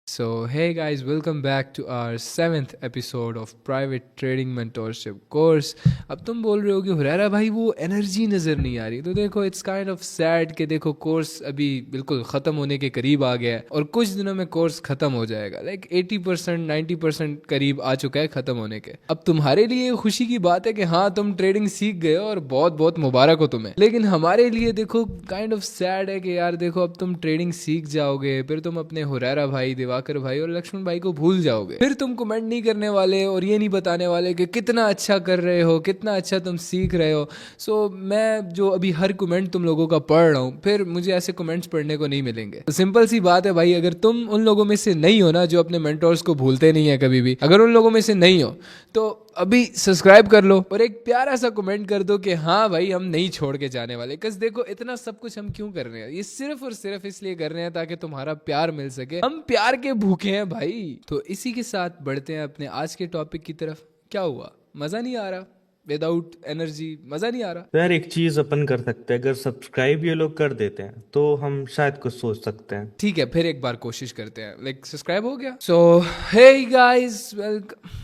So, hey guys, welcome back to our 7th episode of Private Trading Mentorship course. अब तुम बोल रहे हो कि हुरैरा भाई वो एनर्जी नज़र नहीं आ रही, तो देखो इट्स काइंड ऑफ सैड कि देखो कोर्स अभी बिल्कुल ख़त्म होने के करीब आ गया है और कुछ दिनों में कोर्स ख़त्म हो जाएगा। लाइक 80% 90% करीब आ चुका है ख़त्म होने के। अब तुम्हारे लिए खुशी की बात है कि हाँ तुम ट्रेडिंग सीख गए हो और बहुत बहुत मुबारक हो तुम्हें, लेकिन हमारे लिए देखो काइंड ऑफ सैड है कि यार देखो अब तुम ट्रेडिंग सीख जाओगे, फिर तुम अपने हुरैरा भाई, दिवाकर भाई और लक्ष्मण भाई को भूल जाओगे। फिर तुम कमेंट नहीं करने वाले और ये नहीं बताने वाले कि कितना अच्छा कर रहे हो, कितना अच्छा तुम सीख रहे हो। सो मैं जो अभी हर कमेंट तुम लोगों का पढ़ रहा हूँ, फिर मुझे ऐसे कमेंट्स पढ़ने को नहीं मिलेंगे। तो सिंपल सी बात है भाई, अगर तुम उन लोगों में से नहीं हो ना जो अपने मेंटोर्स को भूलते नहीं है कभी भी, अगर उन लोगों में से नहीं हो तो अभी सब्सक्राइब कर लो और एक प्यारा सा कमेंट कर दो कि हाँ भाई हम नहीं छोड़ के जाने वाले। कस देखो इतना सब कुछ हम क्यों कर रहे हैं, ये सिर्फ और सिर्फ इसलिए कर रहे हैं ताकि तुम्हारा प्यार मिल सके। हम प्यार के भूखे हैं भाई। तो इसी के साथ बढ़ते हैं अपने आज के टॉपिक की तरफ। क्या हुआ, मजा नहीं आ रहा? विदाउट एनर्जी मजा नहीं आ रहा? तो यार एक चीज अपन कर सकते हैं, अगर सब्सक्राइब ये लोग कर देते हैं तो हम शायद कुछ सोच सकते हैं। ठीक है, फिर एक बार कोशिश करते हैं। लाइक सब्सक्राइब हो गया। सो हे गाइस, वेलकम।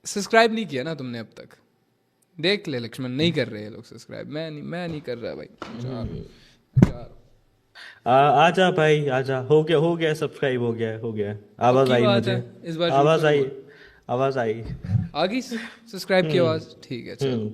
सब्सक्राइब नहीं किया ना तुमने अब तक? देख ले लक्ष्मण, नहीं कर रहे हैं लोग सब्सक्राइब। मैं नहीं कर रहा भाई। चार आजा भाई आजा, हो गया सब्सक्राइब, हो गया। आवाज पक्की आई बात है, मुझे। इस बार झूठ तो आवाज नहीं आई। बोल। आवाज आई। आ गई सब्सक्राइब की हम्म। आवाज? ठीक है चलो। हम्म।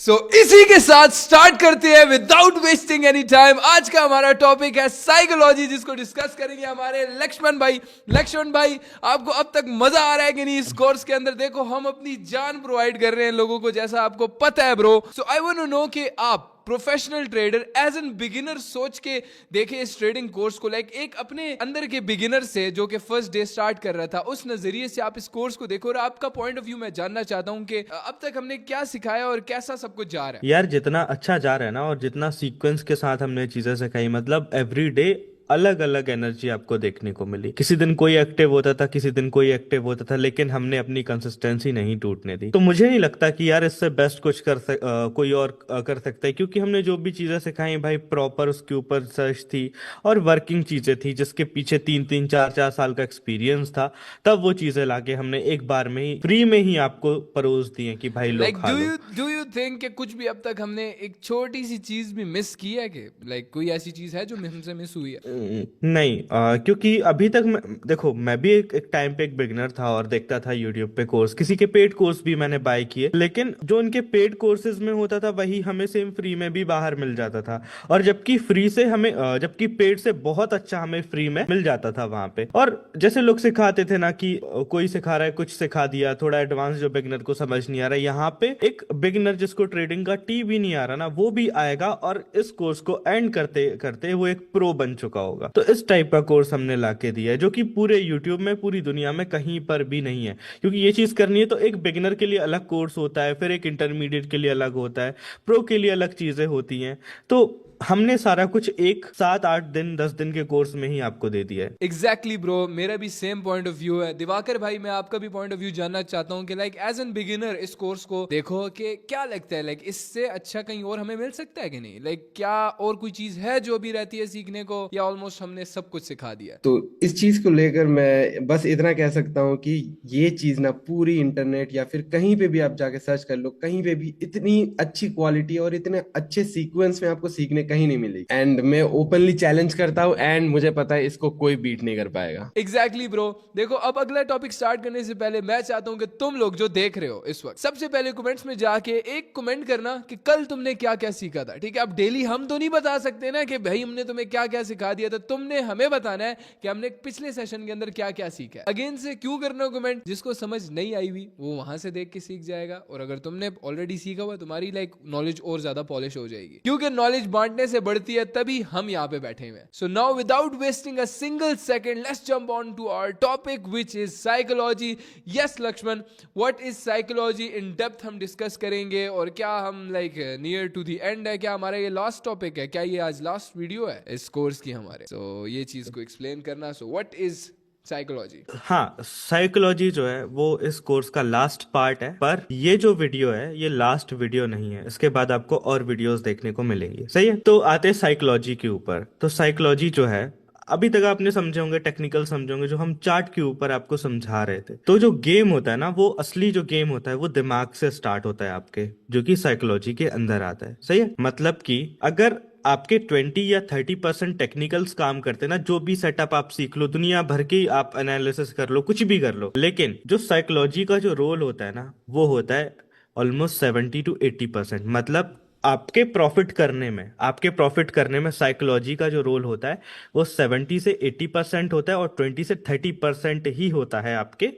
सो इसी के साथ स्टार्ट करते हैं विदाउट वेस्टिंग एनी टाइम। आज का हमारा टॉपिक है साइकोलॉजी, जिसको डिस्कस करेंगे हमारे लक्ष्मण भाई। लक्ष्मण भाई, आपको अब तक मजा आ रहा है कि नहीं इस कोर्स के अंदर? देखो हम अपनी जान प्रोवाइड कर रहे हैं लोगों को, जैसा आपको पता है bro. So I want to know कि आप professional trader as an beginner सोच के देखे इस ट्रेडिंग कोर्स को। लाइक एक अपने अंदर के बिगिनर से जो कि फर्स्ट डे स्टार्ट कर रहा था, उस नजरिए से आप इस कोर्स को देखो और आपका पॉइंट ऑफ व्यू मैं जानना चाहता हूं कि अब तक हमने क्या सिखाया और कैसा सब कुछ जा रहा है। यार जितना अच्छा जा रहा है ना, और जितना सीक्वेंस के साथ हमने चीजें सिखाई, मतलब एवरी डे अलग अलग एनर्जी आपको देखने को मिली। किसी दिन कोई एक्टिव होता था, किसी दिन कोई एक्टिव होता था, लेकिन हमने अपनी कंसिस्टेंसी नहीं टूटने दी। तो मुझे नहीं लगता कि यार इससे बेस्ट कुछ कोई और कर सकता है, क्योंकि हमने जो भी चीजें सिखाई भाई प्रॉपर उसके ऊपर रिसर्च थी और वर्किंग चीजें थी, जिसके पीछे 3-3 4-4 साल का एक्सपीरियंस था। तब वो चीजें लाके हमने एक बार में ही फ्री में ही आपको परोस दी है कि भाई लो लाइक खा लो। डू यू थिंक कि कुछ भी अब तक हमने एक छोटी सी चीज भी मिस की है? कि लाइक कोई ऐसी चीज है जो हमसे मिस हुई है? नहीं, क्योंकि अभी तक देखो मैं भी एक टाइम पे एक बिगनर था और देखता था यूट्यूब पे कोर्स, किसी के पेड कोर्स भी मैंने बाय किए, लेकिन जो उनके पेड कोर्सेज में होता था वही हमें सेम फ्री में भी बाहर मिल जाता था। और जबकि फ्री से हमें जबकि पेड से बहुत अच्छा हमें फ्री में मिल जाता था वहां पे। और जैसे लोग सिखाते थे ना कि कोई सिखा रहा है, कुछ सिखा दिया थोड़ा एडवांस, जो बिगनर को समझ नहीं आ रहा, यहाँ पे एक बिगनर जिसको ट्रेडिंग का टी भी नहीं आ रहा ना, वो भी आएगा और इस कोर्स को एंड करते करते वो एक प्रो बन चुका होगा। तो इस टाइप का कोर्स हमने लाके दिया है, जो कि पूरे यूट्यूब में, पूरी दुनिया में कहीं पर भी नहीं है। क्योंकि ये चीज करनी है तो एक बिगिनर के लिए अलग कोर्स होता है, फिर एक इंटरमीडिएट के लिए अलग होता है, प्रो के लिए अलग चीजें होती हैं। तो हमने सारा कुछ एक 7-8 दिन 10 दिन के कोर्स में ही आपको दे दिया है। एग्जैक्टली ब्रो, मेरा भी सेम पॉइंट ऑफ व्यू है। दिवाकर भाई, मैं आपका भी पॉइंट ऑफ व्यू जानना चाहता हूँ कि लाइक एज एन बिगिनर इस कोर्स को देखो कि क्या लगता है, लाइक इससे अच्छा कहीं और हमें मिल सकता है कि नहीं? लाइक क्या और कोई चीज है जो भी रहती है सीखने को, या ऑलमोस्ट हमने सब कुछ सिखा दिया है? तो इस चीज को लेकर मैं बस इतना कह सकता हूँ कि ये चीज ना पूरी इंटरनेट या फिर कहीं पे भी आप जाके सर्च कर लो, कहीं पे भी इतनी अच्छी क्वालिटी और इतने अच्छे सीक्वेंस में आपको सीखने कहीं नहीं मिलेगी। एंड मैं ओपनली चैलेंज करता हूँ, एंड मुझे पता है इसको कोई बीट नहीं कर पाएगा। Exactly bro. देखो अब अगला टॉपिक स्टार्ट करने से पहले मैं चाहता हूं कि तुम लोग जो देख रहे हो इस वक्त, सबसे पहले कमेंट्स में जाके एक कमेंट करना कि कल तुमने क्या क्या सीखा था। ठीक है, अब डेली हम तो नहीं बता सकते ना कि भाई हमने तुम्हें क्या क्या सिखा दिया था। तुमने हमें बताना है कि हमने पिछले सेशन के अंदर क्या क्या सीखा है। अगेन से क्यों करना हो कमेंट? जिसको समझ नहीं आई हुई वो वहां से देख के सीख जाएगा, और अगर तुमने ऑलरेडी सीखा हुआ तुम्हारी लाइक नॉलेज और ज्यादा पॉलिश हो जाएगी, क्योंकि नॉलेज बांटने से बढ़ती है, तभी हम यहाँ पे बैठे हुए हैं। So now without wasting a single second, let's jump on to our topic which is psychology. Yes Lakshman, what is psychology in depth हम डिस्कस करेंगे। और क्या हम like near to the end है? क्या हमारा ये लास्ट टॉपिक है? क्या ये आज लास्ट वीडियो है इस कोर्स की हमारे? सो ये चीज को एक्सप्लेन करना। So what is psychology? हाँ, साइकोलॉजी जो है वो इस कोर्स का लास्ट पार्ट है, पर ये जो वीडियो है ये लास्ट वीडियो नहीं है, इसके बाद आपको और वीडियोस देखने को मिलेंगी। सही है, तो आते हैं साइकोलॉजी के ऊपर। तो साइकोलॉजी जो है, अभी तक आपने समझे होंगे, टेक्निकल समझे होंगे, जो हम चार्ट के ऊपर आपको समझा रहे थे। तो जो गेम होता है ना, वो असली जो गेम होता है वो दिमाग से स्टार्ट होता है आपके, जो कि साइकोलॉजी के अंदर आता है। सही है? मतलब कि अगर आपके 20 या 30% टेक्निकल्स काम करते हैं ना, जो भी सेटअप आप सीख लो, दुनिया भर की आप एनालिसिस कर लो, कुछ भी कर लो, लेकिन जो साइकोलॉजी का जो रोल होता है ना, वो होता है ऑलमोस्ट 70 to 80%। मतलब आपके प्रॉफिट करने में साइकोलॉजी का जो रोल होता है वो 70 से 80% होता है, और 20 से 30% ही होता है आपके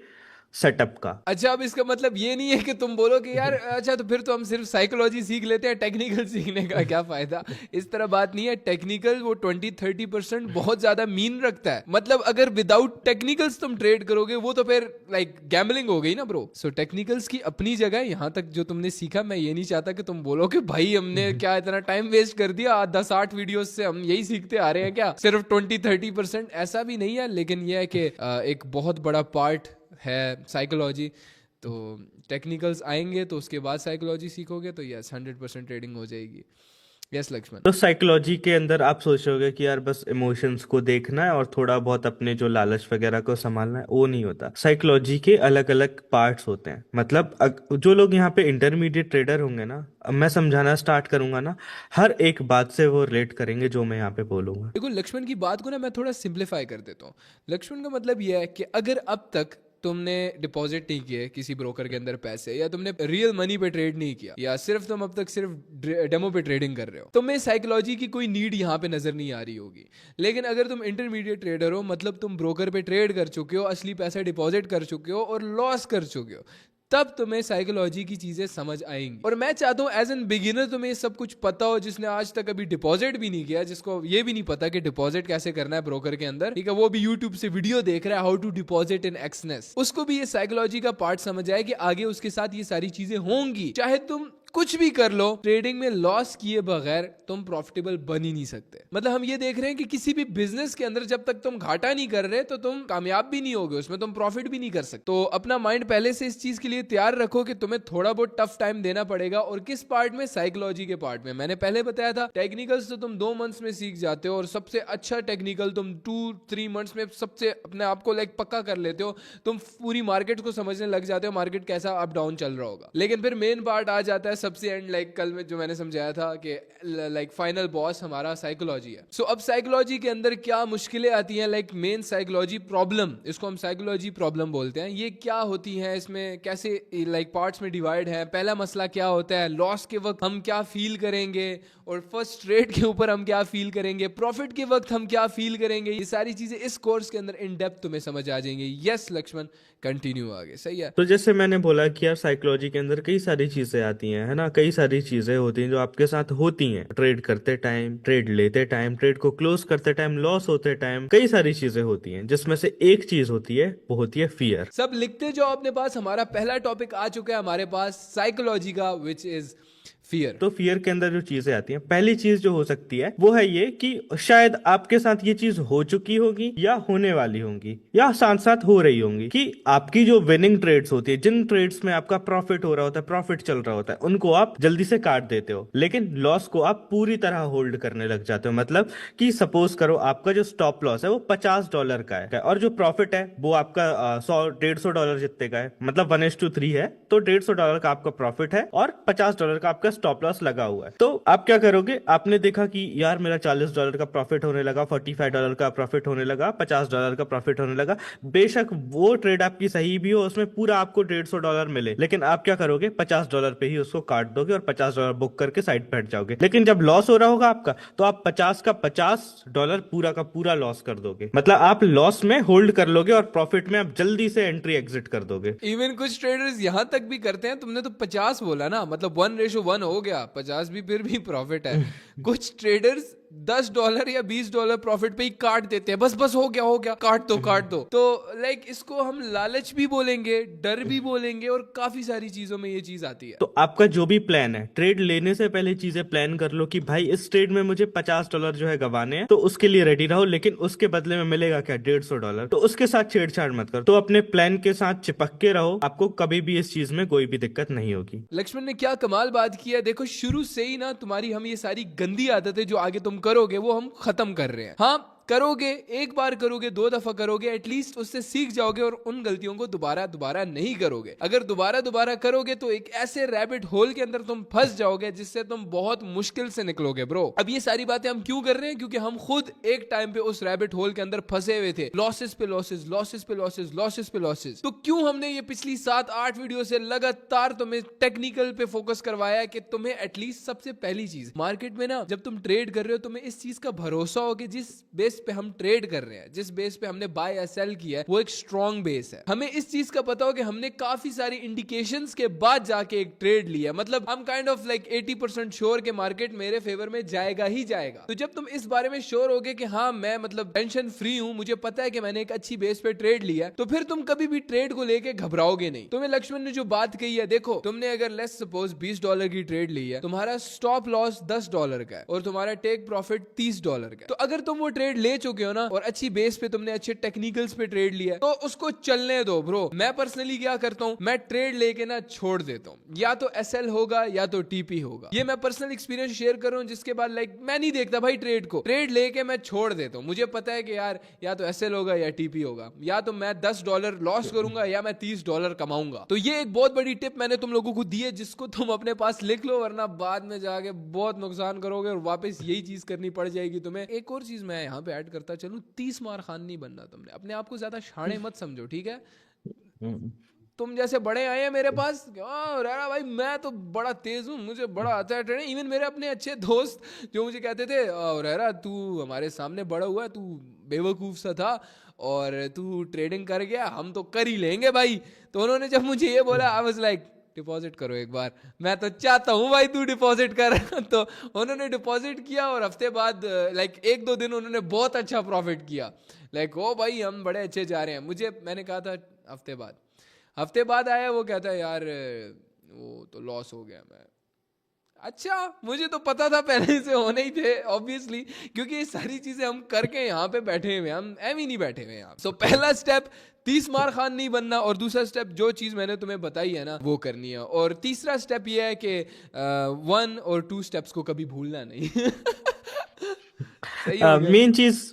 सेटअप का। अच्छा, अब इसका मतलब ये नहीं है कि तुम बोलो कि यार अच्छा तो फिर तो हम सिर्फ साइकोलॉजी सीख लेते हैं, टेक्निकल सीखने का क्या फायदा। इस तरह बात नहीं है। टेक्निकल वो 20-30% बहुत ज्यादा मीन रखता है। मतलब अगर विदाउट टेक्निकल्स तुम ट्रेड करोगे वो तो फिर लाइक गैम्बलिंग हो गई ना ब्रो। सो टेक्निकल्स की अपनी जगह है। यहाँ तक जो तुमने सीखा, मैं ये नहीं चाहता कि तुम बोलो कि भाई हमने क्या इतना टाइम वेस्ट कर दिया, 10-8 वीडियोस से हम यही सीखते आ रहे हैं क्या, सिर्फ 20-30%। ऐसा भी नहीं है, लेकिन यह है कि एक बहुत बड़ा पार्ट है साइकोलॉजी। तो टेक्निकल्स आएंगे तो उसके बाद साइकोलॉजी सीखोगे तो यस 100% ट्रेडिंग हो जाएगी। यस लक्ष्मण। तो साइकोलॉजी के अंदर आप सोचोगे कि यार बस इमोशंस को देखना है और थोड़ा बहुत अपने जो लालच वगैरह को संभालना है, वो नहीं होता। साइकोलॉजी के अलग अलग पार्ट्स होते हैं। मतलब जो लोग यहाँ पे इंटरमीडिएट ट्रेडर होंगे ना, अब मैं समझाना स्टार्ट करूंगा ना, हर एक बात से वो रिलेट करेंगे जो मैं यहाँ पे बोलूंगा। देखो लक्ष्मण की बात को ना मैं थोड़ा सिंप्लीफाई कर देता हूँ। लक्ष्मण का मतलब यह है कि अगर अब तक तुमने डिपॉजिट नहीं किए किसी ब्रोकर के अंदर पैसे, या तुमने रियल मनी पे ट्रेड नहीं किया, या सिर्फ तुम अब तक सिर्फ डेमो पे ट्रेडिंग कर रहे हो, तुम्हें साइकोलॉजी की कोई नीड यहाँ पे नजर नहीं आ रही होगी। लेकिन अगर तुम इंटरमीडिएट ट्रेडर हो, मतलब तुम ब्रोकर पे ट्रेड कर चुके हो, असली पैसा डिपॉजिट कर चुके हो और लॉस कर चुके हो, तब तुम्हें साइकोलॉजी की चीजें समझ आएंगी। और मैं चाहता हूं एज एन बिगिनर तुम्हें ये सब कुछ पता हो, जिसने आज तक अभी डिपॉजिट भी नहीं किया, जिसको ये भी नहीं पता कि डिपॉजिट कैसे करना है ब्रोकर के अंदर, ठीक है, वो भी यूट्यूब से वीडियो देख रहा है how to deposit in Exness, उसको भी ये साइकोलॉजी का पार्ट समझ आए कि आगे उसके साथ ये सारी चीजें होंगी। चाहे तुम कुछ भी कर लो, ट्रेडिंग में लॉस किए बगैर तुम प्रॉफिटेबल बन ही नहीं सकते। मतलब हम ये देख रहे हैं कि किसी भी बिजनेस के अंदर जब तक तुम घाटा नहीं कर रहे तो तुम कामयाब भी नहीं होगे, उसमें तुम प्रॉफिट भी नहीं कर सकते। तो अपना माइंड पहले से इस चीज के लिए तैयार रखो कि तुम्हें थोड़ा बहुत टफ टाइम देना पड़ेगा। और किस पार्ट में? साइकोलॉजी के पार्ट में। मैंने पहले बताया था टेक्निकल्स तो तुम 2 मंथ्स में सीख जाते हो, और सबसे अच्छा टेक्निकल तुम 2-3 मंथ्स में सबसे अपने आप को लाइक पक्का कर लेते हो। तुम पूरी मार्केट को समझने लग जाते हो, मार्केट कैसा अप डाउन चल रहा होगा। लेकिन फिर मेन पार्ट आ जाता है सबसे लाइक कल में जो मैंने समझाया था कि लाइक फाइनल बॉस हमारा साइकोलॉजी है। सो अब साइकोलॉजी के अंदर क्या मुश्किलें आती हैं, लाइक मेन साइकोलॉजी प्रॉब्लम, इसको हम साइकोलॉजी प्रॉब्लम बोलते हैं। ये क्या होती हैं, इसमें कैसे लाइक पार्ट्स में डिवाइड है। पहला मसला क्या होता है, लॉस के वक्त हम क्या फील करेंगे, और फर्स्ट ट्रेड के ऊपर हम क्या फील करेंगे, प्रॉफिट के वक्त हम क्या फील करेंगे। ये सारी चीजें इस कोर्स के अंदर इन डेप्थ तुम्हें समझ आ जाएंगे। यस लक्ष्मण, कंटिन्यू आगे। सही है। तो जैसे मैंने बोला कि यार साइकोलॉजी के अंदर कई सारी चीजें आती हैं, है ना, कई सारी चीजें होती हैं जो आपके साथ होती हैं ट्रेड करते टाइम, ट्रेड लेते टाइम, ट्रेड को क्लोज करते टाइम, लॉस होते टाइम, कई सारी चीजें होती हैं, जिसमें से एक चीज होती है, वो होती है फियर। सब लिखते जाओ अपने पास। हमारा पहला टॉपिक आ चुका है हमारे पास साइकोलॉजी का, विच इज फियर। तो फियर के अंदर जो चीजें आती हैं, पहली चीज जो हो सकती है वो है ये कि शायद आपके साथ ये चीज हो चुकी होगी या होने वाली होंगी या साथ साथ हो रही होंगी, कि आपकी जो विनिंग ट्रेड्स होती है, जिन ट्रेड्स में आपका प्रॉफिट हो रहा होता है, प्रॉफिट चल रहा होता है, उनको आप जल्दी से काट देते हो, लेकिन लॉस को आप पूरी तरह होल्ड करने लग जाते हो। मतलब कि सपोज करो आपका जो स्टॉप लॉस है वो $50 का है, और जो प्रॉफिट है वो आपका $100-150 जितने का है, मतलब 1:3 है। तो $150 का आपका प्रॉफिट है और $50 का आपका स्टॉप लॉस लगा हुआ है। तो आप क्या करोगे, आपने देखा कि यार मेरा $40 का प्रॉफिट होने लगा, $45 का प्रॉफिट होने लगा, $50 का प्रॉफिट होने लगा। बेशक वो ट्रेड आपकी सही भी हो, उसमें पूरा आपको $150 मिले, लेकिन आप क्या करोगे, $50 पे ही उसको काट दोगे और $50 बुक करके साइड पे हट जाओगे। लेकिन जब लॉस हो रहा होगा आपका, तो आप 50 का $50 पूरा का पूरा लॉस कर दोगे। मतलब आप लॉस में होल्ड कर लोगे और प्रॉफिट में आप जल्दी से एंट्री एग्जिट कर दोगे। इवन कुछ ट्रेडर्स यहां तक भी करते हैं। तुमने तो 50 बोला ना, मतलब 1:1 हो गया, 50 भी फिर भी प्रॉफिट है। कुछ ट्रेडर्स $10 या $20 प्रॉफिट पे ही काट देते हैं, बस बस हो गया काट दो। तो लाइक इसको हम लालच भी बोलेंगे, डर भी बोलेंगे, और काफी सारी चीजों में ये चीज आती है। तो आपका जो भी प्लान है, ट्रेड लेने से पहले चीजें प्लान कर लो कि भाई इस ट्रेड में मुझे $50 जो है गंवाने हैं, तो उसके लिए रेडी रहो, लेकिन उसके बदले में मिलेगा क्या, $150। तो उसके साथ छेड़छाड़ मत करो। तो अपने प्लान के साथ चिपक के रहो, आपको कभी भी इस चीज में कोई भी दिक्कत नहीं होगी। लक्ष्मण ने क्या कमाल बात की है। देखो शुरू से ही ना तुम्हारी हम ये सारी गंदी आदतें जो आगे तुम करोगे वो हम खत्म कर रहे हैं। हाँ, करोगे, एक बार करोगे, 2 दफा करोगे, एटलीस्ट उससे सीख जाओगे और उन गलतियों को दोबारा नहीं करोगे। अगर दोबारा करोगे तो एक ऐसे रैबिट होल के अंदर तुम फंस जाओगे जिससे तुम बहुत मुश्किल से निकलोगे ब्रो। अब ये सारी बातें हम क्यों कर रहे हैं? क्योंकि हम खुद एक टाइम पे उस रैबिट होल के अंदर फंसे हुए थे, लॉसेस पे लॉसेस, लॉसेस पे लॉसेस, लॉसेस पे लॉसेस। तो क्यों हमने ये पिछली 7-8 वीडियो से लगातार तुम्हें टेक्निकल पे फोकस करवाया कि तुम्हें एटलीस्ट सबसे पहली चीज मार्केट में ना, जब तुम ट्रेड कर रहे हो, तुम्हें इस चीज का भरोसा हो कि जिस बेस पे हम ट्रेड कर रहे हैं, जिस बेस पे हमने बाय या सेल किया है, वो एक स्ट्रॉन्ग बेस है। हमें इस चीज का पता हो कि हमने काफी सारी इंडिकेशंस के बाद जाके एक ट्रेड लिया, मतलब हम काइंड ऑफ लाइक 80% श्योर के मार्केट मेरे फेवर में जाएगा ही जाएगा। तो जब तुम इस बारे में श्योर होगे कि हाँ मैं मतलब टेंशन फ्री हूं, मुझे पता है कि मैंने एक अच्छी बेस पे ट्रेड लिया, तो फिर तुम कभी भी ट्रेड को लेके घबराओगे नहीं। तुम्हें लक्ष्मण ने जो बात कही है, देखो तुमने अगर लेट्स सपोज $20 की ट्रेड ली है, तुम्हारा स्टॉप लॉस $10 का है और तुम्हारा टेक प्रॉफिट $30 का है। तो अगर तुम वो ट्रेड ले चुके हो ना और अच्छी बेस पे तुमने अच्छे टेक्निकल्स पे ट्रेड लिया, तो उसको चलने दो ब्रो। मैं पर्सनली क्या करता हूं, मैं ट्रेड लेके ना छोड़ देता हूं, या तो एसएल होगा या तो टीपी होगा। ये मैं पर्सनल एक्सपीरियंस शेयर कर रहा हूं, जिसके बाद लाइक मैं नहीं देखता भाई ट्रेड को, ट्रेड लेके मैं छोड़ देता हूं। मुझे पता है कि यार या तो एसएल होगा या टीपी होगा, या तो मैं $10 लॉस करूंगा या मैं $30 कमाऊंगा। तो ये एक बहुत बड़ी टिप मैंने तुम लोगों को दी है, जिसको तुम अपने पास लिख लो, वरना बाद में जाके बहुत नुकसान करोगे और वापस यही चीज करनी पड़ जाएगी तुम्हें। एक और चीज मैं यहाँ पे ऐड करता चलूं, 30 मार खान नहीं बनना तुमने। अपने आप को ज्यादा शाणे मत समझो, ठीक है? तुम जैसे बड़े आए हैं मेरे पास, रेरा भाई मैं तो बड़ा तेज हूँ, मुझे बड़ा आता है ट्रेडिंग। इवन मेरे अपने अच्छे दोस्त जो मुझे कहते थे, रेरा तू हमारे सामने बड़ा हुआ है, तू बेवकूफ सा था और तू ट्रेडिंग कर गया, हम तो कर ही लेंगे भाई। तो उन्होंने जब मुझे ये बोला, आई वाज लाइक डिपॉजिट करो एक बार, मैं तो चाहता हूँ भाई तू डिपॉजिट कर। तो उन्होंने डिपॉजिट किया और हफ्ते बाद लाइक 1-2 दिन उन्होंने बहुत अच्छा प्रॉफिट किया। लाइक ओ भाई हम बड़े अच्छे जा रहे हैं। मैंने कहा था हफ्ते बाद आया, वो कहता है यार वो तो लॉस हो गया। मैं अच्छा, मुझे तो पता था पहले से होने ही थे ऑब्वियसली, क्योंकि ये सारी चीजें हम करके यहाँ पे बैठे हुए, हम एम ही नहीं बैठे हुए यहाँ। सो पहला स्टेप 30 मार खान नहीं बनना, और दूसरा स्टेप जो चीज मैंने तुम्हें बताई है ना वो करनी है, और तीसरा स्टेप ये है कि 1 और 2 स्टेप्स को कभी भूलना नहीं। सही हो गया।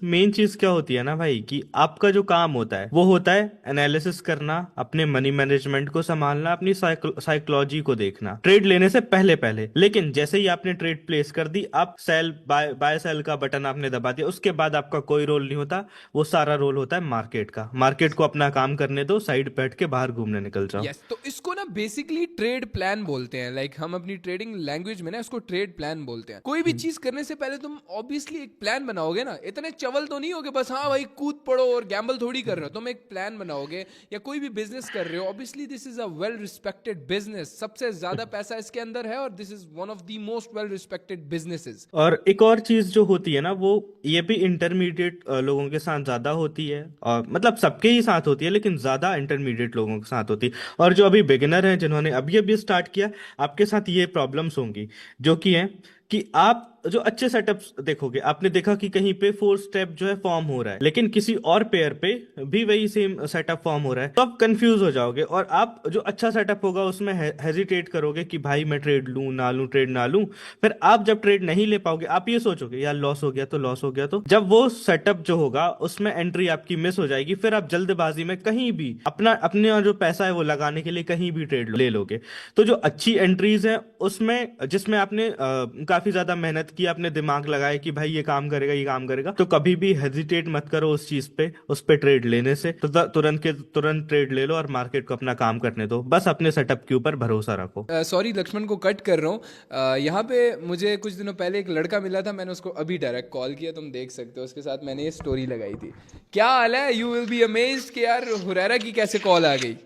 मेन चीज क्या होती है ना भाई, कि आपका जो काम होता है वो होता है एनालिसिस करना, अपने मनी मैनेजमेंट को संभालना, अपनी साइकोलॉजी को देखना ट्रेड लेने से पहले पहले। लेकिन जैसे ही आपने ट्रेड प्लेस कर दी, आप सेल बाय सेल का बटन आपने दबा दिया, उसके बाद आपका कोई रोल नहीं होता, वो सारा रोल होता है मार्केट का। मार्केट को अपना काम करने दो, साइड बैठ के बाहर घूमने निकल जाओ। यस, तो इसको ना बेसिकली ट्रेड प्लान बोलते हैं। लाइक हम अपनी ट्रेडिंग लैंग्वेज में ना इसको ट्रेड प्लान बोलते हैं। कोई भी चीज करने से पहले तुम ऑब्वियसली एक प्लान बनाओगे ना, इतने चवल तो नहीं होगे बस हाँ भाई कूद पड़ो और गैम्बल थोड़ी कर रहे हो, तुम एक प्लान बनाओगे। या कोई भी बिजनेस कर रहे हो, obviously this is a well respected business, सबसे ज्यादा पैसा इसके अंदर है और this is one of the most well respected businesses. और एक और चीज जो होती है ना, वो ये भी इंटरमीडिएट लोगों के साथ ज्यादा होती है, और मतलब सबके ही साथ होती है, लेकिन ज्यादा इंटरमीडिएट लोगों के साथ होती है। और जो अभी बिगिनर हैं, जिन्होंने अभी अभी स्टार्ट किया, आपके साथ ये प्रॉब्लम्स होंगी, जो कि है कि आप जो अच्छे सेटअप्स देखोगे, आपने देखा कि कहीं पे 4 स्टेप जो है फॉर्म हो रहा है, लेकिन किसी और पेयर पे भी वही सेम सेटअप फॉर्म हो रहा है, तो आप कंफ्यूज हो जाओगे और आप जो अच्छा सेटअप होगा उसमें हेजिटेट करोगे कि भाई मैं ट्रेड लूं ना लूं, ट्रेड ना लूं। फिर आप जब ट्रेड नहीं ले पाओगे, आप ये सोचोगे यार लॉस हो गया तो लॉस हो गया, तो जब वो सेटअप जो होगा उसमें एंट्री आपकी मिस हो जाएगी, फिर आप जल्दबाजी में कहीं भी अपने जो पैसा है वो लगाने के लिए कहीं भी ट्रेड ले लोगे। तो जो अच्छी एंट्रीज हैं उसमें, जिसमें आपने काफी ज्यादा मेहनत की, आपने दिमाग लगाया कि भाई ये काम करेगा ये काम करेगा, तो कभी भी हेजिटेट मत करो उस चीज पे, उस पे ट्रेड लेने से। तो तुरंत ट्रेड ले लो और मार्केट को अपना काम करने दो, बस अपने सेटअप के ऊपर भरोसा रखो। सॉरी लक्ष्मण को कट कर रहा हूँ। यहाँ पे मुझे कुछ दिनों पहले एक लड़का मिला था, मैंने उसको अभी डायरेक्ट कॉल किया, तुम देख सकते हो, उसके साथ मैंने ये स्टोरी लगाई थी। क्या हाल है? यू विल बी अमेज्ड कि यार हुरैरा की कैसे कॉल आ गई।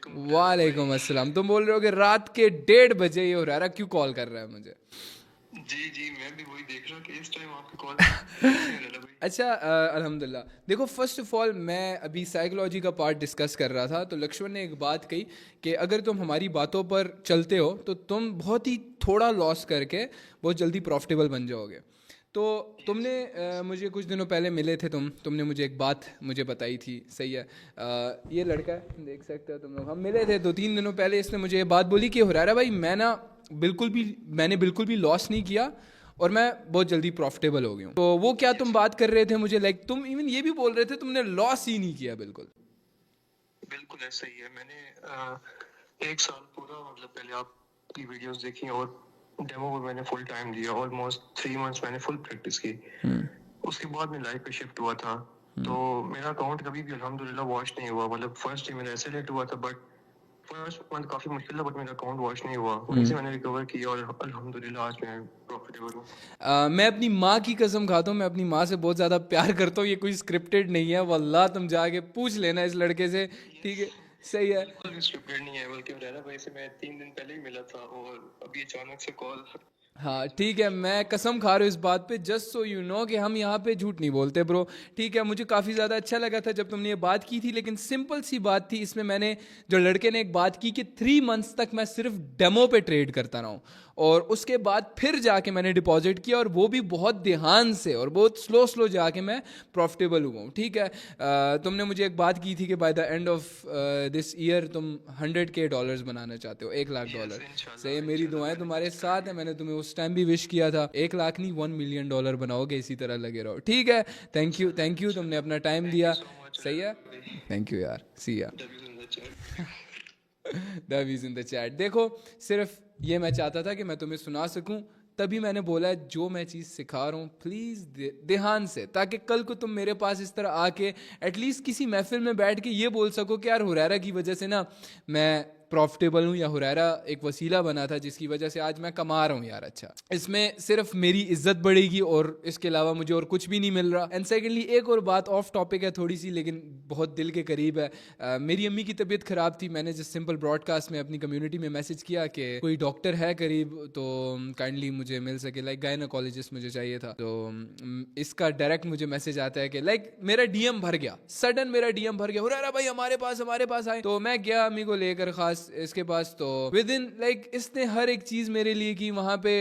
वालेकुम अस्सलाम। तुम बोल रहे हो कि रात के 1:30 बजे ये हुरैरा क्यों कॉल कर रहा है मुझे? जी मैं भी वही देख रहा हूँ कि इस टाइम आपकी कॉल। अच्छा, अल्हम्दुलिल्लाह। देखो फर्स्ट ऑफ ऑल मैं अभी साइकोलॉजी का पार्ट डिस्कस कर रहा था, तो लक्ष्मण ने एक बात कही कि अगर तुम हमारी बातों पर चलते हो तो तुम बहुत ही थोड़ा लॉस करके बहुत जल्दी प्रॉफिटेबल बन जाओगे। तो तुमने मुझे कुछ दिनों पहले मिले थे, तुमने मुझे एक बात मुझे बताई थी, सही है? ये लड़का है, देख सकते हो तुम लोग, हम मिले थे 2-3 दिनों पहले। इसने मुझे ये बात बोली कि हुरैरा भाई मैंने बिल्कुल भी लॉस नहीं किया और मैं बहुत जल्दी प्रॉफिटेबल हो गया हूँ। तो वो क्या तुम बात कर रहे थे मुझे, लाइक तुम इवन ये भी बोल रहे थे तुमने लॉस ही नहीं किया बिल्कुल। बिल्कुल ऐसा ही है। मैंने 1 साल पूरा मतलब पहले आपकी वीडियोस देखी और डेमो में मैंने फुल टाइम दिया, ऑलमोस्ट 3 मंथ्स मैंने फुल प्रैक्टिस की। उसके बाद मैं लाइव पे शिफ्ट हुआ था, तो मेरा अकाउंट कभी भी अल्हम्दुलिल्लाह वॉश नहीं हुआ। मतलब फर्स्ट डे मेरा ऐसे लेट हुआ था, बट फर्स्ट मंथ काफी मुश्किल था, बट मेरा अकाउंट वॉश नहीं हुआ। वहीं से मैंने रिकवर किया और अल्हम्दुलिल्लाह आज मैं प्रॉफिटेबल हूँ। मैं अपनी माँ की कसम खाता हूँ, मैं अपनी माँ से बहुत ज़्यादा प्यार करता हूँ। ये कोई स्क्रिप्टेड नहीं है वल्लाह, तुम जाके पूछ लेना इस लड़के से, ठीक है? सही है। बिल्कुल भी स्क्रिप्टेड नहीं है, बल्कि रहना भाई से मैं 3 दिन पहले ही मिला था और अभी अचानक से कॉल। हाँ ठीक है, मैं कसम खा रहा हूँ इस बात पे, जस्ट सो यू नो कि हम यहाँ पे झूठ नहीं बोलते ब्रो, ठीक है? मुझे काफ़ी ज़्यादा अच्छा लगा था जब तुमने ये बात की थी, लेकिन सिंपल सी बात थी इसमें। मैंने जो लड़के ने एक बात की कि 3 मंथ्स तक मैं सिर्फ डेमो पे ट्रेड करता रहा हूँ, और उसके बाद फिर जाके मैंने डिपॉजिट किया, और वो भी बहुत ध्यान से और बहुत स्लो जाके मैं प्रॉफिटेबल हुआ हूँ, ठीक है? तुमने मुझे एक बात की थी कि by the end of this year तुम $100K बनाना चाहते हो, $1,00,000। सही है, मेरी दुआएं तुम्हारे साथ है। मैंने तुम्हें उस टाइम भी विश किया था, 1 लाख नहीं $1 मिलियन बनाओगे, इसी तरह लगे रहो, ठीक है? थैंक यू, तुमने अपना टाइम दिया। सही है, थैंक यू यार, सी या दवीज इन द चैट। देखो, सिर्फ ये मैं चाहता था कि मैं तुम्हें सुना सकूं, तभी मैंने बोला है जो मैं चीज़ सिखा रहा हूँ प्लीज़ ध्यान से, ताकि कल को तुम मेरे पास इस तरह आके एटलीस्ट किसी महफिल में बैठ के ये बोल सको कि यार हुरैरा की वजह से ना मैं प्रॉफिटेबल हूँ, या हुरैरा एक वसीला बना था जिसकी वजह से आज मैं कमा रहा हूँ यार। अच्छा, इसमें सिर्फ मेरी इज्जत बढ़ेगी और इसके अलावा मुझे और कुछ भी नहीं मिल रहा। एंड सेकेंडली, एक और बात ऑफ टॉपिक है थोड़ी सी, लेकिन बहुत दिल के करीब है। मेरी अम्मी की तबीयत ख़राब थी। मैंने जिस सिंपल ब्रॉडकास्ट में अपनी कम्युनिटी में मैसेज किया कि कोई डॉक्टर है करीब तो काइंडली मुझे मिल सके, लाइक गायनोकोलॉजिस्ट मुझे चाहिए था। तो इसका डायरेक्ट मुझे मैसेज आता है कि लाइक मेरा डीएम भर गया, सडन मेरा डीएम भर गया, हुरैरा भाई हमारे पास आए। तो मैं गया अम्मी को लेकर खास इसके पास, तो विद इन लाइक इसने हर एक चीज़ मेरे लिए की वहाँ पे।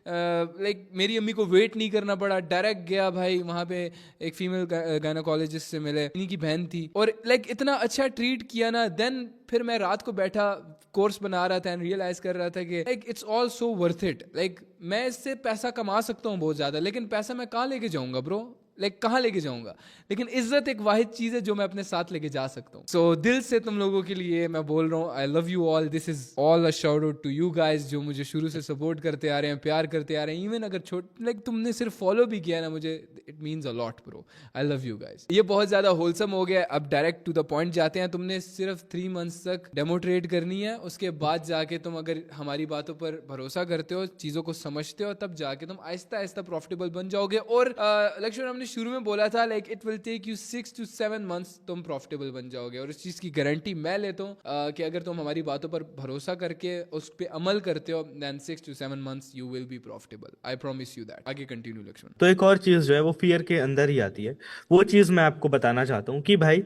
लाइक मेरी अम्मी को वेट नहीं करना पड़ा, डायरेक्ट गया भाई वहाँ पे, एक फीमेल गायनोकोलॉजिस्ट से मिले, इन्हीं की बहन थी, और लाइक इतना अच्छा ट्रीट किया ना। देन फिर मैं रात को बैठा कोर्स बना रहा था एंड रियलाइज कर रहा था कि like it's all so worth it. Like मैं इससे पैसा कमा सकता हूँ बहुत ज़्यादा, लेकिन पैसा मैं कहाँ लेके जाऊँगा ब्रो? लाइक कहाँ लेके जाऊँगा? लेकिन इज्जत एक वाहिद चीज़ है जो मैं अपने साथ लेके जा सकता हूँ। सो दिल से तुम लोगों के लिए मैं बोल रहा हूँ, I love you all. This is all a shout out to you guys जो मुझे शुरू से सपोर्ट करते आ रहे हैं, प्यार करते आ रहे हैं। इवन अगर लाइक तुमने सिर्फ फॉलो भी किया ना मुझे, it means a lot bro. I love you guys. ये बहुत ज़्यादा होलसम हो गया, अब डायरेक्ट टू द पॉइंट जाते हैं। तुमने सिर्फ 3 मंथ्स तक डेमो ट्रेड करनी है, उसके बाद जाके तुम अगर हमारी बातों पर भरोसा करते हो, चीज़ों को समझते हो, तब जाके तुम आहिस्ता आहिस्ता प्रॉफिटेबल बन जाओगे। और लक्ष्मण, हमने शुरू में बोला था like it will take you 6 to 7 months तुम प्रॉफिटेबल बन जाओगे, और इस चीज़ की गारंटी मैं लेता हूँ कि अगर तुम हमारी बातों पर भरोसा करके उस पर अमल करते हो, then 6 to 7 months you will be profitable. I promise you that. आगे कंटिन्यू लक्ष्मण। तो एक और चीज जो है वो फियर के अंदर ही आती है। वो चीज मैं आपको बताना चाहता हूँ कि भाई,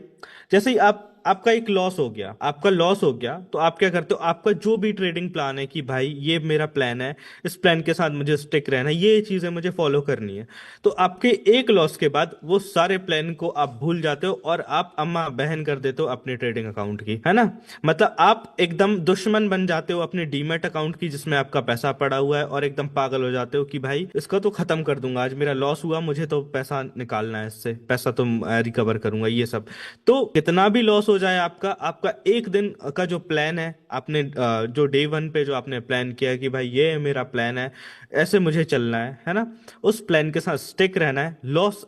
जैसे ही आपका एक लॉस हो गया, तो आप क्या करते हो? आपका जो भी ट्रेडिंग प्लान है कि भाई ये मेरा प्लान है, इस प्लान के साथ मुझे स्टिक रहना है, ये चीजें मुझे फॉलो करनी है, तो आपके एक लॉस के बाद वो सारे प्लान को आप भूल जाते हो और आप अम्मा बहन कर देते हो अपने ट्रेडिंग अकाउंट की, है ना? मतलब आप एकदम दुश्मन बन जाते हो अपने डीमैट अकाउंट की जिसमें आपका पैसा पड़ा हुआ है, और एकदम पागल हो जाते हो कि भाई इसको तो खत्म कर दूंगा, आज मेरा लॉस हुआ, मुझे तो पैसा निकालना है, इससे पैसा तो रिकवर करूंगा, ये सब। तो कितना भी लॉस हो जाए आपका एक दिन का जो प्लान है, आपने जो डे 1 पे जो आपने प्लान किया कि भाई ये मेरा प्लान है, ऐसे मुझे चलना है ना? उस प्लान के साथ स्टिक रहना है।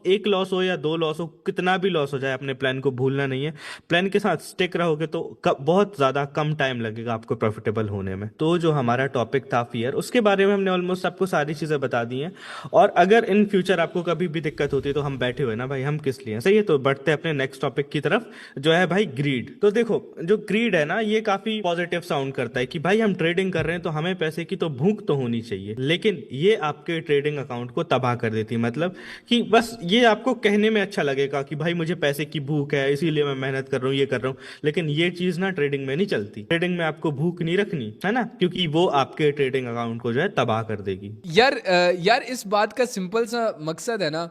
एक लॉस हो या 2 लॉस हो, कितना भी लॉस हो जाए, अपने प्लान को भूलना नहीं है। प्लान के साथ स्टिक रहोगे तो बहुत ज्यादा कम टाइम लगेगा आपको प्रॉफिटेबल होने में। तो जो हमारा टॉपिक था फियर, उसके बारे में हमने ऑलमोस्ट आपको सारी चीजें बता दी हैं। और अगर इन फ्यूचर आपको कभी भी दिक्कत होती है तो हम बैठे हुए ना भाई, हम किस लिए? सही है, तो बढ़ते हैं अपने नेक्स्ट टॉपिक की तरफ, जो है भाई ग्रीड। तो देखो, जो ग्रीड है ना, ये काफी पॉजिटिव साउंड करता है कि भाई हम ट्रेडिंग कर रहे हैं तो हमें पैसे की तो भूख तो होनी चाहिए, लेकिन ये आपके ट्रेडिंग अकाउंट को तबाह कर देती है। मतलब कि बस ये आपको कहने में अच्छा लगेगा कि भाई मुझे पैसे की भूख है, इसीलिए मैं मेहनत कर रहा हूँ, ये कर रहा हूँ, लेकिन ये चीज ना ट्रेडिंग में नहीं चलती। ट्रेडिंग में आपको भूख नहीं रखनी, है ना? क्योंकि वो आपके ट्रेडिंग अकाउंट को जो है तबाह कर देगी। यार इस बात का सिंपल सा मकसद है ना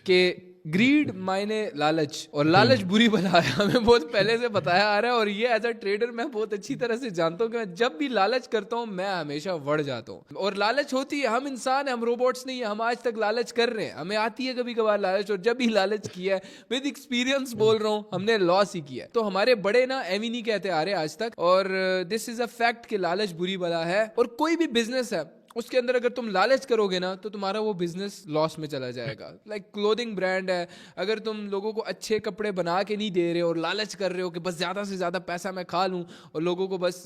कि ग्रीड मायने लालच, और लालच बुरी बला है, हमें बहुत पहले से बताया आ रहा है। और ये एज अ ट्रेडर मैं बहुत अच्छी तरह से जानता हूँ कि मैं जब भी लालच करता हूँ मैं हमेशा बढ़ जाता हूँ। और लालच होती है, हम इंसान हैं, हम रोबोट्स नहीं है, हम आज तक लालच कर रहे हैं, हमें आती है कभी कभार लालच। और जब भी लालच किया है, विद एक्सपीरियंस बोल रहा हूँ, हमने लॉस ही किया है। तो हमारे बड़े ना एवी नहीं कहते आ रहे आज तक, और दिस इज अ फैक्ट कि लालच बुरी बला है। और कोई भी बिजनेस है उसके अंदर अगर तुम लालच करोगे ना तो तुम्हारा वो बिजनेस लॉस में चला जाएगा। लाइक क्लोथिंग ब्रांड है, अगर तुम लोगों को अच्छे कपड़े बना के नहीं दे रहे हो और लालच कर रहे हो कि बस ज़्यादा से ज़्यादा पैसा मैं खा लूँ और लोगों को बस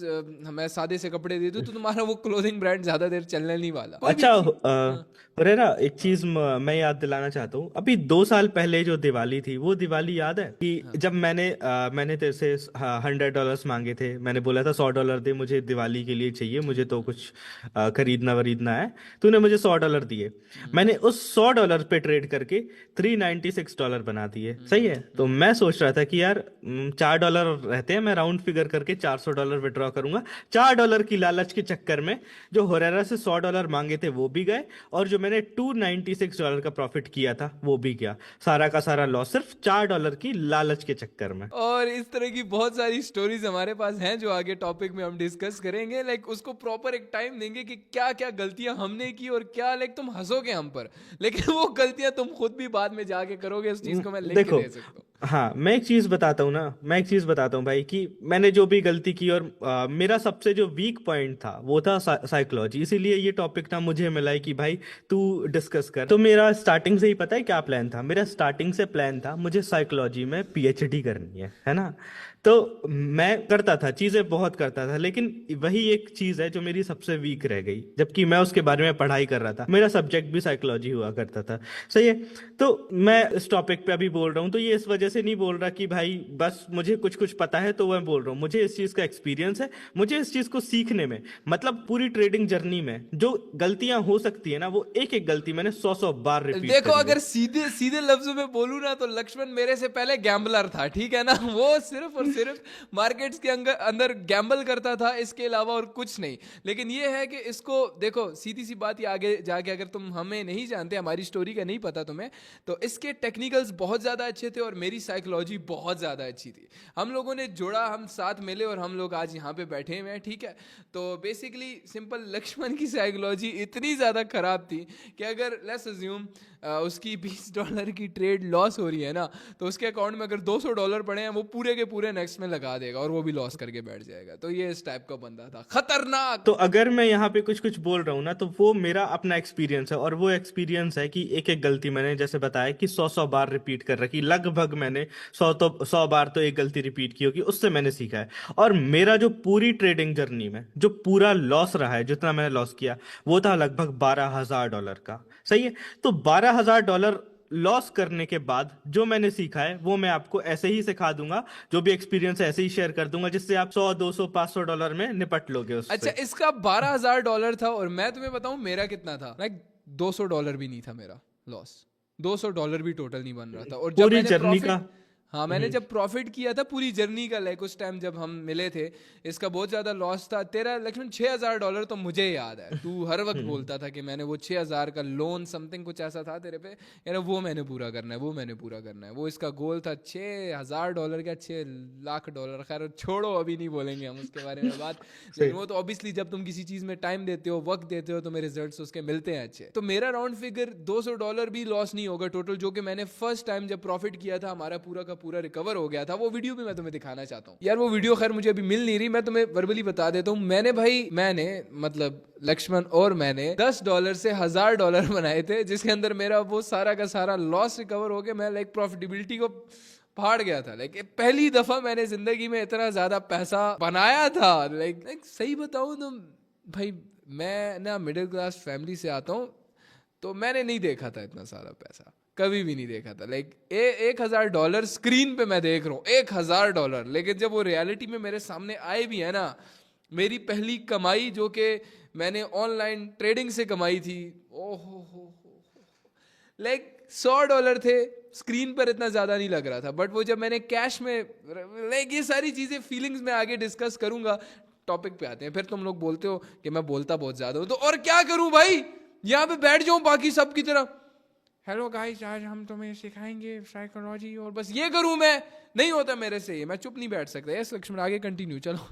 मैं सादे से कपड़े दे दूँ, तो तुम्हारा वो क्लोथिंग ब्रांड ज़्यादा देर चलने नहीं वाला। कोई भी अच्छा चीज़। हाँ, हुरैरा, एक चीज मैं याद दिलाना चाहता हूँ। अभी 2 साल पहले जो दिवाली थी, वो दिवाली याद है कि जब मैंने तेरे से $100 मांगे थे, मैंने बोला था $100 दे, मुझे दिवाली के लिए चाहिए, मुझे तो कुछ खरीदना वरीदना है। तूने मुझे $100 दिए, मैंने उस $100 पे ट्रेड करके $396 बना दिए। सही है। तो मैं सोच रहा था कि यार $4 रहते हैं, मैं राउंड फिगर करके $400 विड्रॉ करूंगा। $4 की लालच के चक्कर में जो हुरैरा से $100 मांगे थे वो भी गए, और जो मैंने $296 का प्रॉफिट किया था वो भी गया। सारा का सारा लॉस सिर्फ $4 की लालच के चक्कर में। और इस तरह की बहुत सारी स्टोरीज हमारे पास हैं जो आगे टॉपिक में हम डिस्कस करेंगे। लाइक उसको प्रॉपर एक टाइम देंगे कि क्या क्या गलतियां हमने की और क्या, लाइक तुम हंसोगे हम पर, लेकिन वो गलतियां तुम खुद भी बाद में जाके करोगे। इस चीज को मैं लिख के देखो, दे सकता हूँ। हाँ, मैं एक चीज बताता हूँ ना, मैं एक चीज बताता हूँ भाई, कि मैंने जो भी गलती की, और मेरा सबसे जो वीक पॉइंट था वो था साइकोलॉजी। इसीलिए ये टॉपिक ना मुझे मिला है कि भाई तू डिस्कस कर। तो मेरा स्टार्टिंग से ही पता है क्या प्लान था। मेरा स्टार्टिंग से प्लान था मुझे साइकोलॉजी में पीएचडी करनी है ना। तो मैं करता था, चीजें बहुत करता था, लेकिन वही एक चीज है जो मेरी सबसे वीक रह गई, जबकि मैं उसके बारे में पढ़ाई कर रहा था, मेरा सब्जेक्ट भी साइकोलॉजी हुआ करता था। सही है। तो मैं इस टॉपिक पे अभी बोल रहा हूँ तो ये इस वजह से नहीं बोल रहा कि भाई बस मुझे कुछ कुछ पता है तो मैं बोल रहा हूँ। मुझे इस चीज का एक्सपीरियंस है, मुझे इस चीज को सीखने में, मतलब पूरी ट्रेडिंग जर्नी में जो गलतियां हो सकती है ना, वो एक एक गलती मैंने 100 बार रिपीट देखो, करी है। अगर सीधे सीधे लफ्जों में बोलूं ना तो लक्ष्मण मेरे से पहले गैम्बलर था, ठीक है ना। वो सिर्फ और सिर्फ मार्केट्स के अंदर गैम्बल करता था, इसके अलावा और कुछ नहीं। लेकिन ये है कि इसको देखो, सीधी सी बात, ये आगे जाके अगर तुम हमें नहीं जानते, हमारी स्टोरी का नहीं पता तुम्हें, तो इसके टेक्निकल्स बहुत ज़्यादा अच्छे थे और मेरी साइकोलॉजी बहुत ज़्यादा अच्छी थी। हम लोगों ने जोड़ा, हम साथ मिले और हम लोग आज यहाँ पे बैठे हुए हैं, ठीक है। तो बेसिकली सिंपल, लक्ष्मण की साइकोलॉजी इतनी ज़्यादा ख़राब थी कि अगर लेट्स अज्यूम उसकी $20 की ट्रेड लॉस हो रही है ना, तो उसके अकाउंट में अगर $200 पड़े हैं, वो पूरे के पूरे नेक्स्ट में लगा देगा और वो भी लॉस करके बैठ जाएगा। तो ये इस टाइप का बंदा था, खतरनाक। तो अगर मैं यहाँ पे कुछ कुछ बोल रहा हूँ ना, तो वो मेरा अपना एक्सपीरियंस है, और वो एक्सपीरियंस है कि एक एक गलती मैंने जैसे बताया कि 100 बार रिपीट कर रखी, लगभग मैंने 100 बार तो एक गलती रिपीट की होगी, उससे मैंने सीखा है। और मेरा जो पूरी ट्रेडिंग जर्नी में जो पूरा लॉस रहा है, जितना मैंने लॉस किया, वो था लगभग $12,000 का। सही है। तो $12,000 लॉस करने के बाद जो मैंने सीखा है वो मैं आपको ऐसे ही सिखा दूंगा, जो भी एक्सपीरियंस है ऐसे ही शेयर कर दूंगा, जिससे आप 100 200 $500 में निपट लोगे उससे। अच्छा, इसका $12,000 था और मैं तुम्हें बताऊं मेरा कितना था। लाइक $200 भी नहीं था मेरा लॉस, $200 भी टोटल नहीं बन रहा था। और जब पूरी मैंने जर्नी प्रॉफिट, का। हाँ, मैंने जब प्रॉफिट किया था पूरी जर्नी का, लाइक उस टाइम जब हम मिले थे, इसका बहुत ज़्यादा लॉस था। तेरा लक्ष्मण $6,000 तो मुझे याद है, तू हर वक्त बोलता था कि मैंने वो 6,000 का लोन समथिंग कुछ ऐसा था तेरे पे, यार वो मैंने पूरा करना है, वो मैंने पूरा करना है। वो इसका गोल था $6,000 क्या $6,00,000। खैर छोड़ो, अभी नहीं बोलेंगे हम उसके बारे में बात। लेकिन वो तो ऑब्वियसली जब तुम किसी चीज़ में टाइम देते हो, वक्त देते हो, तो मेरे रिजल्ट्स उसके मिलते हैं अच्छे। तो मेरा राउंड फिगर $200 भी लॉस नहीं होगा टोटल, जो कि मैंने फर्स्ट टाइम जब प्रॉफिट किया था, हमारा पूरा का पूरा रिकवर हो गया था। वो वीडियो भी मैं तुम्हें दिखाना चाहता हूँ यार। वो वीडियो खैर मुझे अभी मिल नहीं रही, मैं तुम्हें वर्बली बता देता हूँ। मैंने मतलब लक्ष्मण और मैंने $10 से $1,000 बनाए थे, जिसके अंदर मेरा वो सारा का सारा लॉस रिकवर हो गया। मैं लाइक प्रॉफिटेबिलिटी को फाड़ गया था। लाइक पहली दफा मैंने जिंदगी में इतना ज्यादा पैसा बनाया था। लाइक सही बताऊं तो भाई, मैं ना मिडिल क्लास फैमिली से आता हूँ, तो मैंने नहीं देखा था इतना सारा पैसा, कभी भी नहीं देखा था। लाइक $1,000 स्क्रीन पे मैं देख रहा हूँ, $1,000। लेकिन जब वो रियलिटी में मेरे सामने आए भी है ना, मेरी पहली कमाई जो कि मैंने ऑनलाइन ट्रेडिंग से कमाई थी, ओहो हो, लाइक $100 थे। स्क्रीन पर इतना ज़्यादा नहीं लग रहा था, बट वो जब मैंने कैश में, लाइक ये सारी चीज़ें फीलिंग्स में आगे डिस्कस करूंगा। टॉपिक पे आते हैं। फिर तुम लोग बोलते हो कि मैं बोलता बहुत ज़्यादा हूँ, तो और क्या करूँ भाई, यहाँ पे बैठ जाऊँ बाकी सब की तरह, हेलो गाइस, आज हम तुम्हें सिखाएंगे साइकोलॉजी, और बस ये करूं मैं, नहीं होता मेरे से ये, मैं चुप नहीं बैठ सकता। यस लक्ष्मण, आगे कंटिन्यू चलो।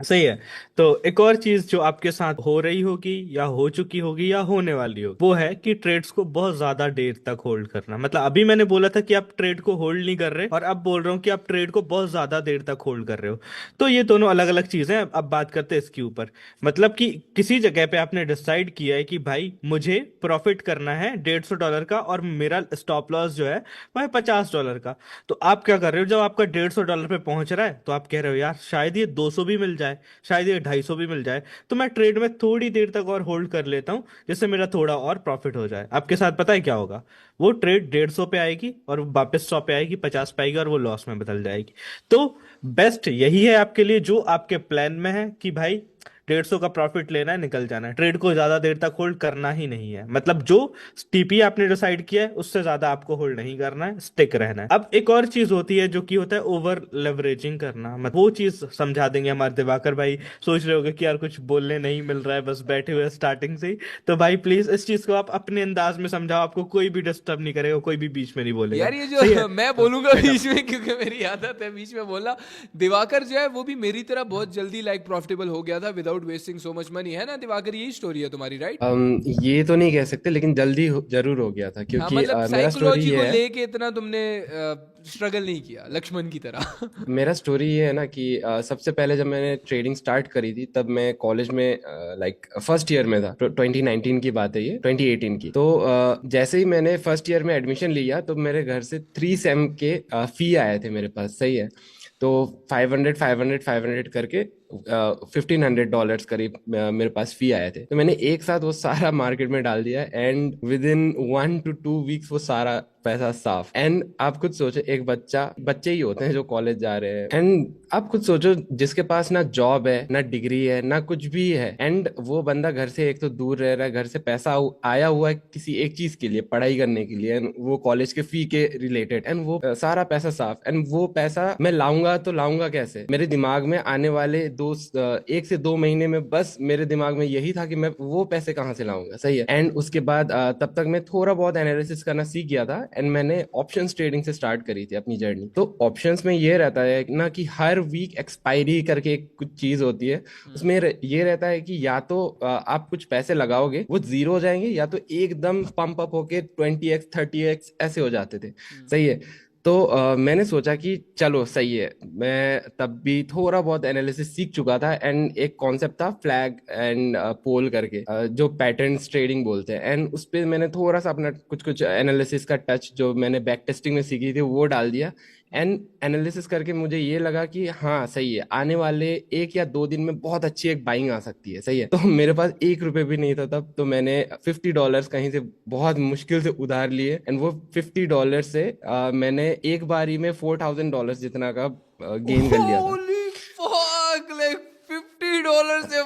सही है। तो एक और चीज जो आपके साथ हो रही होगी या हो चुकी होगी या होने वाली होगी, वो है कि ट्रेड्स को बहुत ज्यादा देर तक होल्ड करना। मतलब अभी मैंने बोला था कि आप ट्रेड को होल्ड नहीं कर रहे, और अब बोल रहा हूँ कि आप ट्रेड को बहुत ज्यादा देर तक होल्ड कर रहे हो। तो ये दोनों अलग अलग चीजें हैं। अब बात करते हैं इसके ऊपर। मतलब कि किसी जगह पे आपने डिसाइड किया है कि भाई मुझे प्रॉफिट करना है $150 का, और मेरा स्टॉप लॉस जो है वह है $50 का। तो आप क्या कर रहे हो, जब आपका $150 पे पहुंच रहा है तो आप कह रहे हो यार शायद ये 200 भी मिल जाए, शायद ये 250 भी मिल जाए, तो मैं ट्रेड में थोड़ी देर तक और होल्ड कर लेता हूँ जिससे मेरा थोड़ा और प्रॉफिट हो जाए। आपके साथ पता है क्या होगा, वो ट्रेड 150 पे आएगी और वापस 100 पे आएगी, 50 पे आएगी और वो लॉस में बदल जाएगी। तो बेस्ट यही है आपके लिए जो आपके प्लान में है कि भाई 150 का प्रॉफिट लेना है, निकल जाना है, ट्रेड को ज्यादा देर तक होल्ड करना ही नहीं है। मतलब जो टीपी आपने डिसाइड किया है उससे ज्यादा आपको होल्ड नहीं करना है, स्टिक रहना है। अब एक और चीज होती है जो कि होता है ओवर लेवरेजिंग करना। मतलब वो चीज समझा देंगे हमारे दिवाकर भाई। सोच रहे होगे कि यार कुछ बोलने नहीं मिल रहा है, बस बैठे हुए स्टार्टिंग से ही। तो भाई प्लीज इस चीज को आप अपने अंदाज में समझाओ, आपको कोई भी डिस्टर्ब नहीं करेगा, कोई भी बीच में नहीं बोलेगा। यार ये सही है। जो मैं बोलूंगा बीच में, क्योंकि मेरी आदत है बीच में बोलना। दिवाकर जो है वो भी मेरी तरह बहुत जल्दी लाइक प्रॉफिटेबल हो गया था without wasting so much money, है ना दिवाकर? यही स्टोरी है तुम्हारी, राइट? ये तो नहीं कह सकते, लेकिन जल्दी जरूर हो गया था, हाँ, क्योंकि मतलब मेरा स्टोरी साइकोलॉजी ये को है। लेके इतना तुमने स्ट्रगल नहीं किया लक्ष्मण की तरह। मेरा स्टोरी ये है ना कि सबसे पहले जब मैंने ट्रेडिंग स्टार्ट करी थी तब मैं कॉलेज में लाइक फर्स्ट ईयर में था। 2019 की बात है, ये 2018 की। तो जैसे ही मैंने फर्स्ट ईयर में एडमिशन लिया तो मेरे घर से 3 सेम के फी आए थे मेरे पास। सही है। तो 500 करके $1,500 करीब मेरे पास फी आए थे। तो मैंने एक साथ वो सारा मार्केट में डाल दिया, and with in 1 to 2 weeks वो सारा पैसा साफ। एंड आप खुद सोचो, एक बच्चे ही होते हैं जो कॉलेज जा रहे हैं, एंड आप खुद सोचो जिसके पास ना जॉब है ना डिग्री है ना कुछ भी है, एंड वो बंदा घर से एक तो दूर रह रहा है, घर से पैसा आया हुआ है किसी एक चीज के लिए, पढ़ाई करने के लिए, and वो कॉलेज के फी के रिलेटेड, एंड वो सारा पैसा साफ। एंड वो पैसा मैं लाऊंगा तो लाऊंगा कैसे? मेरे दिमाग में आने वाले 1 से 2 महीने में बस मेरे दिमाग में यही था कि मैं वो पैसे कहाँ से लाऊंगा। सही है। एंड उसके बाद तब तक मैं थोड़ा बहुत एनालिसिस करना सीख गया था, एंड मैंने ऑप्शंस ट्रेडिंग से स्टार्ट करी थी अपनी जर्नी। तो ऑप्शंस में ये रहता है ना कि हर वीक एक्सपायरी करके एक कुछ चीज होती है, उसमें ये रहता है कि या तो आप कुछ पैसे लगाओगे वो जीरो हो जाएंगे, या तो एकदम पंप अप होके 20x 30x ऐसे हो जाते थे। सही है। तो मैंने सोचा कि चलो सही है, मैं तब भी थोड़ा बहुत एनालिसिस सीख चुका था, एंड एक कॉन्सेप्ट था फ्लैग एंड पोल करके, जो पैटर्न्स ट्रेडिंग बोलते हैं, एंड उस पे मैंने थोड़ा सा अपना कुछ कुछ एनालिसिस का टच जो मैंने बैक टेस्टिंग में सीखी थी वो डाल दिया। एंड एनालिसिस करके मुझे ये लगा कि हाँ सही है, आने वाले 1 या 2 दिन में बहुत अच्छी एक बाइंग आ सकती है। सही है। तो मेरे पास $1 भी नहीं था तब, तो मैंने $50 कहीं से बहुत मुश्किल से उधार लिए, एंड वो $50 से मैंने एक बारी में $4,000 जितना का गेन कर लिया था। होली फक, लाइक $50 से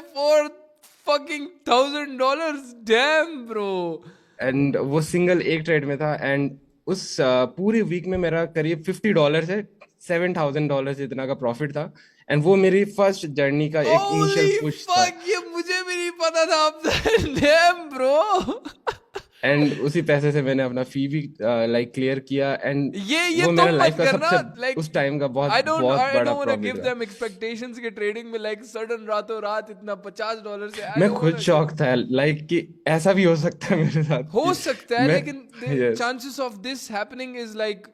$4 डैम ब्रो। एंड वो सिंगल एक ट्रेड में था, एंड उस पूरी वीक में मेरा करीब $50 से $7,000 इतना का प्रॉफिट था, एंड वो मेरी फर्स्ट जर्नी का एक इनिशियल होली पुश था। फक, ये मुझे भी नहीं पता था अब तक। Damn bro. एंड उसी पैसे से मैंने अपना फी भी लाइक क्लियर किया, एंड ये वो तुम मेरा मत लाइफ का करना, सबसे लाइक उस टाइम का बहुत आई बहुत डोंट बड़ा वांट टू प्रॉफिट गिव था। देम एक्सपेक्टेशंस के ट्रेडिंग में लाइक सडन रातों रात इतना $50 से, आई मैं डोंट खुद वांट शॉक था लाइक कि ऐसा भी हो सकता है मेरे साथ हो कि सकता है, मैं लेकिन yes. Chances of this happening is like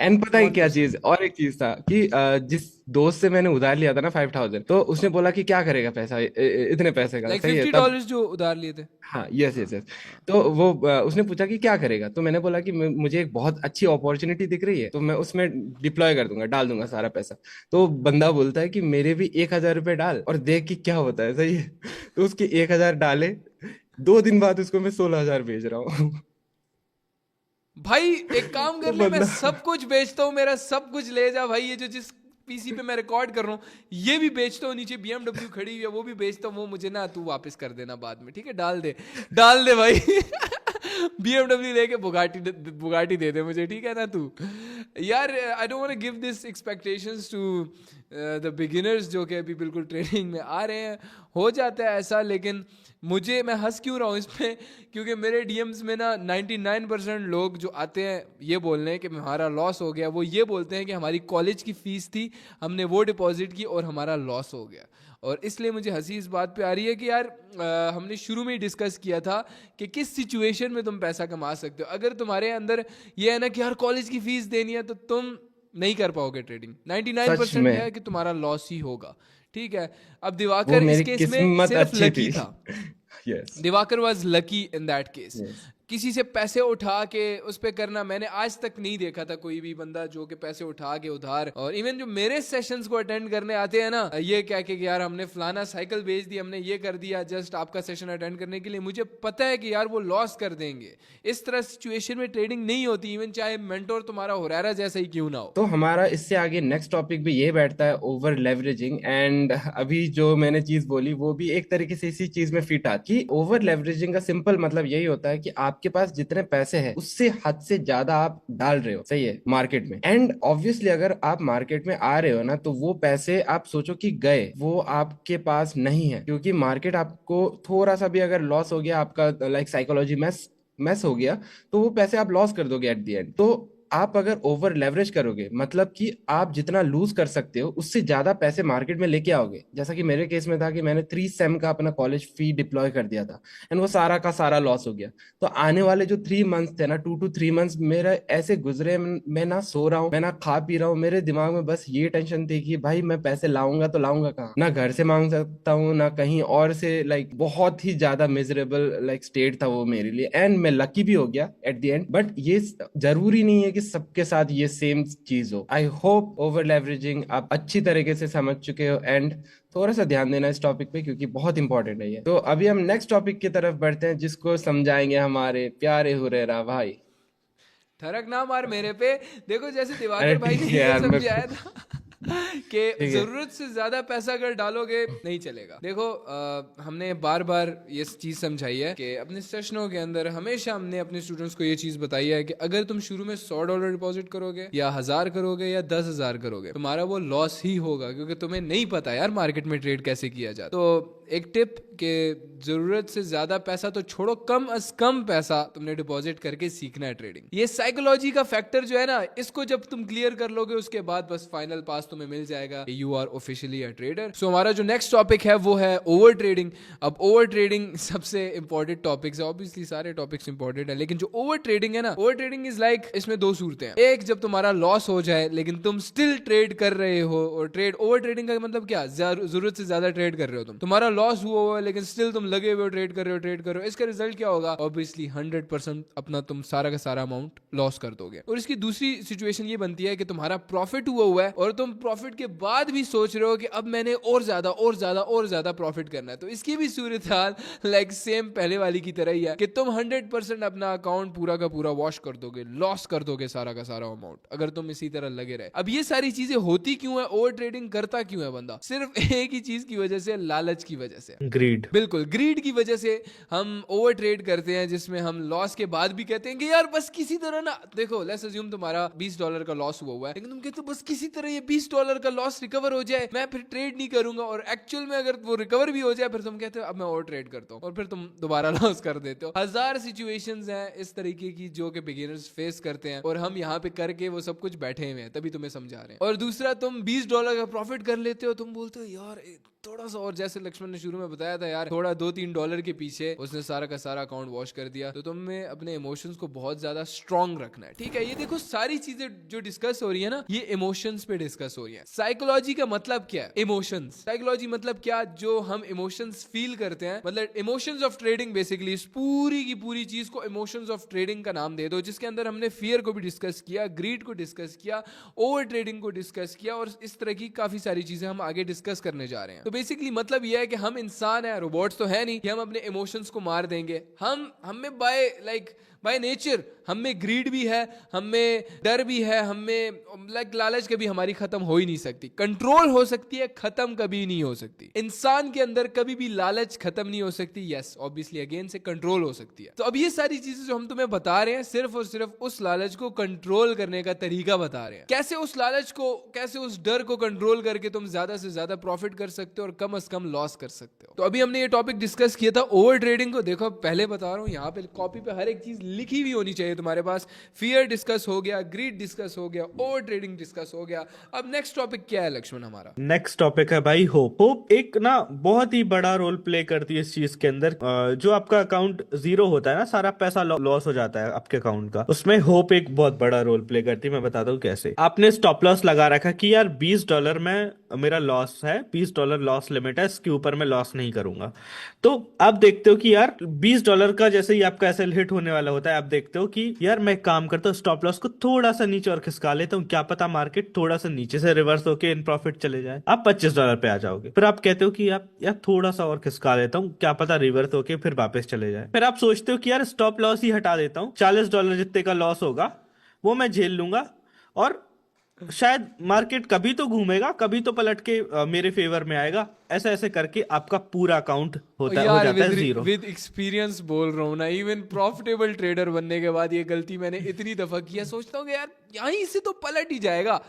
and पता है क्या 1%। चीज, और एक चीज था कि जिस दोस्त से मैंने उधार लिया था ना 5,000, तो उसने बोला कि क्या करेगा पैसा इतने पैसे का। लाइक सही है। तब $50 जो उधार लिए थे। हाँ यस यस यस। तो वो उसने पूछा कि क्या करेगा, तो मैंने बोला कि मुझे एक बहुत अच्छी अपॉर्चुनिटी दिख रही है, तो मैं उसमें डिप्लॉय कर दूंगा, डाल दूंगा सारा पैसा। तो बंदा बोलता है कि मेरे भी $1,000 डाल और देख कि क्या होता है। सही है। तो उसके 1,000 डाले, 2 दिन बाद उसको मैं 16,000 भेज रहा हूँ। भाई एक काम तो कर ले, मैं बंदा सब कुछ बेचता हूँ, मेरा सब कुछ ले जा भाई। ये जो जिस पीसी पे मैं रिकॉर्ड कर रहा हूँ ये भी बेचता हूँ, नीचे BMW खड़ी हुई है वो भी बेचता हूँ, वो मुझे ना तू वापस कर देना बाद में, ठीक है? डाल दे भाई। BMW लेके बुगाटी दे दे मुझे, ठीक है ना तू यार। I don't want to give this expectations to the beginners जो कि अभी बिल्कुल ट्रेनिंग में आ रहे हैं। हो जाता है ऐसा, लेकिन मैं हंस क्यों रहा हूँ इस पर, क्योंकि मेरे डीएम्स में ना 99% लोग जो आते हैं ये बोलने हैं कि हमारा लॉस हो गया। वो ये बोलते हैं कि हमारी कॉलेज की फ़ीस थी, हमने वो डिपॉजिट की और हमारा लॉस हो गया। और इसलिए मुझे हंसी इस बात पे आ रही है कि यार हमने शुरू में ही डिस्कस किया था कि किस सिचुएशन में तुम पैसा कमा सकते हो। अगर तुम्हारे अंदर ये है ना कि यार कॉलेज की फ़ीस देनी है, तो तुम नहीं कर पाओगे ट्रेडिंग। 99% है कि तुम्हारा लॉस ही होगा, ठीक है। अब वो दिवाकर इस मेरी केस में किस्मत सिर्फ अच्छी लकी थी। था। Yes Diwakar was lucky in that case. Yes किसी से पैसे उठा के उस पे करना, मैंने आज तक नहीं देखा था कोई भी बंदा जो कि पैसे उठा के उधार। और इवन जो मेरे सेशंस को अटेंड करने आते हैं ना, ये कह के कि यार हमने फलाना साइकिल बेच दी, हमने ये कर दिया जस्ट आपका सेशन अटेंड करने के लिए, मुझे पता है कि यार वो लॉस कर देंगे। इस तरह सिचुएशन में ट्रेडिंग नहीं होती, इवन चाहे मेंटोर तुम्हारा हुरैरा जैसा ही क्यों ना हो। तो हमारा इससे आगे नेक्स्ट टॉपिक भी ये बैठता है, ओवर लेवरेजिंग। एंड अभी जो मैंने चीज बोली वो भी एक तरीके से इसी चीज में फिट आती है। ओवर लेवरेजिंग का सिंपल मतलब यही होता है कि आपके पास जितने पैसे हैं उससे हद से ज्यादा आप डाल रहे हो, सही है, मार्केट में। एंड ऑब्वियसली अगर आप मार्केट में आ रहे हो ना, तो वो पैसे आप सोचो कि गए, वो आपके पास नहीं है, क्योंकि मार्केट आपको थोड़ा सा भी अगर लॉस हो गया, आपका लाइक साइकोलॉजी मैस हो गया, तो वो पैसे आप लॉस कर दोगे एट द एंड। तो आप अगर ओवर लेवरेज करोगे, मतलब कि आप जितना लूज कर सकते हो उससे ज्यादा पैसे मार्केट में लेके आओगे। जैसा कि मेरे केस में था कि मैंने 3 सेम का अपना कॉलेज फी डिप्लॉय कर दिया था, एंड वो सारा का सारा लॉस हो गया। तो आने वाले जो 3 मंथ्स थे ना, 2 to 3 मंथ्स मेरा ऐसे गुजरे, मैं ना सो रहा हूँ, मैं ना खा पी रहा हूँ, मेरे दिमाग में बस ये टेंशन थी कि भाई मैं पैसे लाऊंगा तो लाऊंगा कहाँ, ना घर से मांग सकता हूँ ना कहीं और से। लाइक बहुत ही ज्यादा मिजरेबल लाइक स्टेट था वो मेरे लिए। एंड मैं लकी भी हो गया एट द एंड, बट ये जरूरी नहीं है कि सबके साथ ये सेम चीज हो। आई होप ओवर लेवरेजिंग आप अच्छी तरीके से समझ चुके हो, एंड थोड़ा सा ध्यान देना इस टॉपिक पे क्योंकि बहुत इंपॉर्टेंट है ये। तो अभी हम नेक्स्ट टॉपिक की तरफ बढ़ते हैं, जिसको समझाएंगे हमारे प्यारे हुरैरा भाई। ठरक ना मार मेरे पे। देखो जैसे अरे दिवाकर भाई ठीक ने है ये यार, मैं समझाया था कि ठीक है। जरूरत से ज्यादा पैसा अगर डालोगे नहीं चलेगा। देखो हमने बार बार ये चीज समझाई है कि अपने सेशनों के अंदर हमेशा हमने अपने स्टूडेंट्स को ये चीज बताई है कि अगर तुम शुरू में $100 डिपॉजिट करोगे या 1000 करोगे या 10,000 करोगे, तुम्हारा वो लॉस ही होगा, क्योंकि तुम्हें नहीं पता यार मार्केट में ट्रेड कैसे किया जाता। तो एक टिप कि जरूरत से ज्यादा पैसा तो छोड़ो, कम अज कम पैसा तुमने डिपॉजिट करके सीखना है ट्रेडिंग। ये साइकोलॉजी का फैक्टर जो है ना, इसको जब तुम क्लियर कर लोगे उसके बाद बस फाइनल पास तुम्हें मिल जाएगा, you are officially a trader. So हमारा जो नेक्स्ट टॉपिक है वो है ओवर ट्रेडिंग। अब ओवर ट्रेडिंग सबसे इंपॉर्टेंट टॉपिक्स है, ऑब्वियसली सारे टॉपिक्स इंपॉर्टेंट है, लेकिन जो ओवर ट्रेडिंग है ना, ओवर ट्रेडिंग इज लाइक, इसमें दो सूरतें हैं। एक, जब तुम्हारा लॉस हो जाए लेकिन तुम स्टिल ट्रेड कर रहे हो, और ट्रेड ओवर ट्रेडिंग का मतलब क्या, जरूरत से ज्यादा ट्रेड कर रहे हो, तुम्हारा लॉस हुआ है लेकिन स्टिल तुम लगे हुए हो, ट्रेड कर रहे हो। इसका रिजल्ट क्या होगा? ऑब्वियसली 100% अपना तुम सारा का सारा अमाउंट लॉस कर दोगे। और इसकी दूसरी सिचुएशन ये बनती है कि तुम्हारा प्रॉफिट हुआ है और तुम प्रॉफिट के बाद भी सोच रहे हो कि अब मैंने और ज्यादा प्रॉफिट करना है। तो इसकी भी सूरत हाल लाइक सेम पहले वाली की तरह ही है कि तुम 100% अपना अकाउंट पूरा का पूरा वॉश कर दोगे, लॉस कर दोगे सारा का सारा अमाउंट, अगर तुम इसी तरह लगे रहे। अब ये सारी चीजें होती क्यों है, ओवर ट्रेडिंग करता क्यों है बंदा? सिर्फ एक ही चीज की वजह से, लालच की वजह से, ग्रीड। बिल्कुल ग्रीड की वजह से हम ओवर ट्रेड करते हैं, जिसमें हम लॉस के बाद भी कहते हैं कि यार बस किसी तरह ना, देखो लेट्स अज्यूम तुम्हारा $20 का लॉस हुआ है, लेकिन तुम कहते हो बस किसी तरह ये $20 का लॉस रिकवर हो जाए, मैं फिर ट्रेड नहीं करूंगा। और एक्चुअल में अगर वो रिकवर भी हो जाए, फिर तुम कहते हो अब मैं ओवर ट्रेड करता हूँ, और फिर तुम दोबारा लॉस कर देते हो। 1000 सिचुएशंस हैं इस तरीके की जो कि बिगिनर्स फेस करते हैं, और हम यहाँ पे करके वो सब कुछ बैठे हुए हैं, तभी तुम्हें समझा रहे हैं। और दूसरा, तुम $20 का प्रॉफिट कर लेते हो, तुम बोलते हो यार थोड़ा सा और, जैसे लक्ष्मण ने शुरू में बताया था यार, थोड़ा $2-3 के पीछे उसने सारा का सारा अकाउंट वॉश कर दिया। तो तुम्हें अपने इमोशंस को बहुत ज्यादा स्ट्रांग रखना है, ठीक है। ये देखो सारी चीजें जो डिस्कस हो रही है ना, ये इमोशंस पे डिस्कस हो रही है। साइकोलॉजी का मतलब क्या है? इमोशंस। साइकोलॉजी मतलब क्या? जो हम इमोशंस फील करते हैं, मतलब इमोशंस ऑफ ट्रेडिंग। बेसिकली इस पूरी की पूरी चीज को इमोशंस ऑफ ट्रेडिंग का नाम दे दो, जिसके अंदर हमने फियर को भी डिस्कस किया, ग्रीड को डिस्कस किया, ओवर ट्रेडिंग को डिस्कस किया, और इस तरह की काफी सारी चीजें हम आगे डिस्कस करने जा रहे हैं। तो बेसिकली मतलब यह है कि हम इंसान हैं, है, रोबोट्स तो है नहीं कि हम अपने इमोशंस को मार देंगे। हम में बाय नेचर हम में ग्रीड भी है, हम में डर भी है, हम में लालच कभी हमारी खत्म हो ही नहीं सकती। कंट्रोल हो सकती है, खत्म कभी नहीं हो सकती। इंसान के अंदर कभी भी लालच खत्म नहीं हो सकती। यस ऑब्वियसली अगेन से कंट्रोल हो सकती है। तो अब ये सारी चीजें जो हम तुम्हें बता रहे हैं सिर्फ और सिर्फ उस लालच को कंट्रोल करने का तरीका बता रहे हैं, कैसे उस लालच को, कैसे उस डर को कंट्रोल करके तुम ज्यादा से ज्यादा प्रॉफिट कर सकते हो और कम से कम लॉस कर सकते हो। तो अभी हमने ये टॉपिक डिस्कस किया था ओवर ट्रेडिंग को। देखो पहले बता रहा हूँ, यहाँ पे कॉपी पे हर एक चीज लिखी हुई होनी चाहिए तुम्हारे पास। फियर डिस्कस हो गया, ग्रीड डिस्कस हो गया, ओवर ट्रेडिंग डिस्कस हो गया। अब नेक्स्ट टॉपिक क्या है लक्ष्मण हमारा? नेक्स्ट टॉपिक है भाई होप। होप एक ना बहुत ही बड़ा रोल प्ले करती है इस चीज के अंदर। जो आपका अकाउंट जीरो होता है ना, सारा पैसा लॉस हो जाता है आपके अकाउंट का, उसमें होप एक बहुत बड़ा रोल प्ले करती है। मैं बताता हूँ कैसे। आपने स्टॉप लॉस लगा रखा कि यार $20 में मेरा लॉस है, $20 लॉस लिमिट है, इसके ऊपर मैं लॉस नहीं करूंगा। तो आप देखते हो कि यार $20 का जैसे ही आपका एसएल हिट होने वाला होता है, आप देखते हो कि यार मैं काम करता हूँ, स्टॉप लॉस को थोड़ा सा नीचे और खिसका लेता हूँ, क्या पता मार्केट थोड़ा सा नीचे से रिवर्स होके इन प्रॉफिट चले जाए। आप $25 पे आ जाओगे। फिर आप कहते हो कि यार थोड़ा सा और खिसका लेता हूँ, क्या पता रिवर्स होके फिर वापस चले जाए। फिर आप सोचते हो कि यार स्टॉप लॉस ही हटा देता हूँ, $40 जितने का लॉस होगा वो मैं झेल लूंगा और शायद मार्केट कभी तो घूमेगा, कभी तो पलट के मेरे फेवर में आएगा। ऐसे ऐसे करके आपका पूरा अकाउंट हो जाता है जीरो। विद एक्सपीरियंस बोल रहा हूँ ना, इवन प्रॉफिटेबल ट्रेडर बनने के बाद ये गलती मैंने इतनी दफा किया। सोचता हूँ कि यार यहीं से तो पलट ही जाएगा,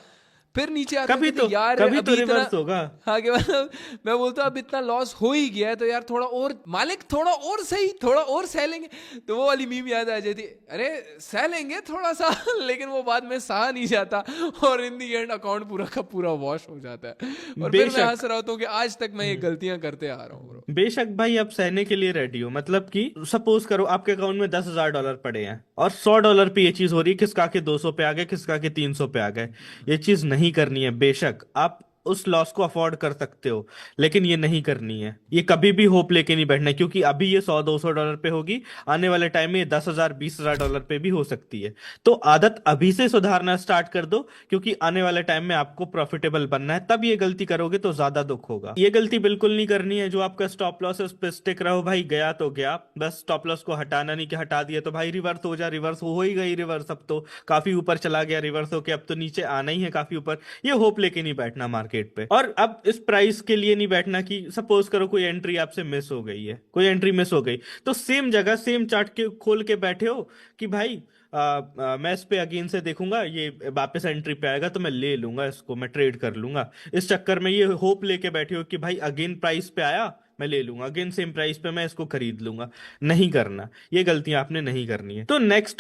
फिर नीचे आता कभी है तो यार कभी अभी तो रिवर्स होगा। हाँ कि मतलब मैं बोलता हूँ अब इतना लॉस हो ही गया है तो यार थोड़ा और मालिक, थोड़ा और सही, थोड़ा और सह लेंगे। तो वो वाली मीम याद आ जाती, अरे सह लेंगे थोड़ा सा लेकिन वो बाद में सहा नहीं जाता और इन दी एंड अकाउंट पूरा का पूरा वॉश हो जाता है। और फिर मैं हंस रहा हूँ कि आज तक मैं ये गलतियां करते आ रहा हूँ। बेशक भाई आप सहने के लिए रेडी हो। मतलब कि सपोज करो आपके अकाउंट में $10,000 पड़े हैं और $100 पे ये चीज हो रही है, खिसका के 200 पे आ गए, खिसका के 300 पे आ गए। ये चीज नहीं करनी है। बेशक आप उस लॉस को अफोर्ड कर सकते हो, लेकिन ये नहीं करनी है। ये कभी भी होप लेके नहीं बैठना है, क्योंकि अभी ये $100-200 पे होगी, आने वाले टाइम में ये $10,000-20,000 पे भी हो सकती है। तो आदत अभी से सुधारना स्टार्ट कर दो, क्योंकि आने वाले टाइम में आपको प्रॉफिटेबल बनना है। तब ये गलती करोगे तो ज्यादा दुख होगा। ये गलती बिल्कुल नहीं करनी है। जो आपका स्टॉप लॉस है उस पर स्टिक रहो भाई, गया तो गया, बस स्टॉप लॉस को हटाना नहीं कि हटा दिया तो भाई रिवर्स हो जा। रिवर्स हो ही गई, रिवर्स अब तो काफी ऊपर चला गया, रिवर्स होके अब तो नीचे आना ही है काफी ऊपर। ये होप लेके नहीं बैठना मार्केट पे। और अब इस प्राइस के लिए नहीं बैठना कि सपोज करो कोई एंट्री आपसे मिस हो गई है, कोई एंट्री मिस हो गई तो सेम जगह सेम चार्ट के खोल के बैठे हो कि भाई मैं इस पे अगेन से देखूंगा, ये वापस एंट्री पे आएगा तो मैं ले लूंगा, इसको मैं ट्रेड कर लूंगा। इस चक्कर में ये होप लेके बैठे हो कि भाई अगेन प्राइस पे आया मैं ले लूंगा, अगेन सेम प्राइस पे मैं इसको खरीद लूंगा। नहीं करना, ये गलतियां आपने नहीं करनी है। तो नेक्स्ट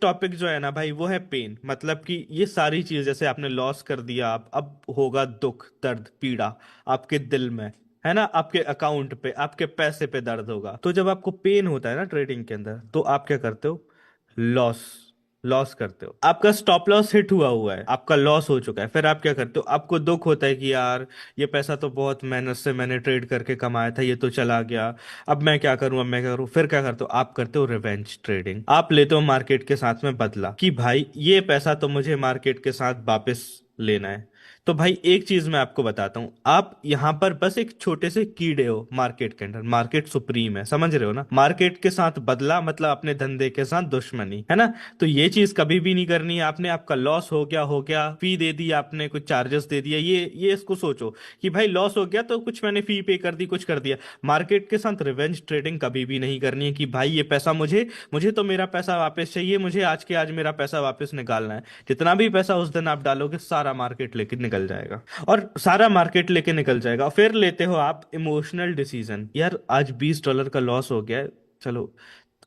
टॉपिक जो है ना भाई वो है पेन। मतलब कि ये सारी चीज जैसे आपने लॉस कर दिया, आप अब होगा दुख, दर्द, पीड़ा आपके दिल में, है ना, आपके अकाउंट पे, आपके पैसे पे दर्द होगा। तो जब आपको पेन होता है ना ट्रेडिंग के अंदर, तो आप क्या करते हो? लॉस करते हो। आपका स्टॉप लॉस हिट हुआ है, आपका लॉस हो चुका है। फिर आप क्या करते हो? आपको दुख होता है कि यार ये पैसा तो बहुत मेहनत से मैंने ट्रेड करके कमाया था, ये तो चला गया, अब मैं क्या करूं, अब मैं क्या करूं? फिर क्या करते हो? आप करते हो रिवेंज ट्रेडिंग। आप लेते हो मार्केट के साथ में बदला कि भाई ये पैसा तो मुझे मार्केट के साथ वापस लेना है। तो भाई एक चीज मैं आपको बताता हूं, आप यहां पर बस एक छोटे से कीड़े हो मार्केट के अंदर। मार्केट सुप्रीम है, समझ रहे हो ना? मार्केट के साथ बदला मतलब अपने धंधे के साथ दुश्मनी, है ना? तो ये चीज कभी भी नहीं करनी है आपने। आपका लॉस हो गया, फी दे दी आपने, कुछ चार्जेस दे दिया, ये इसको सोचो कि भाई लॉस हो गया तो कुछ मैंने फी पे कर दी, कुछ कर दिया। मार्केट के साथ रिवेंज ट्रेडिंग कभी भी नहीं करनी है कि भाई ये पैसा मुझे तो मेरा पैसा वापस चाहिए, मुझे आज के आज मेरा पैसा वापस निकालना है। जितना भी पैसा उस दिन आप डालोगे सारा मार्केट लेके निकल जाएगा, और सारा मार्केट लेके निकल जाएगा। फिर लेते हो आप इमोशनल डिसीजन। यार आज $20 का लॉस हो गया है, चलो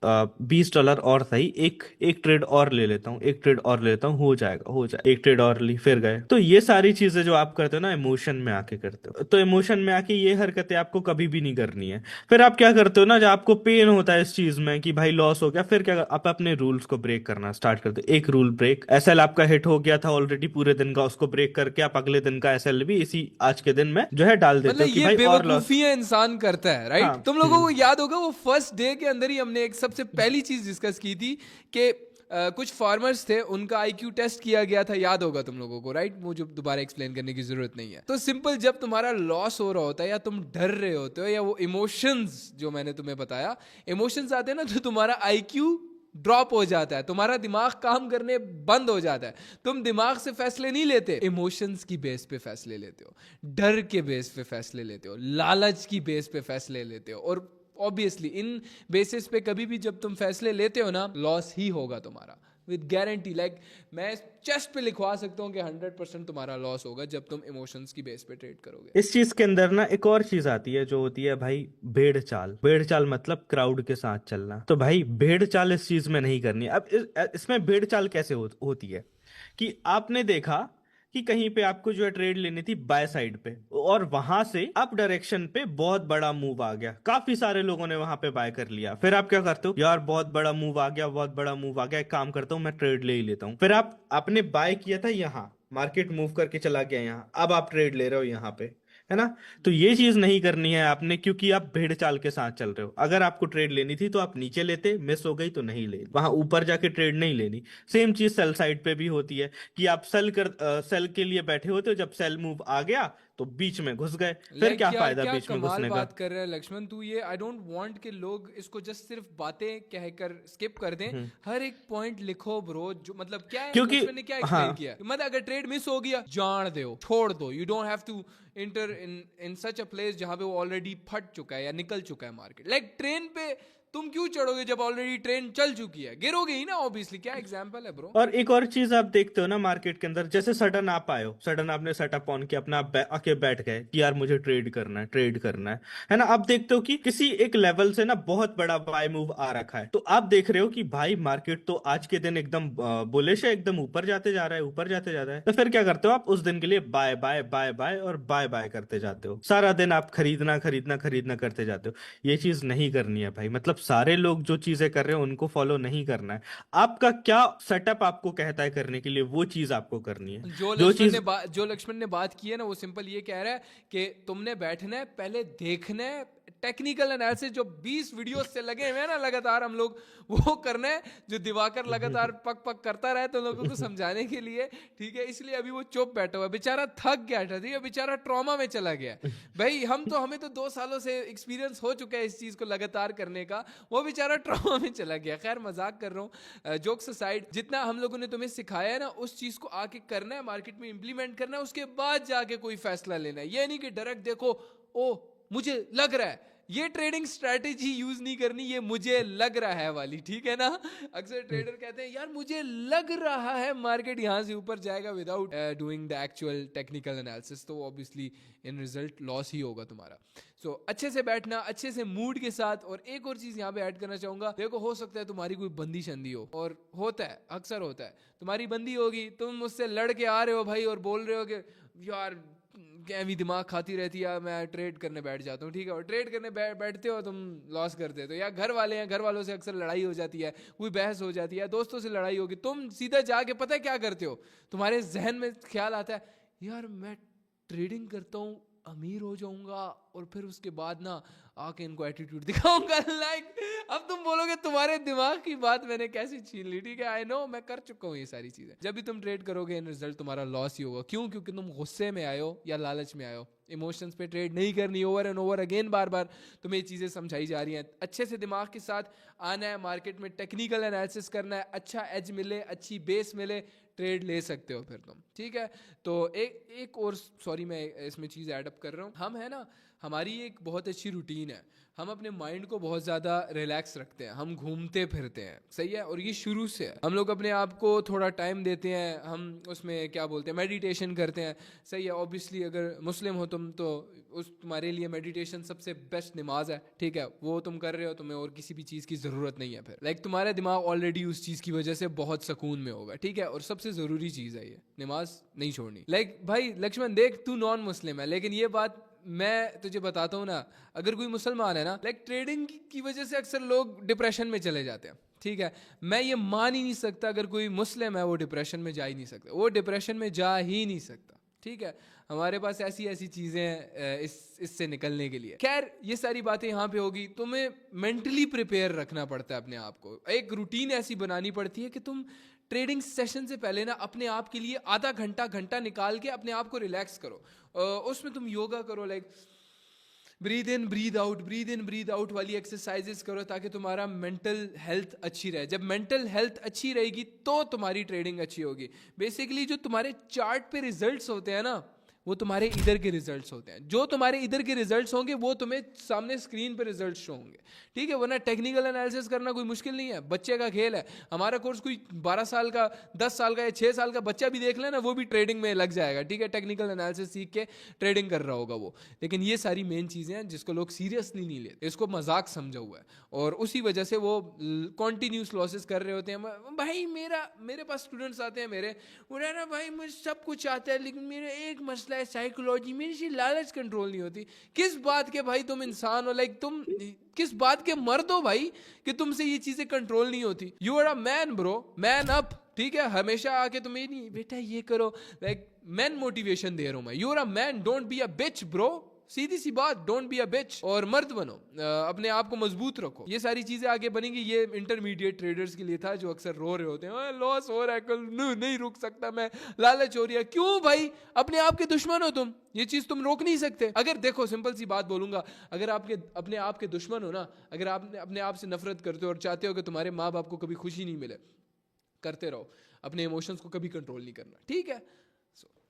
$20 और सही, एक ट्रेड और ले लेता हूँ, एक ट्रेड और ले लेता हूँ, हो जाएगा, एक ट्रेड और ली, फिर गए। तो ये सारी चीजें जो आप करते हो ना, इमोशन में आके करते हो। तो इमोशन में आके ये हरकतें आपको कभी भी नहीं करनी है। फिर आप क्या करते हो ना, जब आपको पेन होता है इस चीज में कि भाई लॉस हो गया, फिर क्या आप अपने रूल्स को ब्रेक करना स्टार्ट करते हो। एक रूल ब्रेक, एसएल आपका हिट हो गया था ऑलरेडी पूरे दिन का, उसको ब्रेक करके आप अगले दिन का एसएल भी इसी आज के दिन में जो है डाल देते हो कि ये भाई और लॉस। बेवकूफियां इंसान करता है, राइट? तुम लोगों को याद होगा वो फर्स्ट डे के अंदर ही हमने एक सबसे पहली चीज डिस्कस की थी कि कुछ फार्मर्स थे, उनका आईक्यू टेस्ट किया गया था, याद होगा तुम लोगों को, राइट? मुझे दोबारा एक्सप्लेन करने की जरूरत नहीं है। तो सिंपल, जब तुम्हारा लॉस हो रहा होता है या तुम डर रहे होते हो, या वो इमोशंस जो मैंने तुम्हें बताया, इमोशंस आते हैं ना, तो तुम्हारा आईक्यू ड्रॉप हो जाता है, तुम्हारा दिमाग काम करने बंद हो जाता है। तुम दिमाग से फैसले नहीं लेते, इमोशंस की बेस पे फैसले लेते हो, डर के बेस पे फैसले लेते हो, लालच की बेस पे फैसले लेते हो। और ऑब्वियसली इन बेसिस पे कभी भी जब तुम फैसले लेते हो ना, लॉस ही होगा तुम्हारा, विद गारंटी। लाइक मैं चेस्ट पे लिखवा सकता हूँ कि 100% तुम्हारा लॉस होगा जब तुम इमोशंस की बेस पे ट्रेड करोगे। इस चीज के अंदर ना एक और चीज आती है, जो होती है भाई भेड़ चाल। भेड़ चाल मतलब क्राउड के साथ चलना। तो भाई भेड़ चाल इस चीज में नहीं करनी। अब इसमें भेड़ चाल कैसे होती है कि आपने देखा कि कहीं पे आपको जो है ट्रेड लेनी थी बाय साइड पे, और वहां से अप डायरेक्शन पे बहुत बड़ा मूव आ गया, काफी सारे लोगों ने वहां पे बाय कर लिया। फिर आप क्या करते हो, यार बहुत बड़ा मूव आ गया, बहुत बड़ा मूव आ गया, एक काम करता हूँ मैं ट्रेड ले ही लेता हूँ। फिर आपने बाय किया था यहाँ, मार्केट मूव करके चला गया यहाँ, अब आप ट्रेड ले रहे हो यहाँ पे, है ना? तो ये चीज नहीं करनी है आपने, क्योंकि आप भेड़ चाल के साथ चल रहे हो। अगर आपको ट्रेड लेनी थी तो आप नीचे लेते, मिस हो गई तो नहीं ले, वहां ऊपर जाके ट्रेड नहीं लेनी। सेम चीज सेल साइड पे भी होती है कि आप सेल के लिए बैठे होते हो, जब सेल मूव आ गया तो बीच में घुस गए, फिर क्या फायदा क्या बीच में कमाल घुसने का। बात कर रहे हैं लक्ष्मण तू। ये आई डोंट वांट कि लोग इसको जस्ट सिर्फ बातें कहकर स्किप कर दें, हर एक पॉइंट लिखो ब्रो। जो मतलब क्या है, क्योंकि लक्ष्मण ने क्या एक्सप्लेन हाँ, किया, मतलब अगर ट्रेड मिस हो गया जान दो, छोड़ दो। You don't have to enter in such a place जहां पे वो ऑलरेडी फट चुका है या निकल चुका है मार्केट। लाइक ट्रेन पे तुम क्यों चढ़ोगे जब ऑलरेडी ट्रेन चल चुकी है? गिरोगे ही ना ऑब्वियसली। क्या एग्जांपल है ब्रो। और एक और चीज आप देखते हो ना मार्केट के अंदर, जैसे सडन आप आए हो, सडन आपने सेटअप ऑन किया अपना, आप आके बैठ गए कि यार मुझे ट्रेड करना है, ट्रेड करना है ना? आप देखते हो कि किसी एक लेवल से ना बहुत बड़ा बाय मूव आ रखा है, तो आप देख रहे हो कि भाई मार्केट तो आज के दिन एकदम बुलिश है, एकदम ऊपर जाते जा रहा है, ऊपर जाते जा रहा है। तो फिर क्या करते हो आप, उस दिन के लिए बाय बाय बाय बाय और बाय बाय करते जाते हो, सारा दिन आप खरीदना खरीदना खरीदना करते जाते हो। ये चीज नहीं करनी है भाई। मतलब सारे लोग जो चीजें कर रहे हैं उनको फॉलो नहीं करना है। आपका क्या सेटअप आपको कहता है करने के लिए, वो चीज आपको करनी है। जो लक्ष्मण ने बात की है ना, वो सिंपल ये कह रहा है कि तुमने बैठना है, पहले देखना है, टेक्निकल एनालिसिस जो 20 वीडियोस से लगे हुए हैं ना लगातार हम लोग, वो करना है जो दिवाकर लगातार पक पक करता रहे तो लोगों को समझाने के लिए, ठीक है? इसलिए अभी वो चुप बैठा हुआ है, बेचारा थक गया था, ठीक है? बेचारा ट्रॉमा में चला गया भाई। हमें तो 2 सालों से एक्सपीरियंस हो चुका है इस चीज को लगातार करने का, वो बेचारा ट्रॉमा में चला गया। खैर मजाक कर रहा हूँ, जोक्स असाइड, जितना हम लोगों ने तुम्हें सिखाया है ना, उस चीज को आके करना है, मार्केट में इंप्लीमेंट करना है, उसके बाद जाके कोई फैसला लेना है। ये नहीं कि डायरेक्ट देखो ओ मुझे लग रहा है, ये ट्रेडिंग स्ट्रैटेजी यूज नहीं करनी, ये मुझे लग रहा है वाली, ठीक है ना? अक्सर ट्रेडर कहते हैं यार मुझे लग रहा है मार्केट यहां से ऊपर जाएगा, without doing the actual technical analysis, तो ऑब्वियसली इन रिजल्ट लॉस ही होगा तुम्हारा। सो अच्छे से बैठना, अच्छे से मूड के साथ। और एक और चीज यहां पे ऐड करना चाहूंगा, देखो हो सकता है तुम्हारी कोई बंदी शंदी हो, और होता है, अक्सर होता है, तुम्हारी बंदी होगी, तुम उससे लड़ के आ रहे हो भाई, और बोल रहे हो कि यार क्या भी दिमाग खाती रहती है, मैं ट्रेड करने बैठ जाता हूँ, ठीक है? और ट्रेड करने बैठते हो तुम, लॉस करते हो, तो या घर वाले हैं, घर वालों से अक्सर लड़ाई हो जाती है, कोई बहस हो जाती है, दोस्तों से लड़ाई होगी, तुम सीधा जाके पता है क्या करते हो, तुम्हारे जहन में ख्याल आता है यार मैं ट्रेडिंग करता हूँ, अमीर हो जाऊंगा, और फिर उसके बाद ना आके इनको एटीट्यूड दिखाऊंगा। लाइक अब तुम बोलोगे तुम्हारे दिमाग की बात मैंने कैसे छीन ली, ठीक है? आई नो, मैं कर चुका हूँ ये सारी चीजें। जब भी तुम ट्रेड करोगे इन रिजल्ट तुम्हारा लॉस ही होगा। क्यों? क्योंकि तुम गुस्से में आए हो या लालच में आए हो। इमोशंस पे ट्रेड नहीं करनी, ओवर एंड ओवर अगेन, बार बार तुम्हें ये चीजें समझाई जा रही हैं। अच्छे से दिमाग के साथ आना है मार्केट में, टेक्निकल एनालिसिस करना है, अच्छा एज मिले, अच्छी बेस मिले, ट्रेड ले सकते हो फिर तुम, ठीक है? तो एक और, सॉरी मैं इसमें चीज़ ऐडअप कर रहा हूँ, हम है ना, हमारी एक बहुत अच्छी रूटीन है, हम अपने माइंड को बहुत ज़्यादा रिलैक्स रखते हैं, हम घूमते फिरते हैं, सही है? और ये शुरू से है, हम लोग अपने आप को थोड़ा टाइम देते हैं, हम उसमें क्या बोलते हैं, मेडिटेशन करते हैं, सही है? ऑब्वियसली अगर मुस्लिम हो तुम तो तुम्हारे लिए मेडिटेशन सबसे बेस्ट नमाज है, ठीक है? वो तुम कर रहे हो, तुम्हें और किसी भी चीज़ की ज़रूरत नहीं है फिर। लाइक तुम्हारा दिमाग ऑलरेडी उस चीज़ की वजह से बहुत सुकून में होगा, ठीक है? और सबसे ज़रूरी चीज़ है ये, नमाज नहीं छोड़नी। लाइक भाई लक्ष्मण देख, तू नॉन मुस्लिम है, लेकिन ये बात मैं तुझे बताता हूँ ना, अगर कोई मुसलमान है ना, लाइक ट्रेडिंग की वजह से अक्सर लोग डिप्रेशन में चले जाते हैं, ठीक है? मैं ये मान ही नहीं सकता अगर कोई मुस्लिम है वो डिप्रेशन में जा ही नहीं सकता, वो डिप्रेशन में जा ही नहीं सकता, ठीक है, हमारे पास ऐसी ऐसी चीज़ें हैं इससे निकलने के लिए। खैर ये सारी बातें यहाँ पे होगी, तुम्हें मेंटली प्रिपेयर रखना पड़ता है अपने आप को। एक रूटीन ऐसी बनानी पड़ती है कि तुम ट्रेडिंग सेशन से पहले ना अपने आप के लिए आधा घंटा निकाल के अपने आप को रिलैक्स करो। उसमें तुम योगा करो, like breathe in breathe out वाली एक्सरसाइजेस करो, ताकि तुम्हारा मेंटल हेल्थ अच्छी रहे। जब मेंटल हेल्थ अच्छी रहेगी तो तुम्हारी ट्रेडिंग अच्छी होगी। बेसिकली जो तुम्हारे चार्ट पे रिजल्ट्स होते हैं ना, वो तुम्हारे इधर के रिजल्ट्स होते हैं। जो तुम्हारे इधर के रिजल्ट्स होंगे वो तुम्हें सामने स्क्रीन पे रिजल्ट्स शो होंगे, ठीक है। वरना टेक्निकल एनालिसिस करना कोई मुश्किल नहीं है, बच्चे का खेल है। हमारा कोर्स कोई 12 साल का, 10 साल का या 6 साल का बच्चा भी देख लेना, वो भी ट्रेडिंग में लग जाएगा, ठीक है। टेक्निकल एनालिसिस सीख के ट्रेडिंग कर रहा होगा वो। लेकिन ये सारी मेन चीज़ें हैं जिसको लोग सीरियसली नहीं लेते, इसको मजाक समझा हुआ है, और उसी वजह से वो कॉन्टीन्यूस लॉसेस कर रहे होते हैं। भाई मेरे पास स्टूडेंट्स आते हैं, मेरे बोला ना भाई मुझे सब कुछ आता है, लेकिन मेरा एक मसला है साइकोलॉजी, मेरी से लालच कंट्रोल नहीं होती। किस बात के भाई तुम इंसान हो, लाइक तुम किस बात के मर्द हो भाई कि तुमसे ये चीजें कंट्रोल नहीं होती। You are a man bro, man up, ठीक है। हमेशा आके तुम ये नहीं बेटा ये करो, लाइक मैन मोटिवेशन दे रहा हूं मैं। You are a man, don't be a bitch bro, सीधी सी बात, डोंट बी अ बिच, और मर्द बनो, अपने आप को मजबूत रखो। ये सारी चीजें आगे बनेंगी। ये इंटरमीडिएट ट्रेडर्स के लिए था जो अक्सर रो रहे होते हैं, लॉस हो रहा है कल, नहीं रुक सकता मैं, लालच हो रही है। क्यों भाई, अपने आप के दुश्मन हो तुम, ये चीज तुम रोक नहीं सकते। अगर देखो सिंपल सी बात बोलूंगा, अगर आपके अपने आप के दुश्मन हो ना, अगर आप अपने आप से नफरत करते हो और चाहते हो कि तुम्हारे माँ बाप को कभी खुशी नहीं मिले, करते रहो, अपने इमोशंस को कभी कंट्रोल नहीं करना, ठीक है।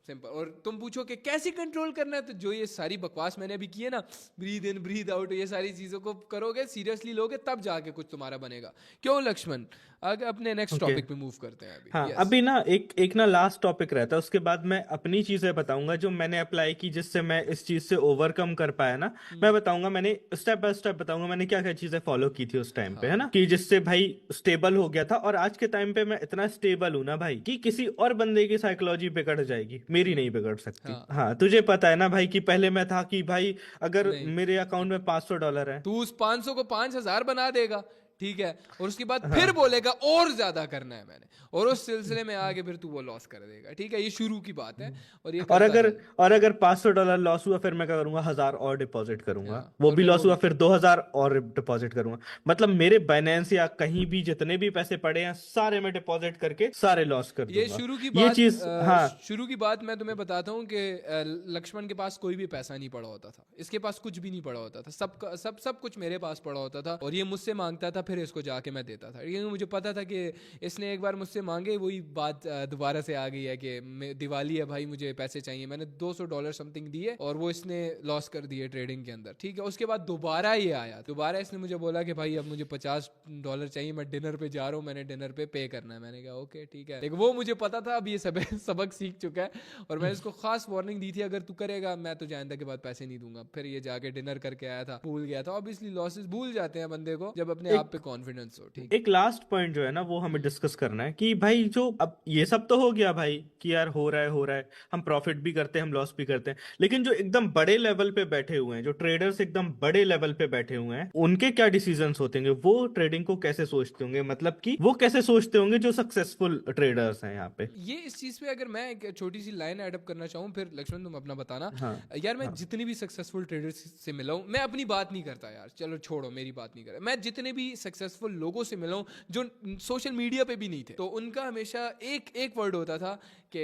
सिंपल। और तुम पूछो कि कैसे कंट्रोल करना है, तो जो ये सारी बकवास मैंने अभी की है ना, ब्रीद इन ब्रीद आउट, ये सारी चीजों को करोगे, सीरियसली लोगे, तब जाके कुछ तुम्हारा बनेगा। क्यों लक्ष्मण, आगे अपने नेक्स्ट टॉपिक पे मूव करते हैं अभी। हाँ Yes. अभी ना एक ना लास्ट टॉपिक रहता है, उसके बाद मैं अपनी चीजें बताऊंगा जो मैंने अप्लाई की, जिससे मैं इस चीज से ओवरकम कर पाया ना। मैं बताऊंगा, मैंने स्टेप बाय स्टेप बताऊंगा मैंने क्या क्या चीजें फॉलो की थी उस टाइम पे, है ना, कि जिससे भाई स्टेबल हो गया था। और आज के टाइम पे मैं इतना स्टेबल हूं ना भाई कि किसी और बंदे की साइकोलॉजी बिगड़ जाएगी, मेरी नहीं बिगड़ सकती। हाँ तुझे पता है ना भाई कि पहले मैं था कि भाई अगर मेरे अकाउंट में $500 है, तू उस 500 को 5000 बना देगा, ठीक है, और उसके बाद फिर बोलेगा और ज्यादा करना है मैंने, और उस सिलसिले में आगे फिर तू वो लॉस कर देगा, ठीक है। ये शुरू की बात है, और ये और अगर $500 लॉस हुआ, फिर मैं क्या करूंगा, 1000 और डिपॉजिट करूंगा। वो भी लॉस हुआ, फिर 2000 और डिपॉजिट करूंगा। मतलब मेरे बाइनेंस या कहीं भी जितने भी पैसे पड़े हैं सारे मैं डिपॉजिट करके सारे लॉस कर दूंगा। ये शुरू की ये बात, चीज हाँ शुरू की बात मैं तुम्हें बताता हूँ कि लक्ष्मण के पास कोई भी पैसा नहीं पड़ा होता था, इसके पास कुछ भी नहीं पड़ा होता था, सब कुछ मेरे पास पड़ा होता था, और ये मुझसे मांगता था, फिर इसको जाके मैं देता था, क्योंकि मुझे पता था कि इसने एक बार मुझसे मांगे, वही बात दोबारा से आ गई है कि दिवाली है भाई मुझे पैसे चाहिए। मैंने $200 समथिंग दिए और वो इसने लॉस कर दिए ट्रेडिंग के अंदर, ठीक है। उसके बाद दोबारा ये आया, दोबारा इसने मुझे बोला कि भाई अब मुझे $50 चाहिए, मैं डिनर पे जा रहा हूँ, मैंने डिनर पे पे करना है। मैंने कहा ओके ठीक है, लेकिन वो मुझे पता था अब ये सबक सीख चुका है, और मैं इसको खास वार्निंग दी थी, अगर तू करेगा मैं तो आइंदा के बाद पैसे नहीं दूंगा। फिर ये जाके डिनर करके आया था, भूल गया था। ऑब्वियसली लॉसेस भूल जाते हैं बंदे को जब अपने आप पे कॉन्फिडेंस हो, ठीक। एक लास्ट पॉइंट जो है ना वो हमें डिस्कस करना है कि भाई जो अब ये सब तो हो गया भाई कि यार हो रहा है, हम प्रॉफिट भी करते हैं, हम लॉस भी करते हैं, लेकिन जो एकदम बड़े लेवल पे बैठे हुए हैं, जो ट्रेडर्स एकदम बड़े लेवल पे बैठे हुए हैं, उनके क्या डिसीजंस होते होंगे, वो ट्रेडिंग को कैसे सोचते होंगे, मतलब कि वो कैसे सोचते होंगे जो सक्सेसफुल ट्रेडर्स हैं यहाँ पे। ये इस चीज पे अगर मैं एक छोटी सी लाइन एडअप करना चाहूँ, फिर लक्ष्मण तुम अपना बताना। हाँ। यार मैं जितनी भी सक्सेसफुल ट्रेडर्स से मिला हूँ, मैं अपनी बात नहीं करता यार, चलो छोड़ो मेरी बात नहीं कर, मैं जितने भी सक्सेसफुल लोगों से मिला हूँ जो सोशल मीडिया पे भी नहीं थे, तो उनका हमेशा एक वर्ड होता था कि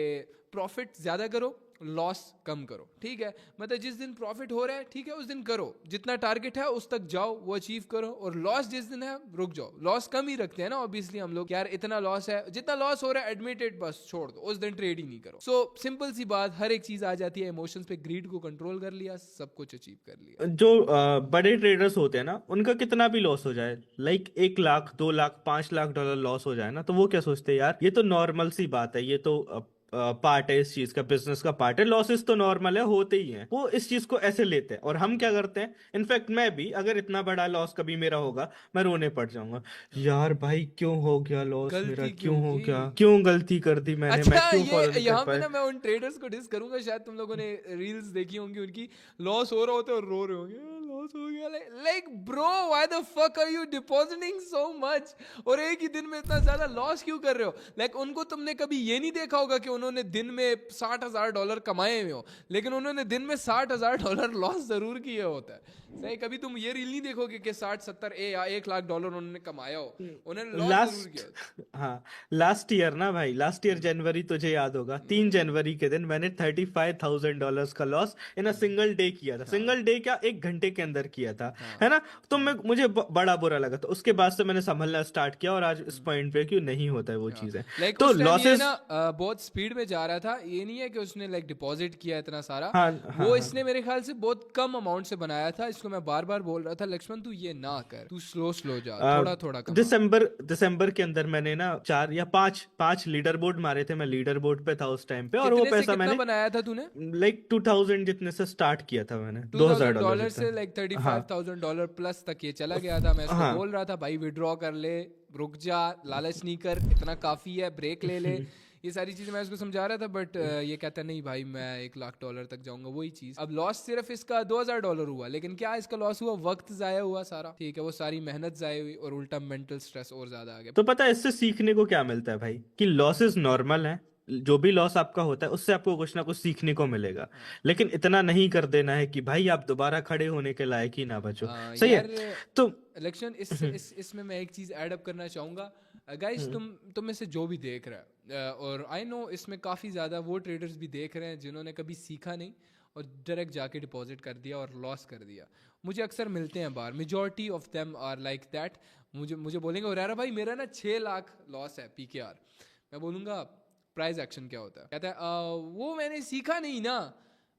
प्रॉफिट ज्यादा करो, लॉस कम करो, ठीक है। मतलब जिस दिन प्रॉफिट हो रहा है, ठीक है, उस दिन करो, जितना टारगेट है उस तक जाओ, वो अचीव करो, और लॉस जिस दिन है रुक जाओ। लॉस कम ही रखते हैं ना ऑब्वियसली हम लोग, यार इतना लॉस है, जितना लॉस हो रहा है एडमिटेड, बस छोड़ दो, उस दिन ट्रेड ही नहीं करो। सो सिंपल सी बात, हर एक चीज आ जाती है इमोशंस पे, ग्रीड को कंट्रोल कर लिया, सब कुछ अचीव कर लिया। जो बड़े ट्रेडर्स होते हैं ना, उनका कितना भी लॉस हो जाए, लाइक 1 लाख, 2 लाख, $5 लाख लॉस हो जाए ना, तो वो क्या सोचते हैं, यार ये तो नॉर्मल सी बात है, ये तो पार्ट है इस चीज का, बिजनेस का पार्ट है, लॉसेस तो नॉर्मल है, होते ही हैं। वो इस चीज को ऐसे लेते हैं। और हम क्या करते हैं, इनफैक्ट मैं भी, अगर इतना बड़ा लॉस कभी मेरा होगा, मैं रोने पड़ जाऊंगा, यार भाई क्यों हो गया लॉस मेरा, क्यों हो गया, क्यों गलती कर दी मैंने, अच्छा, मैं क्यों फॉलो नहीं यहाँ कर पे ना पाया। मैं उन ट्रेडर्स को डिस करूंगा, शायद तुम लोगों ने रील्स देखी होंगी उनकी, लॉस हो रहा होता है और रो रहे होंगे, लॉस हो गया, like bro why the fuck are you depositing so much, और एक ही दिन में इतना ज्यादा लॉस क्यों कर रहे हो? लाइक उनको तुमने कभी ये नहीं देखा होगा कि उन्होंने दिन में $60,000 कमाए हुए हो, लेकिन उन्होंने दिन में $60,000 लॉस जरूर किया होता है। सही, कभी तुम ये रील नहीं देखोगे कि 60-70 या $1,00,000 उन्होंने कमाया हो, उन्होंने लॉस जरूर किया होता है। हाँ, लास्ट ईयर ना भाई, लास्ट ईयर जनवरी, तुझे याद होगा 3 जनवरी के दिन मैंने $35,000 का loss in a single day किया था। सिंगल डे क्या, 1 घंटे के अंदर किया था, है ना? तो मुझे बड़ा बुरा लगा था। उसके बाद से मैंने संभलना स्टार्ट किया और आज इस पॉइंट पे क्यों नहीं होता है वो चीजें। लाइक तो उस टाइम ये लॉसेस, ना बहुत स्पीड में जा रहा था, ये नहीं है कि उसने लाइक डिपॉजिट किया इतना सारा, हाँ वो हाँ इसने मेरे ख्याल से बहुत कम अमाउंट से बनाया था। इसको मैं बार बार बोल रहा था, लक्ष्मण तू ये ना कर, तू स्लो स्लो जा, थोड़ा थोड़ा कमा। दिसंबर के अंदर मैंने ना 4 या 5 लीडर बोर्ड मारे थे। मैं लीडर बोर्ड पे था उस टाइम पे, और वो कितने से पैसा कितना मैंने बनाया था तूने? लाइक 2000 जितने से स्टार्ट किया था मैंने, $2,000 $2,000 जितना। से लाइक हाँ $35,000 प्लस तक ये चला गया था। मैं इसको हाँ बोल रहा था भाई विड्रॉ कर ले, रुक जा, लालच नहीं कर, इतना काफी है, ब्रेक ले ले, ये सारी चीजें मैं इसको समझा रहा था। बट ये कहता नहीं भाई मैं $1,00,000 तक जाऊंगा, वही चीज। अब लॉस सिर्फ इसका $2,000 हुआ, लेकिन क्या इसका लॉस हुआ? वक्त जाया हुआ सारा, ठीक है, वो सारी मेहनत जाया हुई, और उल्टा मेंटल स्ट्रेस और ज्यादा आ गया। तो पता है इससे सीखने को क्या मिलता है भाई, कि लॉसेस नॉर्मल है। जो भी लॉस आपका होता है उससे आपको कुछ ना कुछ सीखने को मिलेगा, लेकिन इतना नहीं कर देना है कि भाई आप दोबारा खड़े होने के लायक ही ना बचो। सही यार है। तो इलेक्शन इसमें मैं एक चीज ऐड अप करना चाहूंगा। गाइस तुम में से जो भी देख रहा है, और आई नो इसमें काफी ज्यादा वो ट्रेडर्स भी देख रहे हैं जिन्होंने कभी सीखा नहीं और डायरेक्ट जाके डिपॉजिट कर दिया और लॉस कर दिया। मुझे अक्सर मिलते हैं बाहर, majority of them are like that. मुझे बोलेंगे उरेरा भाई मेरा ना 6 लाख लॉस है PKR। मैं बोलूँगा प्राइस एक्शन क्या होता है? कहता है वो मैंने सीखा नहीं ना।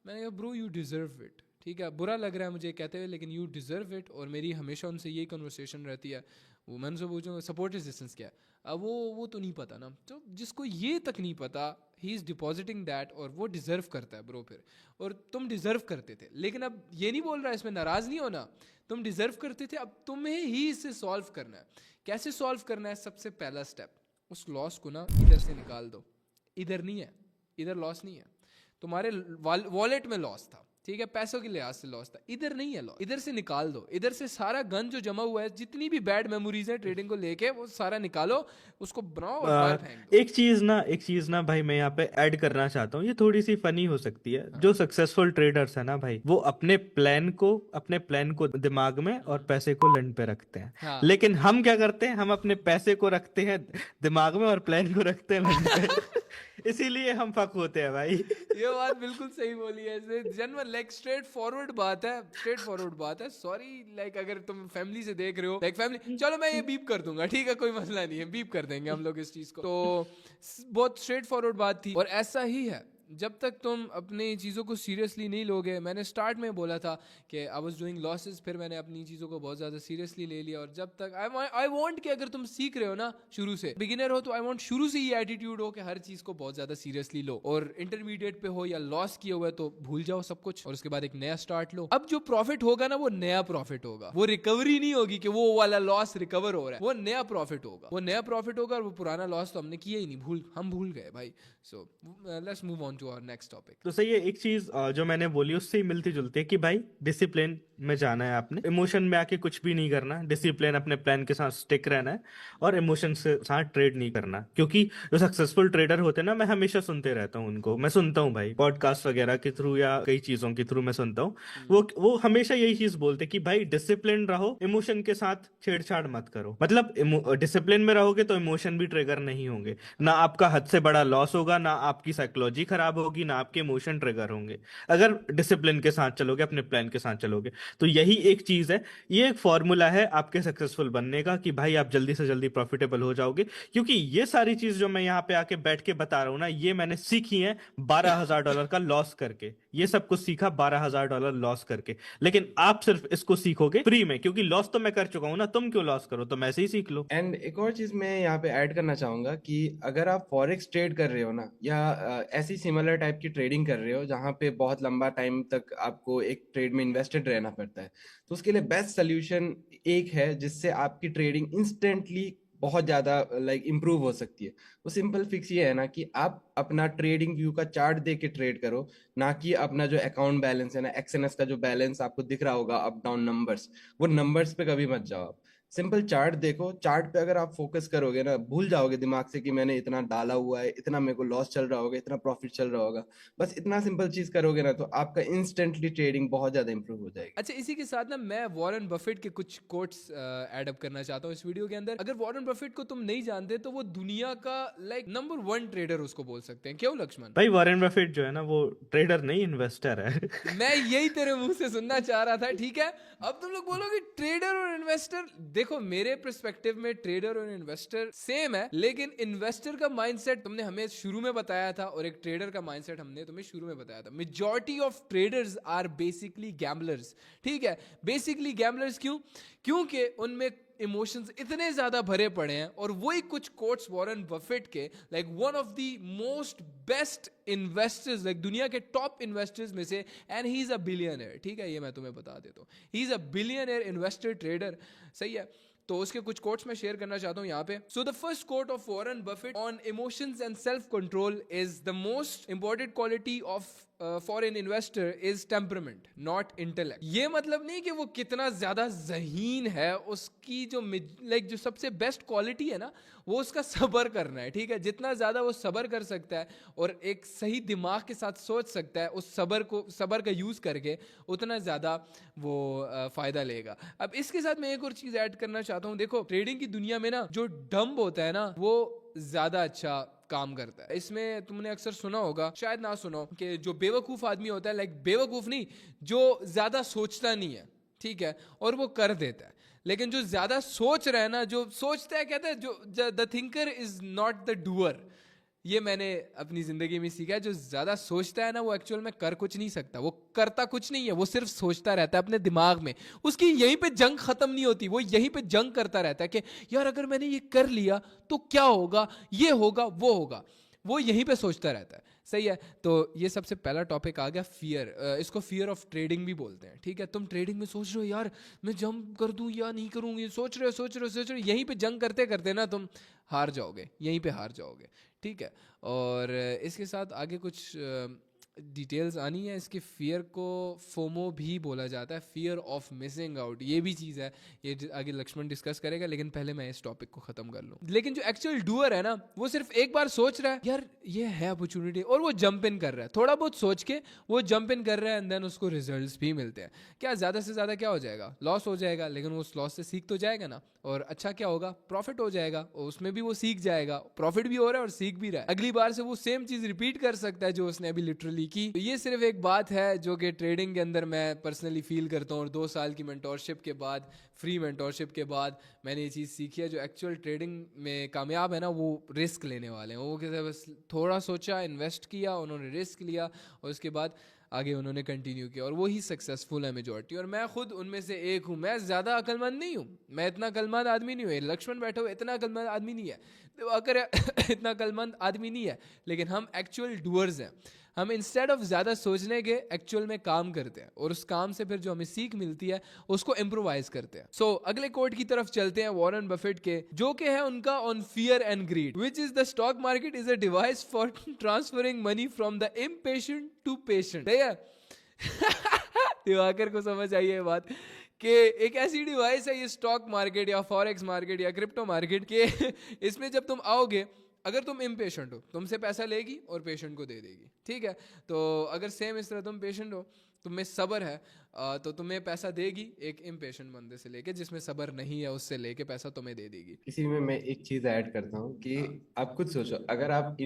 मैंने कहा ब्रो यू डिजर्व इट, ठीक है, बुरा लग रहा है मुझे कहते हुए, लेकिन यू डिजर्व इट। और मेरी हमेशा उनसे यही कन्वर्सेशन रहती है। वो मैं उनसे पूछूँगा सपोर्ट रेजिस्टेंस क्या है? अब वो तो नहीं पता ना। तो जिसको ये तक नहीं पता, ही इज़ डिपॉजिटिंग दैट, और वो डिजर्व करता है ब्रो फिर। और तुम डिजर्व करते थे, लेकिन अब ये नहीं बोल रहा, इसमें नाराज़ नहीं होना। तुम डिजर्व करते थे, अब तुम्हें ही इसे सॉल्व करना है। कैसे सॉल्व करना है? सबसे पहला स्टेप, उस लॉस को ना इधर से निकाल दो। इधर नहीं है, इधर लॉस नहीं है, तुम्हारे वॉलेट में लॉस था, ठीक है, पैसों के लिहाज से लॉस था, इधर नहीं है लॉस। इधर से निकाल दो, इधर से सारा गन जो जमा हुआ है, जितनी भी बैड मेमोरीज है ट्रेडिंग को लेके, वो सारा निकालो, उसको बनाओ और बाहर फेंक दो। एक चीज ना भाई मैं यहाँ पे ऐड करना चाहता हूँ, ये थोड़ी सी फनी हो सकती है। जो सक्सेसफुल ट्रेडर्स है ना भाई, वो अपने प्लान को दिमाग में और पैसे को लंड पे रखते हैं। हाँ। लेकिन हम क्या करते हैं, हम अपने पैसे को रखते हैं दिमाग में और प्लान को रखते हैं लंड पे। इसीलिए हम फक होते हैं भाई। ये बात बिल्कुल सही बोली है। जनरल लाइक स्ट्रेट फॉरवर्ड बात है। सॉरी लाइक अगर तुम फैमिली से देख रहे हो, लाइक फैमिली, चलो मैं ये बीप कर दूंगा, ठीक है, कोई मसला नहीं है, बीप कर देंगे हम लोग इस चीज को। तो बहुत स्ट्रेट फॉरवर्ड बात थी, और ऐसा ही है जब तक तुम अपनी चीज़ों को सीरियसली नहीं लोगे। मैंने स्टार्ट में बोला था कि आई वाज डूइंग लॉसेस, फिर मैंने अपनी चीज़ों को बहुत ज़्यादा सीरियसली ले लिया। और जब तक आई वांट कि अगर तुम सीख रहे हो ना, शुरू से बिगिनर हो, तो आई वांट शुरू से ये एटीट्यूड हो कि हर चीज़ को बहुत ज़्यादा सीरियसली लो। और इंटरमीडिएट पे हो या लॉस किया हुआ है तो भूल जाओ सब कुछ, और उसके बाद एक नया स्टार्ट लो। अब जो प्रॉफिट होगा ना, वो नया प्रॉफिट होगा, वो रिकवरी नहीं होगी कि वो वाला लॉस रिकवर हो रहा है, वो नया प्रॉफिट होगा, और वो पुराना लॉस तो हमने किया ही नहीं, हम भूल गए भाई। So let's move on to our next topic. तो सही है, एक चीज जो मैंने बोली उससे ही मिलती जुलती है कि भाई डिसिप्लिन में जाना है आपने, इमोशन में आके कुछ भी नहीं करना, डिसिप्लिन अपने प्लान के साथ स्टिक रहना है, और इमोशन के साथ ट्रेड नहीं करना। क्योंकि जो सक्सेसफुल ट्रेडर होते हैं ना, मैं हमेशा सुनते रहता हूँ उनको, मैं सुनता हूँ भाई पॉडकास्ट वगैरह के थ्रू या कई चीजों के थ्रू मैं सुनता हूँ। वो हमेशा यही चीज बोलते कि भाई डिसिप्लिन रहो, इमोशन के साथ छेड़छाड़ मत करो। मतलब डिसिप्लिन में रहोगे तो इमोशन भी ट्रिगर नहीं होंगे, ना आपका हद से बड़ा लॉस होगा, ना आपकी साइकोलॉजी खराब होगी, ना आपके इमोशन ट्रिगर होंगे। अगर डिसिप्लिन के साथ चलोगे, अपने प्लान के साथ चलोगे, तो यही एक चीज है, ये एक फॉर्मूला है आपके सक्सेसफुल बनने का, कि भाई आप जल्दी से जल्दी प्रॉफिटेबल हो जाओगे। क्योंकि ये सारी चीज जो मैं यहाँ पे आके बैठ के बता रहा हूँ ना, ये मैंने सीखी है $12,000 का लॉस करके। ये सब कुछ सीखा $12,000 लॉस करके। लेकिन आप सिर्फ इसको सीखोगे फ्री में, क्योंकि लॉस तो मैं कर चुका हूं ना, तुम क्यों लॉस करो, तुम ऐसे ही सीख लो। एंड एक और चीज मैं यहाँ पे ऐड करना चाहूंगा कि अगर आप फॉरेक्स ट्रेड कर रहे हो ना, या ऐसी सिमिलर टाइप की ट्रेडिंग कर रहे हो जहाँ पे बहुत लंबा टाइम तक आपको एक ट्रेड में इन्वेस्टेड रहना पड़ता है, तो उसके लिए बेस्ट सोल्यूशन एक है जिससे आपकी ट्रेडिंग इंस्टेंटली बहुत ज्यादा लाइक इम्प्रूव हो सकती है। वो सिंपल फिक्स ये है ना कि आप अपना ट्रेडिंग व्यू का चार्ट देख के ट्रेड करो, ना कि अपना जो अकाउंट बैलेंस है ना, एक्सएनएस का जो बैलेंस आपको दिख रहा होगा अप डाउन नंबर्स, वो नंबर्स पे कभी मत जाओ आप। सिंपल चार्ट देखो, चार्ट पे अगर आप फोकस करोगे ना, भूल जाओगे दिमाग से कि मैंने इतना डाला हुआ है, इतना मेरे को लॉस चल रहा होगा, इतना प्रॉफिट चल रहा होगा। बस इतना सिंपल चीज करोगे ना, तो आपका इंस्टेंटली ट्रेडिंग बहुत ज्यादा इंप्रूव हो जाएगी। अच्छा, इसी के साथ ना मैं वॉरेन बफेट के कुछ कोट्स ऐड अप करना चाहता हूँ इस वीडियो के अंदर। अगर वॉरेन बफेट को तुम नहीं जानते तो वो दुनिया का लाइक नंबर 1 ट्रेडर उसको बोल सकते हैं, क्यों लक्ष्मण? भाई वॉरेन बफेट जो है ना वो ट्रेडर नहीं इन्वेस्टर है। मैं यही तेरे मुंह से सुनना चाह रहा था। ठीक है, अब तुम लोग बोलोगे ट्रेडर और इन्वेस्टर। देखो मेरे पर्सपेक्टिव में ट्रेडर और इन्वेस्टर सेम है, लेकिन इन्वेस्टर का माइंडसेट तुमने हमें शुरू में बताया था और एक ट्रेडर का माइंडसेट हमने तुम्हें शुरू में बताया था। Majority of traders are basically gamblers. ठीक है, बेसिकली गैम्बलर्स क्यों? क्योंकि उनमें इमोशंस इतने ज्यादा भरे पड़े हैं। और वही कुछ कोट्स वॉरेन बफेट के, like one of the most best investors, like दुनिया के टॉप इन्वेस्टर्स में से, and he is a billionaire. ठीक है, ये मैं तुम्हें बता देता हूँ, he is a billionaire investor trader. सही है, तो उसके कुछ कोट्स मैं शेयर करना चाहता हूं यहाँ पे। So the first quote of Warren Buffett on emotions and self control is the most important quality of for an investor is temperament not intellect. ये मतलब नहीं कि वो कितना ज्यादा ज़हीन है, उसकी जो लाइक जो सबसे बेस्ट क्वालिटी है ना, वो उसका सब्र करना है। ठीक है, जितना ज्यादा वो सब्र कर सकता है और एक सही दिमाग के साथ सोच सकता है, उस सब्र का यूज करके उतना ज्यादा वो फायदा लेगा। अब इसके साथ मैं एक और चीज ऐड करना चाहता हूं। देखो ट्रेडिंग की दुनिया में ना जो डम्ब होता है ना, वो ज्यादा अच्छा काम करता है। इसमें तुमने अक्सर सुना होगा, शायद ना सुनो, कि जो बेवकूफ आदमी होता है, लाइक बेवकूफ नहीं, जो ज्यादा सोचता नहीं है, ठीक है, और वो कर देता है। लेकिन जो ज्यादा सोच रहा है ना, जो सोचता है, कहता है जो the thinker is not the doer. ये मैंने अपनी जिंदगी में सीखा है। जो ज्यादा सोचता है ना, वो एक्चुअल में कर कुछ नहीं सकता, वो करता कुछ नहीं है, वो सिर्फ सोचता रहता है अपने दिमाग में। उसकी यहीं पे जंग खत्म नहीं होती, वो यहीं पे जंग करता रहता है कि यार अगर मैंने ये कर लिया तो क्या होगा, ये होगा, वो होगा। वो यहीं पे सोचता रहता है। सही है, तो ये सबसे पहला टॉपिक आ गया फियर। इसको फियर ऑफ ट्रेडिंग भी बोलते हैं। ठीक है, तुम ट्रेडिंग में सोच रहे हो यार मैं जंप कर दूं या नहीं करूं, ये सोच रहे हो, यहीं पे जंग करते करते ना तुम हार जाओगे, यहीं पे हार जाओगे। ठीक है, और इसके साथ आगे कुछ डिटेल्स आनी है। इसके फियर को फोमो भी बोला जाता है, फियर ऑफ मिसिंग आउट। ये भी चीज़ है, ये आगे लक्ष्मण डिस्कस करेगा, लेकिन पहले मैं इस टॉपिक को खत्म कर लूँ। लेकिन जो एक्चुअल डूअर है ना, वो सिर्फ एक बार सोच रहा है यार ये है अपॉर्चुनिटी, और वो जंप इन कर रहा है, थोड़ा बहुत सोच के वो जंप इन कर रहा है, एंड देन उसको रिजल्ट्स भी मिलते हैं। क्या ज़्यादा से ज़्यादा क्या हो जाएगा? लॉस हो जाएगा, लेकिन उस लॉस से सीख तो जाएगा ना। और अच्छा क्या होगा? प्रॉफिट हो जाएगा, और उसमें भी वो सीख जाएगा, प्रॉफिट भी हो रहा है और सीख भी रहा है। अगली बार से वो सेम चीज़ रिपीट कर सकता है जो उसने अभी लिटरली की। तो ये सिर्फ एक बात है जो कि ट्रेडिंग के अंदर मैं पर्सनली फील करता हूँ, और 2 साल की मेंटोरशिप के बाद, फ्री मेंटोरशिप के बाद मैंने ये चीज़ सीखी है। जो एक्चुअल ट्रेडिंग में कामयाब है ना, वो रिस्क लेने वाले हैं। वो कहते बस थोड़ा सोचा, इन्वेस्ट किया, उन्होंने रिस्क लिया, और उसके बाद आगे उन्होंने कंटिन्यू किया, और वो ही सक्सेसफुल है मेजॉरिटी। और मैं खुद उनमें से एक हूँ। मैं ज़्यादा अक्लमंद नहीं हूँ, मैं इतना अक्लमंद आदमी नहीं हूँ। लक्ष्मण बैठे हुए इतना अक्लमंद आदमी नहीं है, अगर इतना अक्लमंद आदमी नहीं है, लेकिन हम एक्चुअल डूअर्स हैं। हम इंस्टेड ऑफ ज़्यादा सोचने के एक्चुअल में काम करते हैं, और उस काम से फिर जो हमें सीख मिलती है उसको इम्प्रोवाइज करते हैं। सो अगले कोट की तरफ चलते हैं, वॉरेन बफेट के, जो कि है उनका on fear and greed, which is the stock market is a device for transferring money from the impatient to patient. Diwakar को समझ आई है बात कि एक ऐसी डिवाइस है ये स्टॉक मार्केट या फॉरेक्स मार्केट या क्रिप्टो मार्केट के इसमें जब तुम आओगे, अगर तुम इम्पेशेंट हो, तुमसे पैसा लेगी और पेशेंट को दे देगी। ठीक है, तो अगर सेम इस तरह तुम पेशेंट हो, तुम्हें सब्र है, तो तुम्हें पैसा देगी एक इम्पेशेंट बंदे से लेके, जिसमें सब्र नहीं है उससे लेके पैसा तुम्हें दे देगी। इसी में मैं एक चीज ऐड करता हूँ कि आप खुद सोचो, अगर आप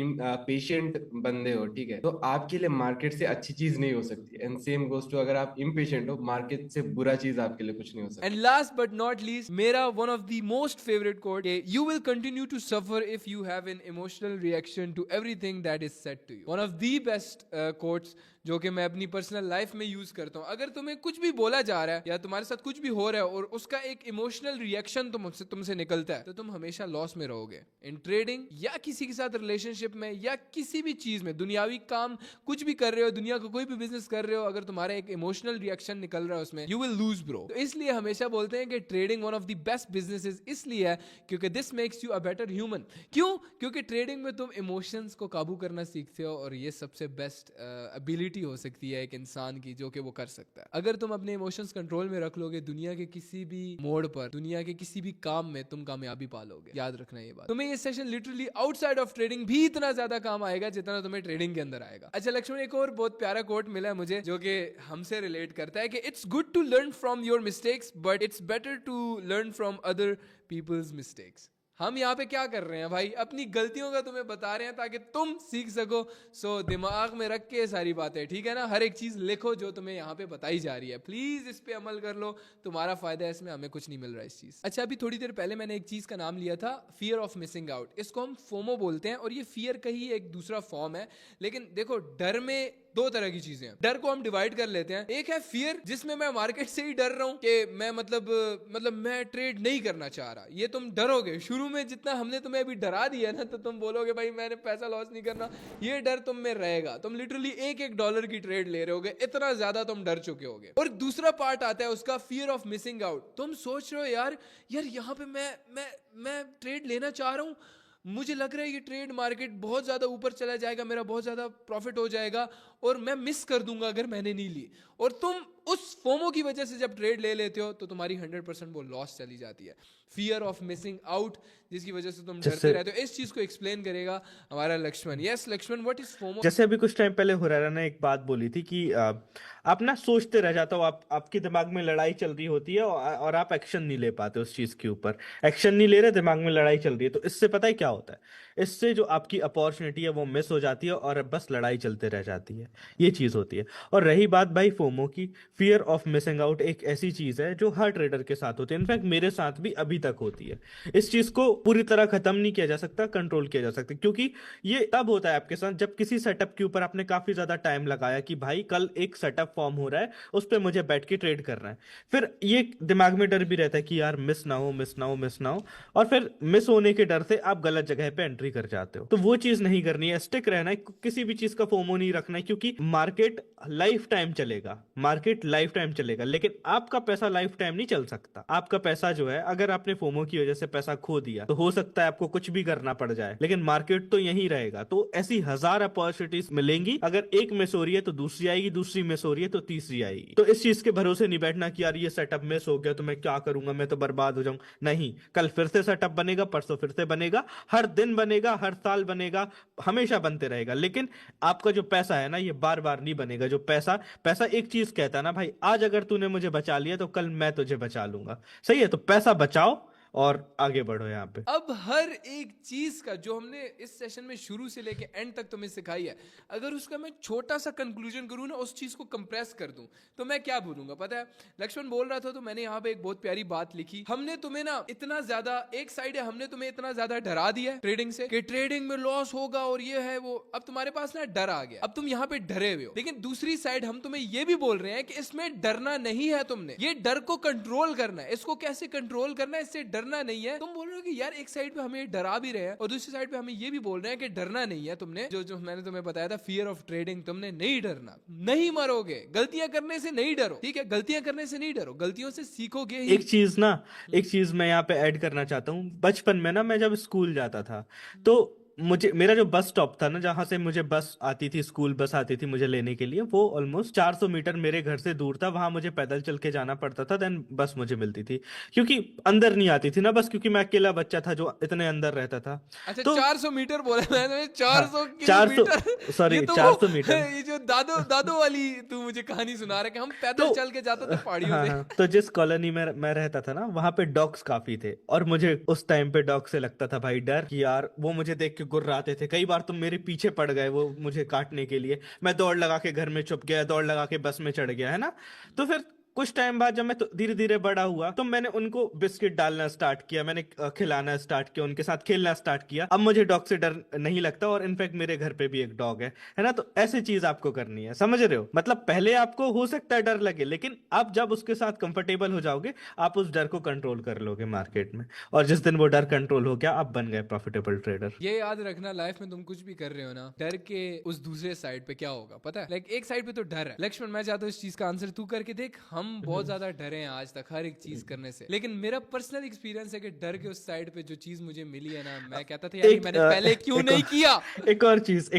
पेशेंट बंदे हो, ठीक है, तो आपके लिए मार्केट से अच्छी चीज नहीं हो सकती, एंड सेम गोज टू अगर आप इम्पेशेंट हो, मार्केट से बुरा चीज आपके लिए कुछ नहीं हो सकती। And last but not least, मेरा one of the most favourite quote, you will continue to suffer if you have an emotional reaction to everything that is said to you. One of the best quotes जो कि मैं अपनी personal life में use करता हूँ। अगर तुम्हें कुछ भी बोला जा रहा है या तुम्हारे साथ कुछ भी हो रहा है और उसका एक इमोशनल रिएक्शन तुमसे निकलता है, तो तुम हमेशा लॉस में रहोगे इन ट्रेडिंग या किसी के साथ रिलेशनशिप में या किसी भी चीज में, दुनियावी काम कुछ भी कर रहे हो, दुनिया का कोई भी बिजनेस कर रहे हो, अगर तुम्हारा एक इमोशनल रिएक्शन निकल रहा है उसमें, यू विल लूज ब्रो। तो इसलिए हमेशा बोलते हैं कि trading one of the best businesses इसलिए है क्योंकि this makes you a better human. क्यों? क्योंकि ट्रेडिंग में तुम इमोशंस को काबू करना सीखते हो और ये सबसे बेस्ट एबिलिटी हो सकती है एक इंसान की जो कि वो कर सकता है। अगर तुम अपने इमोशंस कंट्रोल में रख लोगे, दुनिया के किसी भी मोड़ पर, दुनिया के किसी भी काम में तुम कामयाबी पालोगे। याद रखना ये बात। तुम्हें ये session literally outside of trading भी इतना ज्यादा काम आएगा जितना तुम्हें ट्रेडिंग के अंदर आएगा। अच्छा लक्ष्मण, एक और बहुत प्यारा कोट मिला है मुझे जो कि हमसे रिलेट करता है कि it's good to learn from your mistakes but it's better to learn from other peoples mistakes. हम यहाँ पे क्या कर रहे हैं भाई, अपनी गलतियों का तुम्हें बता रहे हैं ताकि तुम सीख सको। सो दिमाग में रख के सारी बातें, ठीक है ना, हर एक चीज लिखो जो तुम्हें यहाँ पे बताई जा रही है, प्लीज इस पे अमल कर लो, तुम्हारा फायदा है इसमें, हमें कुछ नहीं मिल रहा है इस चीज। अच्छा, अभी थोड़ी देर पहले मैंने एक चीज का नाम लिया था, फियर ऑफ मिसिंग आउट। इसको हम फोमो बोलते हैं और ये फियर का ही एक दूसरा फॉर्म है। लेकिन देखो, डर में दो तरह की चीजें हैं। डर को हम डिवाइड कर लेते हैं। एक है फियर, जिसमें मैं मार्केट से ही डर रहा हूं कि मैं मतलब मैं ट्रेड नहीं करना चाह रहा। ये तुम डरोगे शुरू में, जितना हमने तुम्हें अभी डरा दिया ना, तो तुम बोलोगे भाई मैंने पैसा लॉस नहीं करना। ये डर तुम में रहेगा, तुम लिटरली एक डॉलर की ट्रेड ले रहे होगे, इतना ज्यादा तुम डर चुके होगे। और दूसरा पार्ट आता है उसका, फियर ऑफ मिसिंग आउट। तुम सोच रहे हो यार यहाँ पे मैं ट्रेड लेना चाह रहा हूं, मुझे लग रहा है ये ट्रेड मार्केट बहुत ज़्यादा ऊपर चला जाएगा, मेरा बहुत ज़्यादा प्रॉफिट हो जाएगा और मैं मिस कर दूंगा अगर मैंने नहीं ली। और तुम उस फोमो की वजह से जब ट्रेड ले लेते हो तो तुम्हारी 100% वो लॉस चली जाती है। फियर ऑफ मिसिंग आउट, जिसकी वजह से तुम डरते रहते हो। इस चीज को एक्सप्लेन करेगा हमारा Lakshman. Yes Lakshman, what is FOMO? जैसे अभी कुछ टाइम पहले हुरैरा ने एक बात बोली थी कि आप ना सोचते रह जाते हो, आपके दिमाग में लड़ाई चल रही होती है और आप एक्शन नहीं ले पाते उस चीज के ऊपर, एक्शन नहीं ले रहे, दिमाग में लड़ाई चल रही है। तो इससे पता है क्या होता है, इससे जो आपकी अपॉर्चुनिटी है वो मिस हो जाती है और बस लड़ाई चलते रह जाती है, ये चीज होती है। और रही बात भाई फोमो की, फियर ऑफ मिसिंग आउट एक ऐसी चीज है जो हर ट्रेडर के साथ होती है, इनफैक्ट मेरे साथ भी अभी तक होती है। इस चीज को पूरी तरह खत्म नहीं किया जा सकता, कंट्रोल किया जा सकता, क्योंकि ये तब होता है आपके साथ जब किसी सेटअप के ऊपर आपने काफी ज्यादा टाइम लगाया कि भाई कल एक सेटअप फॉर्म हो रहा है, उस पर मुझे बैठ के ट्रेड करना है। फिर ये दिमाग में डर भी रहता है कि यार मिस ना हो, मिस ना हो, मिस ना हो, और फिर मिस होने के डर से आप गलत जगह पे एंट्री कर जाते हो। तो वो चीज नहीं करनी है, स्टिक रहना है, किसी भी चीज का फोमो नहीं रखना है, क्योंकि मार्केट लाइफ टाइम चलेगा, मार्केट लाइफ टाइम चलेगा, लेकिन आपका पैसा लाइफ टाइम नहीं चल सकता। आपका पैसा जो है, अगर आपने फोमो की वजह से पैसा खो दिया तो हो सकता है आपको कुछ भी करना पड़ जाए, लेकिन मार्केट तो यहीं रहेगा। तो ऐसी 1000 अपॉर्चुनिटीज मिलेंगी, अगर एक मिस हो रही है तो दूसरी आएगी, दूसरी मिस हो रही है तो तीसरी आएगी। तो इस चीज के भरोसे नहीं बैठना कि यार ये सेटअप मिस हो गया तो मैं क्या करूंगा, मैं तो बर्बाद हो जाऊं। नहीं, कल फिर से सेटअप बनेगा, परसों फिर से बनेगा, हर दिन बनेगा, हर साल बनेगा, हमेशा बनते रहेगा। लेकिन आपका जो पैसा है ना, ये बार बार नहीं बनेगा। जो पैसा पैसा एक चीज कहता है ना भाई, आज अगर तूने मुझे बचा लिया तो कल मैं तुझे बचा लूंगा। सही है, तो पैसा बचाओ और आगे बढ़ो यहाँ पे। अब हर एक चीज का जो हमने इस सेशन में शुरू से लेके एंड तक तुम्हें सिखाई है, अगर उसका मैं छोटा सा कंक्लूजन करूं ना, उस चीज को कंप्रेस कर दूं, तो मैं क्या बोलूंगा पता है? लक्ष्मण बोल रहा था तो मैंने यहाँ पे एक बहुत प्यारी बात लिखी। हमने तुम्हें ना इतना ज्यादा, एक साइड है हमने तुम्हें इतना ज्यादा डरा दिया है ट्रेडिंग से कि ट्रेडिंग में लॉस होगा और ये है वो, अब तुम्हारे पास ना डर आ गया, अब तुम यहाँ पे डरे हुए हो। लेकिन दूसरी साइड हम तुम्हें ये भी बोल रहे हैं कि इसमें डरना नहीं है, तुमने ये डर को कंट्रोल करना है। इसको कैसे कंट्रोल करना है? इससे डरना नहीं है। तुम बोल रहे हो कि यार एक साइड पे हमें डरा भी रहे हैं और दूसरी साइड पे हमें ये भी बोल रहे हैं कि डरना नहीं है। तुमने जो मैंने तुम्हें बताया था, फियर ऑफ ट्रेडिंग, तुमने नहीं डरना, नहीं मरोगे, गलतियां करने से नहीं डरो, ठीक है? गलतियां करने से नहीं डरो, गलतियों से सीखोगे ही। एक चीज मैं यहाँ पे ऐड करना चाहता हूँ। बचपन में ना, मैं जब स्कूल जाता था तो मेरा जो बस स्टॉप था ना, जहां से मुझे बस आती थी, स्कूल बस आती थी मुझे लेने के लिए, वो ऑलमोस्ट 400 मीटर मेरे घर से दूर था। वहां मुझे पैदल चल के जाना पड़ता था, देन बस मुझे मिलती थी, क्योंकि अंदर नहीं आती थी ना बस, क्योंकि मैं अकेला बच्चा था जो इतने अंदर रहता था। अच्छा, तो 400 मीटर बोला मैंने, 400 हाँ, 400 किलोमीटर, सॉरी ये तो 400 मीटर। ये जो दादो दादो वाली तू मुझे कहानी सुना रहा है कि हम पैदल तो चल के जाते थे पहाड़ियों हाँ से। हाँ, तो जिस कॉलोनी में मैं रहता था ना, वहां पे डॉग्स काफी थे, और मुझे उस टाइम पे डॉग से लगता था भाई डर, कि यार वो मुझे देख के गुर्राते थे। कई बार तुम मेरे पीछे पड़ गए वो मुझे काटने के लिए, मैं दौड़ लगा के घर में छुप गया, दौड़ लगा के बस में चढ़ गया, है ना। तो फिर कुछ टाइम बाद जब मैं तो धीरे धीरे बड़ा हुआ तो मैंने उनको बिस्किट डालना स्टार्ट किया, मैंने खिलाना स्टार्ट किया, उनके साथ खेलना स्टार्ट किया। अब मुझे डॉग से डर नहीं लगता, और इनफैक्ट मेरे घर पे भी एक डॉग है ना। तो ऐसी चीज आपको करनी है, समझ रहे हो? मतलब पहले आपको हो सकता है डर लगे, लेकिन आप जब उसके साथ कंफर्टेबल हो जाओगे आप उस डर को कंट्रोल कर लोगे मार्केट में, और जिस दिन वो डर कंट्रोल हो गया आप बन गए प्रॉफिटेबल ट्रेडर। ये याद रखना, लाइफ में तुम कुछ भी कर रहे हो ना, डर के उस दूसरे साइड पे क्या होगा पता है? लाइक एक साइड पे तो डर है। लक्ष्मण, मैं चाहता हूँ इस चीज का आंसर तू करके देख। हम बहुत ज्यादा डरे हैं आज तक हर एक चीज करने से, लेकिन मेरा पर्सनल एक्सपीरियंस है कि डर के उस साइड पे जो चीज मुझे मिली है ना, मैं कहता था यार ये मैंने पहले क्यों नहीं किया। एक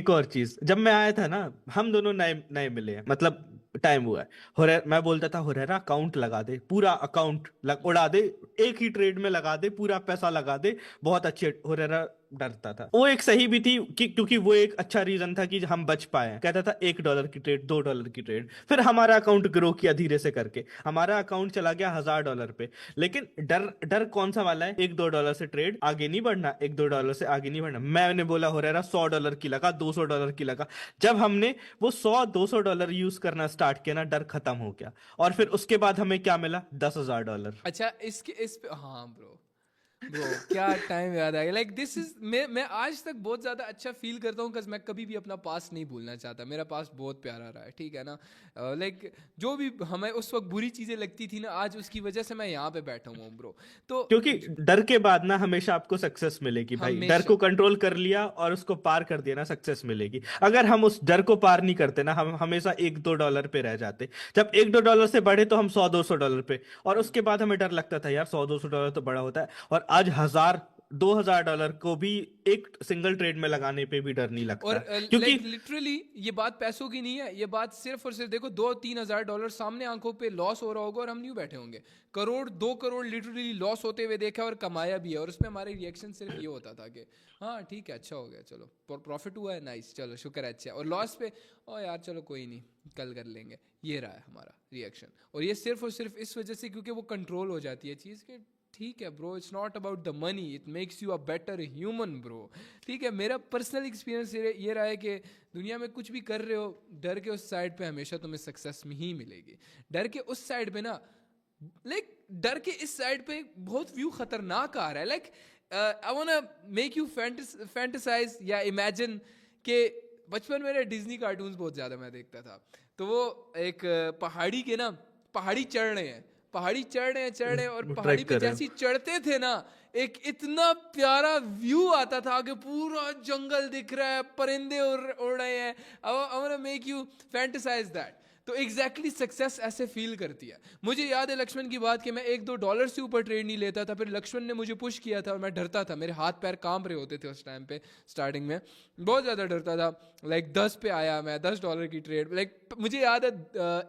और चीज, जब मैं आया था ना, हम दोनों नए नए मिले हैं, मतलब टाइम हुआ है। मैं बोलता था हुरैरा अकाउंट लगा दे, पूरा अकाउंट उड़ा दे, एक ही ट्रेड में लगा दे, पूरा पैसा लगा दे, बहुत अच्छे। हुरैरा डरता था, वो एक सही भी थी क्योंकि वो एक अच्छा रीजन था कि हम बच पाए। कहता था $1 की ट्रेड, $2 की ट्रेड। फिर हमारा अकाउंट ग्रो किया धीरे से करके, हमारा अकाउंट चला गया $1000 पे। लेकिन डर डर कौन सा वाला है? $1-2 से ट्रेड आगे नहीं बढ़ना, $1-2 से आगे नहीं बढ़ना। मैंने बोला हो रहा $100 की लगा, $200 की लगा। जब हमने वो $100-200 यूज करना स्टार्ट किया ना, डर खत्म हो गया। और फिर उसके बाद हमें क्या मिला? $10,000। अच्छा, इस पे हाँ ब्रो क्या टाइम याद आ गया। लाइक दिस इज मैं आज तक बहुत ज्यादा अच्छा फील करता हूँ, मैं कभी भी अपना पास्ट नहीं भूलना चाहता। मेरा पास्ट बहुत प्यारा रहा है, ठीक है ना। लाइक जो भी हमें उस वक्त बुरी चीजें लगती थी ना, आज उसकी वजह से मैं यहाँ पे बैठा हूँ ब्रो। तो क्योंकि डर के बाद ना हमेशा आपको सक्सेस मिलेगी भाई। हमेशा। डर को कंट्रोल कर लिया और उसको पार कर दिया ना, सक्सेस मिलेगी। अगर हम उस डर को पार नहीं करते ना, हम हमेशा $1-2 पे रह जाते। जब $1-2 से बढ़े तो हम $100-200 पे, और उसके बाद हमें डर लगता था यार $100-200 तो बड़ा होता है। और आज $1000-2000 को भी एक सिंगल ट्रेड में लगाने पे भी डर नहीं लगता, और क्योंकि लाइक लिटरली ये बात पैसों की नहीं है, ये बात सिर्फ और सिर्फ देखो $2-3 हज़ार सामने आंखों पे लॉस हो रहा होगा और हम नहीं बैठे होंगे। 1-2 करोड़ लिटरली लॉस होते हुए देखा और कमाया भी है, और उसमें हमारे रिएक्शन सिर्फ ये होता था कि हाँ ठीक है, अच्छा हो गया, चलो प्रॉफिट हुआ है, नाइस, चलो शुक्र है, अच्छा। और लॉस पे ओ यार चलो कोई नहीं, कल कर लेंगे। ये रहा है हमारा रिएक्शन। और ये सिर्फ और सिर्फ इस वजह से क्योंकि वो कंट्रोल हो जाती है चीज़ के, ठीक है bro, it's not about the money, it makes you a better human bro. ठीक है, मेरा पर्सनल एक्सपीरियंस ये रहा है कि दुनिया में कुछ भी कर रहे हो, डर के उस साइड पे हमेशा तुम्हें सक्सेस में ही मिलेगी। डर के उस साइड पे ना, लाइक डर के इस साइड पे बहुत व्यू खतरनाक आ रहा है। Like I वांना make you fantasise या इमेजिन के बचपन में डिज्नी कार्टून्स बहुत ज़्यादा मैं देखता था। तो वो एक पहाड़ी के ना, पहाड़ी चढ़ रहे हैं और पहाड़ी पे जैसे चढ़ते थे ना, एक इतना प्यारा व्यू आता था कि पूरा जंगल दिख रहा है, परिंदे उड़ रहे हैं। I want to make you fantasize that. तो एग्जैक्टली सक्सेस ऐसे फील करती है। मुझे याद है लक्ष्मण की बात कि मैं $1-2 से ऊपर ट्रेड नहीं लेता था। फिर लक्ष्मण ने मुझे पुश किया था और मैं डरता था, मेरे हाथ पैर कांप रहे होते थे उस टाइम पे, स्टार्टिंग में बहुत ज़्यादा डरता था। लाइक 10 पे आया मैं, $10 की ट्रेड। लाइक मुझे याद है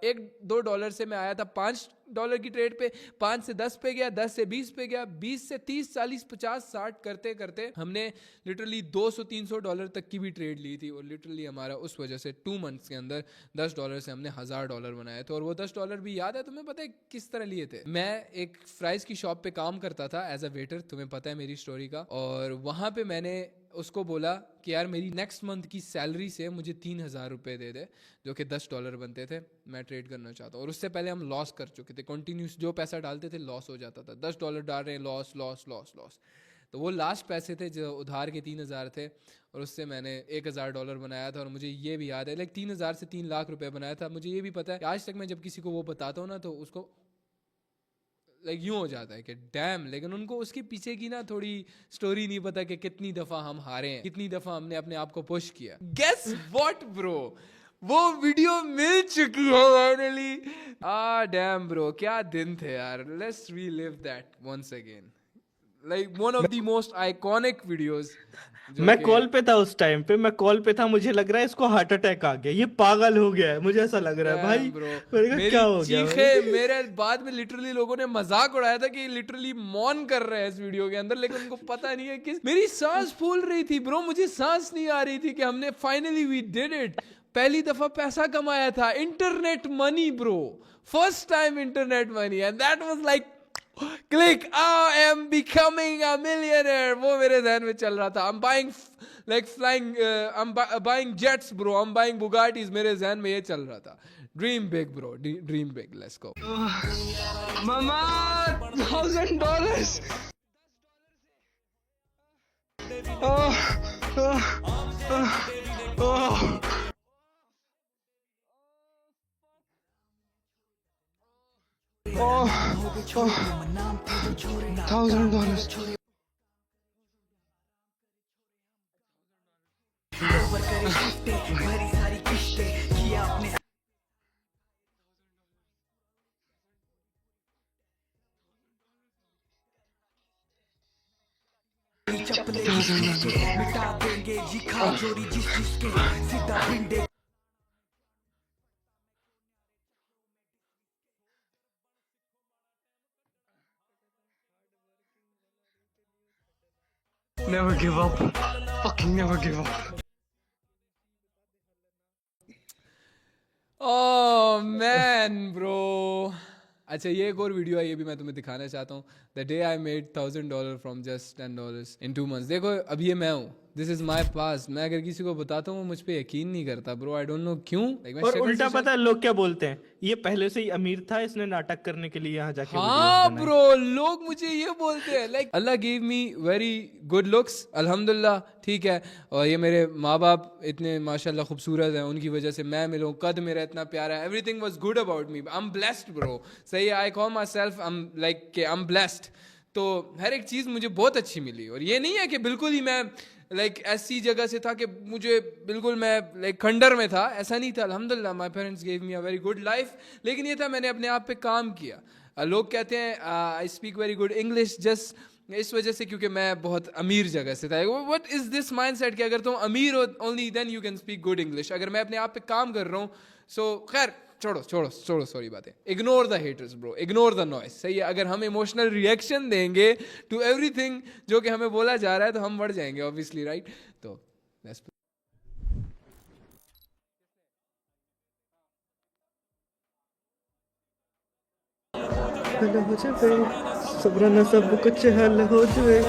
$1-2 से मैं आया था $5 की ट्रेड पे, 5 से 10 पे गया, 10 से 20 पे गया, 20 से 30, 40, 50, 60 करते करते हमने लिटरली $200-300 तक की भी ट्रेड ली थी। और लिटरली हमारा उस वजह से 2 मंथ्स के अंदर $10 से हमने $1000 बनाए थे। और वो $10 भी याद है तुम्हें, पता है किस तरह लिए थे? मैं एक फ्राइज की शॉप पे काम करता था एज अ वेटर, तुम्हें पता है मेरी स्टोरी का। और वहाँ पे मैंने उसको बोला कि यार मेरी नेक्स्ट मंथ की सैलरी से मुझे $3000 दे दे, जो कि $10 बनते थे, मैं ट्रेड करना चाहता हूँ। और उससे पहले हम लॉस कर चुके थे, कंटिन्यूस जो पैसा डालते थे लॉस हो जाता था। $10 डाल रहे हैं, लॉस लॉस लॉस लॉस। तो वो लास्ट पैसे थे जो उधार के 3000 थे, और उससे मैंने $1000 बनाया था। और मुझे ये भी याद है, लाइक 3000 से 3 लाख रुपए बनाया था। मुझे ये भी पता है आज तक मैं जब किसी को वो बताता हूँ ना, तो उसको लाइक यूं हो जाता है कि डैम, लेकिन उनको उसके पीछे की ना थोड़ी स्टोरी नहीं पता कि कितनी दफा हम हारे हैं, कितनी दफा हमने अपने आप को पुश किया। गेस व्हाट ब्रो, वो वीडियो मिल चुकी है फाइनली। डैम ब्रो, क्या दिन थे यार। Let's relive that once again, like one of the most iconic videos. मैं कॉल पे था उस टाइम पे, मुझे लग रहा है इसको हार्ट अटैक आ गया, ये पागल हो गया है, मुझे ऐसा लग रहा है भाई। ब्रो मैंने कहा, क्या हो गया चीखे मेरे बाद में लिटरली लोगों ने मजाक उड़ाया था कि लिटरली मौन कर रहे हैं इस वीडियो के अंदर, लेकिन उनको पता नहीं है कि मेरी सांस फूल रही थी ब्रो, मुझे सांस नहीं आ रही थी कि हमने फाइनली वी डिड इट। पहली दफा पैसा कमाया था, internet money bro, first time internet money, and that was like click, I am becoming a millionaire, वो मेरे ध्यान में चल रहा था. I am buying like flying, I am buying jets bro, I am buying Bugattis, मेरे ध्यान में ये चल रहा था. Dream big bro, dream big, let's go. Mama, $1,000. Oh, oh, oh, oh. $1,000. Never give up. Fucking never give up. Oh man bro. अच्छा, ये एक और वीडियो है, ये भी मैं तुम्हें दिखाना चाहता हूँ. The day I made $1,000 from just $10 in 2 months. देखो अब ये मैं हूँ, दिस इज माई पास. मैं अगर किसी को बताता हूँ वो मुझ पे यकीन नहीं करता ब्रो. आई डोंट नो क्यों. और उल्टा पता है लोग क्या बोलते हैं, ये पहले से ही अमीर था, इसने नाटक करने के लिए यहाँ जाके हाँ वीडियोस बनाए. ब्रो, लोग मुझे ये बोलते हैं like Allah give me very good looks, अल्हम्दुलिल्लाह, ठीक है. और ये मेरे माँ बाप इतने माशाल्लाह खूबसूरत हैं, उनकी वजह से मैं मिलूँ, कद मेरा इतना प्यारा है, everything was good about me. I am blessed bro. सही है, I call my self I am like I am blessed. तो हर एक चीज़ मुझे बहुत अच्छी मिली. और ये नहीं है कि बिल्कुल ही मैं लाइक ऐसी जगह से था कि मुझे बिल्कुल मैं लाइक खंडर में था, ऐसा नहीं था. अल्हम्दुलिल्लाह my parents gave me a very good life. लेकिन ये था मैंने अपने आप पे काम किया. लोग कहते हैं I speak very good English just इस वजह से क्योंकि मैं बहुत अमीर जगह से था. व्हाट इज दिस माइंडसेट कि अगर तुम अमीर हो only then you can speak good English. अगर मैं अपने आप पे काम कर रहा हूँ सो खैर छोड़ो छोड़ो छोड़ो, सॉरी बातें. Ignore the haters bro, ignore the noise. सही है, अगर हम इमोशनल रिएक्शन देंगे टू एवरीथिंग जो कि हमें बोला जा रहा है तो हम बढ़ जाएंगे ऑब्वियसली, राइट. तो let's हल हो जाए, सबराना सब कुछ हल हो जाए.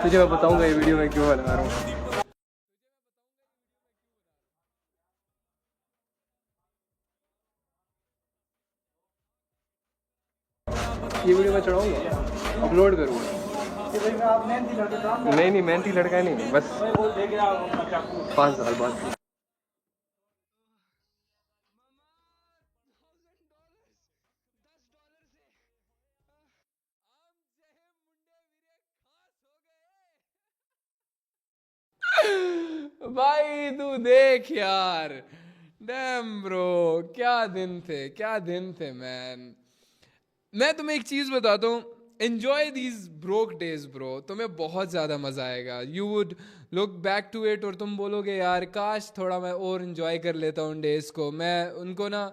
तुझे मैं बताऊंगा ये वीडियो मैं क्यों बना रहा हूँ. ये वीडियो मैं चढ़ाऊंगा, अपलोड करूंगा. नहीं नहीं, मेहनती लड़का नहीं, बस 5 साल बाद. भाई तू देख यार, डैम ब्रो, क्या दिन थे, क्या दिन थे मैन. मैं तुम्हें एक चीज बताता हूँ, enjoy these broke days bro. तुम्हें बहुत ज़्यादा मज़ा आएगा. You would look back to it और तुम बोलोगे यार काश थोड़ा मैं और एंजॉय कर लेता हूँ उन डेज को. मैं उनको ना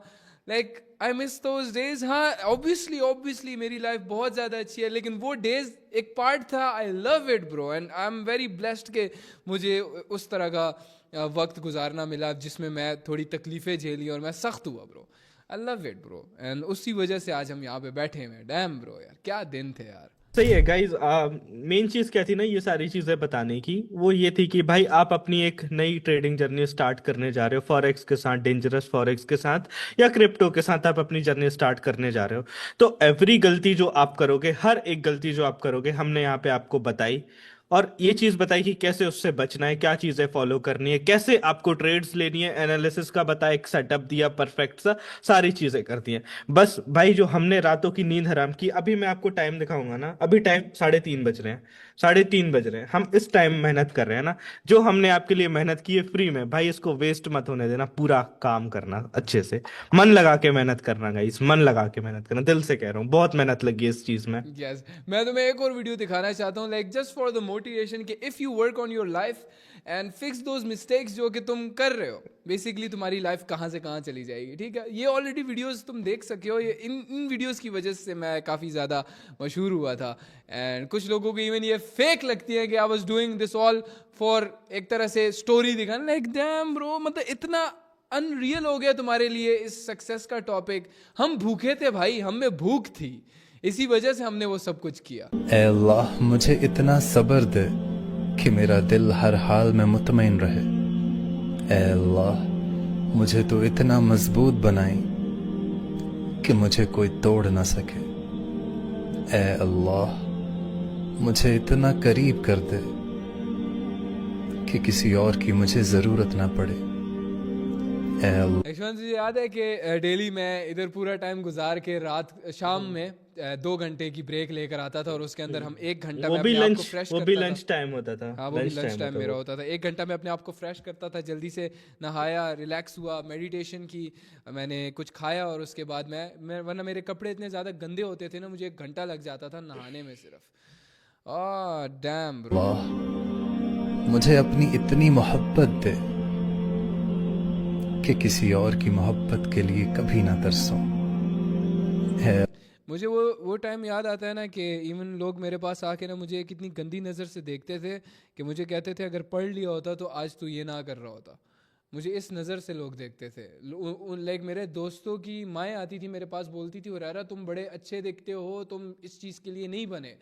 like I miss those days. हाँ ऑब्वियसली मेरी लाइफ बहुत ज़्यादा अच्छी है, लेकिन वो डेज एक पार्ट था. I love it bro and I am very blessed के मुझे उस तरह का वक्त गुजारना मिला जिसमें मैं थोड़ी तकलीफ़ें झेली और मैं सख्त हुआ bro. I love it bro and उसी वजह से आज हम यहाँ पे बैठे हैं. डैम ब्रो यार, क्या दिन थे यार. सही है गाइज. मेन चीज क्या थी ना ये सारी चीजें बताने की, वो ये थी कि भाई आप अपनी एक नई ट्रेडिंग जर्नी स्टार्ट करने जा रहे हो फॉरेक्स के साथ, डेंजरस फॉरेक्स के साथ या क्रिप्टो के साथ आप अपनी जर्नी स्टार्ट करने जा रहे हो. तो एवरी गलती जो आप करोगे, हर एक गलती जो आप करोगे हमने यहाँ पे आपको बताई, और ये चीज बताई कि कैसे उससे बचना है, क्या चीजें फॉलो करनी है, कैसे आपको ट्रेड्स लेनी है, एनालिसिस का बताया, एक सेटअप दिया परफेक्ट सा, सारी चीजें कर दी हैं. बस भाई जो हमने रातों की नींद हराम की, अभी मैं आपको टाइम दिखाऊंगा ना, अभी टाइम 3:30 बज रहे हैं, 3:30 बज रहे हैं. हम इस टाइम मेहनत कर रहे हैं ना, जो हमने आपके लिए मेहनत की है फ्री में, भाई इसको वेस्ट मत होने देना. पूरा काम करना अच्छे से, मन लगा के मेहनत करना गाइस, मन लगा के मेहनत करना. दिल से कह रहा हूँ, बहुत मेहनत लगी है इस चीज में. यस, मैं तुम्हें एक और वीडियो दिखाना चाहता हूँ like just for the motivation कि if you work on your life and fix those mistakes जो कि तुम कर रहे हो, बेसिकली तुम्हारी लाइफ कहाँ से कहाँ चली जाएगी. ठीक है, ये ऑलरेडी वीडियोस तुम देख सके हो. ये इन वीडियोस की वजह से मैं काफ़ी ज़्यादा मशहूर हुआ था. एंड कुछ लोगों को इवन ये फेक लगती है कि I was doing this all for एक तरह से स्टोरी दिखाना. लाइक डैम ब्रो, मतलब इतना अनरियल हो गया तुम्हारे लिए इस सक्सेस का टॉपिक। हम भूखे थे भाई, हम में भूख थी, इसी वजह से हमने वो सब कुछ किया। ऐ अल्लाह मुझे इतना सब्र दे कि मेरा दिल हर हाल में मुतमईन रहे। ऐ अल्लाह मुझे तो इतना मजबूत बनाई कि मुझे कोई तोड़ ना सके। ऐ अल्लाह मुझे इतना करीब कर दे कि किसी और की मुझे जरूरत ना पड़े। ऐ अल्लाह यशवंत जी याद है कि डेली मैं इधर पूरा टाइम गुजार के रात शाम में 2 घंटे की ब्रेक लेकर आता था और उसके अंदर हम 1 घंटा वो में भी अपने आप को लंच फ्रेश वो भी करता लंच था। टाइम होता था। हाँ, वो भी लंच टाइम मेरा वो। होता था। 1 घंटा में अपने आप को फ्रेश करता था, जल्दी से नहाया, रिलैक्स हुआ, मेडिटेशन की, मैंने कुछ खाया और उसके बाद मैं वरना मेरे कपड़े इतने ज़्यादा गंदे होते थे ना, मुझे 1 घंटा लग जाता था नहाने में सिर्फ। Damn bro. मुझे अपनी इतनी मोहब्बत दे कि किसी और की मोहब्बत के लिए कभी ना तरसूं। है मुझे वो टाइम याद आता है ना कि इवन लोग मेरे पास आके ना मुझे कितनी गंदी नज़र से देखते थे कि मुझे कहते थे अगर पढ़ लिया होता तो आज तू ये ना कर रहा होता। मुझे इस नज़र से लोग देखते थे। लाइक मेरे दोस्तों की माएँ आती थी मेरे पास, बोलती थी हुरैरा तुम बड़े अच्छे दिखते हो, तुम इस चीज़ के लिए नहीं बने।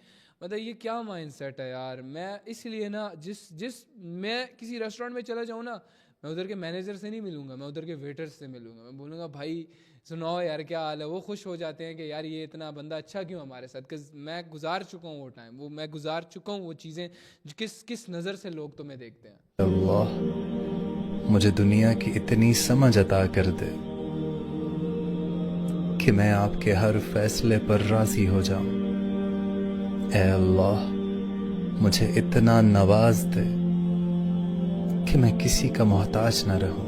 मतलब ये क्या माइंडसेट है यार। मैं इसलिए ना जिस मैं किसी रेस्टोरेंट में चला जाऊँ ना, मैं उधर के मैनेजर से नहीं मिलूंगा, मैं उधर के वेटर से मिलूंगा। मैं बोलूँगा भाई सुनाओ यार क्या हाल है। वो खुश हो जाते हैं कि यार ये इतना बंदा अच्छा क्यों हमारे साथ, बिकॉज मैं गुजार चुका हूँ वो टाइम, वो मैं गुजार चुका हूँ वो चीज़ें। किस नज़र से लोग तुम्हें देखते हैं। अल्लाह मुझे दुनिया की इतनी समझ अता कर दे कि मैं आपके हर फैसले पर राजी हो जाऊं। ऐ अल्लाह मुझे इतना नवाज दे कि मैं किसी का मोहताज ना रहूं।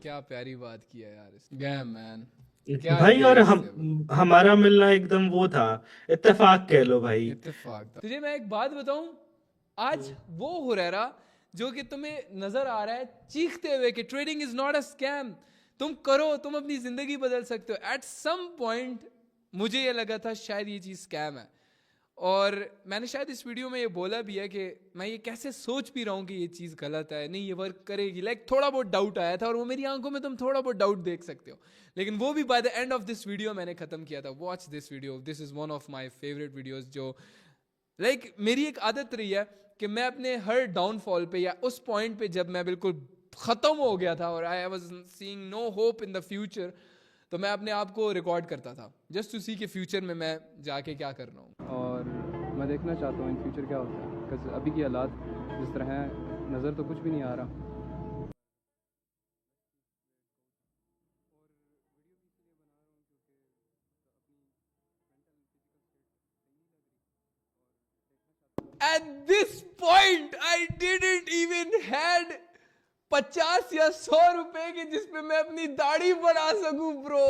क्या प्यारी बात किया यार इस गैम मैन। क्या भाई और lyrics हम थे bro। हमारा मिलना एकदम वो था, इत्तेफाक कह लो भाई। इत्तेफाक था। तुझे मैं एक बात बताऊं, आज वो हुरैरा जो कि तुम्हें नजर आ रहा है चीखते हुए कि trading is not a scam, तुम करो, तुम अपनी जिंदगी बदल सकते हो। एट सम पॉइंट मुझे ये लगा था शायद ये चीज़ स्कैम है, और मैंने शायद इस वीडियो में ये बोला भी है कि मैं ये कैसे सोच भी रहा हूँ कि ये चीज़ गलत है, नहीं ये वर्क करेगी। लाइक थोड़ा बहुत डाउट आया था, और वो मेरी आंखों में तुम थोड़ा बहुत डाउट देख सकते हो, लेकिन वो भी by the end of this video मैंने ख़त्म किया था। Watch this video, this is one of my favourite videos. जो लाइक मेरी एक आदत रही है कि मैं अपने हर डाउनफॉल पे या उस पॉइंट पे जब मैं बिल्कुल ख़त्म हो गया था और I was seeing no hope in the future, तो मैं अपने आप को रिकॉर्ड करता था जस्ट टू सी के फ्यूचर में मैं जाके क्या कर रहा हूँ। और मैं देखना चाहता हूँ इन फ्यूचर क्या होता है, बिकॉज अभी की हालात जिस तरह हैं नज़र तो कुछ भी नहीं आ रहा। At this point I didn't even had 50 या 100 रुपए के जिसपे मैं अपनी दाढ़ी बढ़ा सकूं ब्रो।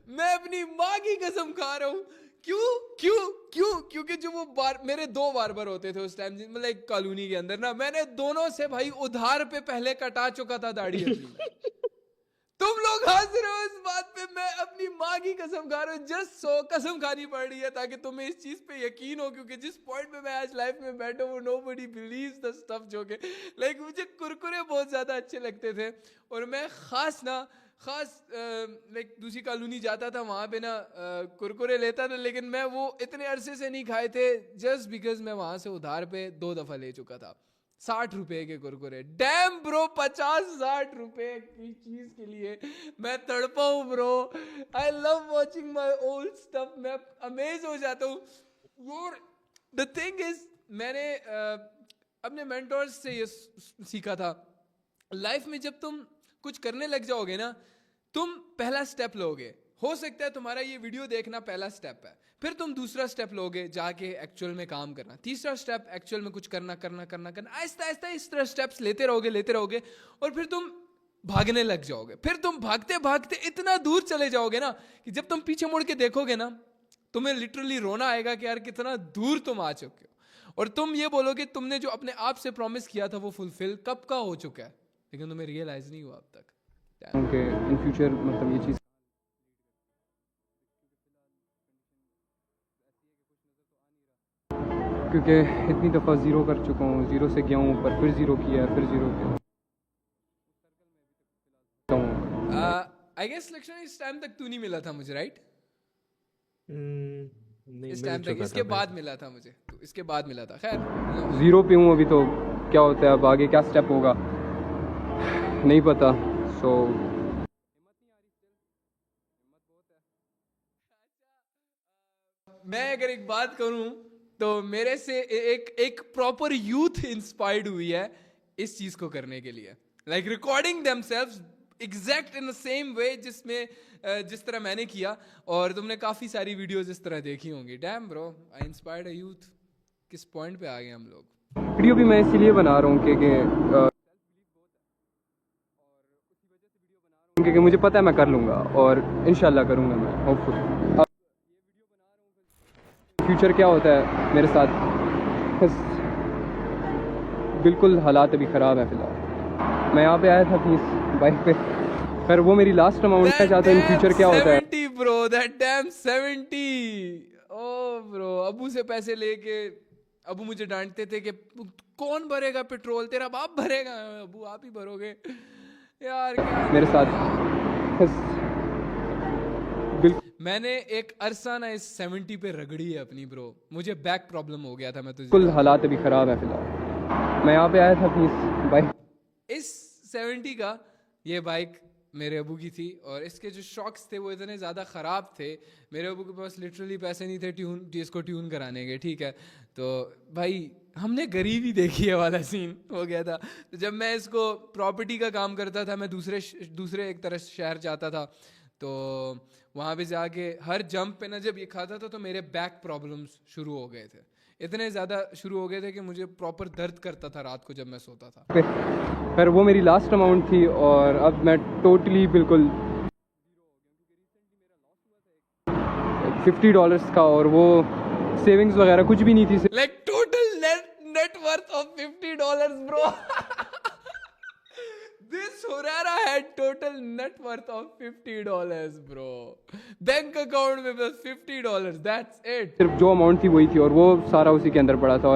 मैं अपनी माँ की कसम खा रहा हूँ। क्यों क्योंकि जो वो मेरे 2 बार्बर होते थे उस टाइम, मतलब एक कॉलोनी के अंदर ना, मैंने दोनों से भाई उधार पे पहले कटा चुका था दाढ़ी अपनी। तुम लोग हंस रहे हो इस बात पे, मैं अपनी माँ की कसम खा रहा हूँ। जस्ट सो कसम खानी पड़ रही है ताकि तुम्हें इस चीज पे यकीन हो, क्योंकि जिस पॉइंट पे मैं आज लाइफ में बैठा हूँ नोबडी बिलीव्स द स्टफ जो के लाइक मुझे कुरकुरे बहुत ज्यादा अच्छे लगते थे, और मैं खास लाइक दूसरी कॉलोनी जाता था, वहाँ पे ना कुरकुरे लेता था, लेकिन मैं वो इतने अरसे से नहीं खाए थे जस्ट बिकॉज मैं वहाँ से उधार पे 2 दफा ले चुका था। 60 रुपए के कुरकुरे, डैम ब्रो, 50-60 रुपए की चीज के लिए मैं तड़पा हूँ bro. I love watching my old stuff, मैं अमेज हो जाता हूँ। द थिंग इज मैंने अपने मेंटोर्स से ये सीखा था, लाइफ में जब तुम कुछ करने लग जाओगे ना, तुम पहला स्टेप लोगे। हो सकता है तुम्हारा ये वीडियो देखना पहला स्टेप है, फिर तुम दूसरा स्टेप लोगे जाके एक्चुअल में काम करना, तीसरा स्टेप एक्चुअल में कुछ करना, आहिस्ता आहिस्ता इस तरह स्टेप्स लेते रहोगे, और फिर तुम भागने लग जाओगे। फिर तुम भागते भागते इतना दूर चले जाओगे ना कि जब तुम पीछे मुड़ के देखोगे ना, तुम्हें लिटरली रोना आएगा कि यार कितना दूर तुम आ चुके हो, और तुम ये बोलोगे तुमने जो अपने आप से प्रॉमिस किया था वो फुलफिल कब का हो चुका है, लेकिन तुम्हें रियलाइज नहीं हुआ अब तक। क्योंकि इन फ्यूचर मतलब ये चीज़ क्योंकि इतनी दफ़ा ज़ीरो कर चुका हूँ, ज़ीरो से गया हूँ ऊपर, फिर ज़ीरो किया, फिर ज़ीरो किया। आई गेस लक्षण इस टाइम तक तू नहीं मिला था मुझे, राइट? नहीं इस मिल टाइम तक, चुका इसके था बाद भाई। मिला था मुझे, तो इसके बाद मिला था। खैर, ज़ीरो पे हूँ अभी, तो क्या होता है अब आगे, क्या स्टेप होगा नहीं पता। सो मैं अगर एक बात करूं तो मेरे से एक एक प्रॉपर यूथ इंस्पायर्ड हुई है इस चीज को करने के लिए, like recording themselves exact in the same way जिसमें जिस तरह मैंने किया। और तुमने काफी सारी वीडियोस इस तरह देखी होंगी। Damn bro, I inspired a youth. किस पॉइंट पे आ गए हम लोग? वीडियो भी मैं इसीलिए बना रहा हूँ क्योंकि मुझे पता है मैं कर लूँगा, और इंशाल्लाह करूँगा मैं, होपफुल। अब फ्यूचर क्या होता है मेरे साथ, बस बिल्कुल हालात अभी ख़राब है फ़िलहाल। मैं यहाँ पे आया था अपनी इस बाइक पे, पर वो मेरी लास्ट अमाउंट है। चाहता हूँ इन फ्यूचर क्या होता है। 70 bro, that damn 70। Oh bro, Abu से पैसे लेके अबू मुझे डांटते थे कि कौन भरेगा पेट्रोल, तेरा बाप भरेगा। अबू आप ही भरोगे यार, क्या मेरे साथ बस मैंने एक अरसा ना इस 70 पे रगड़ी है अपनी ब्रो। मुझे बैक प्रॉब्लम हो गया था, मैं तुझे बिल्कुल हालात अभी ख़राब है फ़िलहाल। मैं यहाँ पे आया था अपनी इस बाइक इस 70 का, ये बाइक मेरे अबू की थी, और इसके जो शॉक्स थे वो इतने ज़्यादा ख़राब थे, मेरे अबू के पास लिटरली पैसे नहीं थे इसको ट्यून कराने के, ठीक है। तो भाई हमने गरीबी देखी है वाला सीन हो गया था। तो जब मैं इसको प्रॉपर्टी का काम करता था, मैं दूसरे एक तरह शहर जाता था, तो वहाँ पे जाके हर जंप पे ना जब ये खाता था तो मेरे बैक प्रॉब्लम्स शुरू हो गए थे, इतने ज़्यादा शुरू हो गए थे कि मुझे प्रॉपर दर्द करता था रात को जब मैं सोता था। पे, पर वो मेरी लास्ट अमाउंट थी, और अब मैं टोटली बिल्कुल $50 का, और वो सेविंग्स वगैरह कुछ भी नहीं थी। Like total net worth of $50, bro. This Horara had total net worth of $50, bro. Bank account में बस $50, that's it. सिर्फ जो अमाउंट थी वही थी, और वो सारा उसी के अंदर पड़ा था,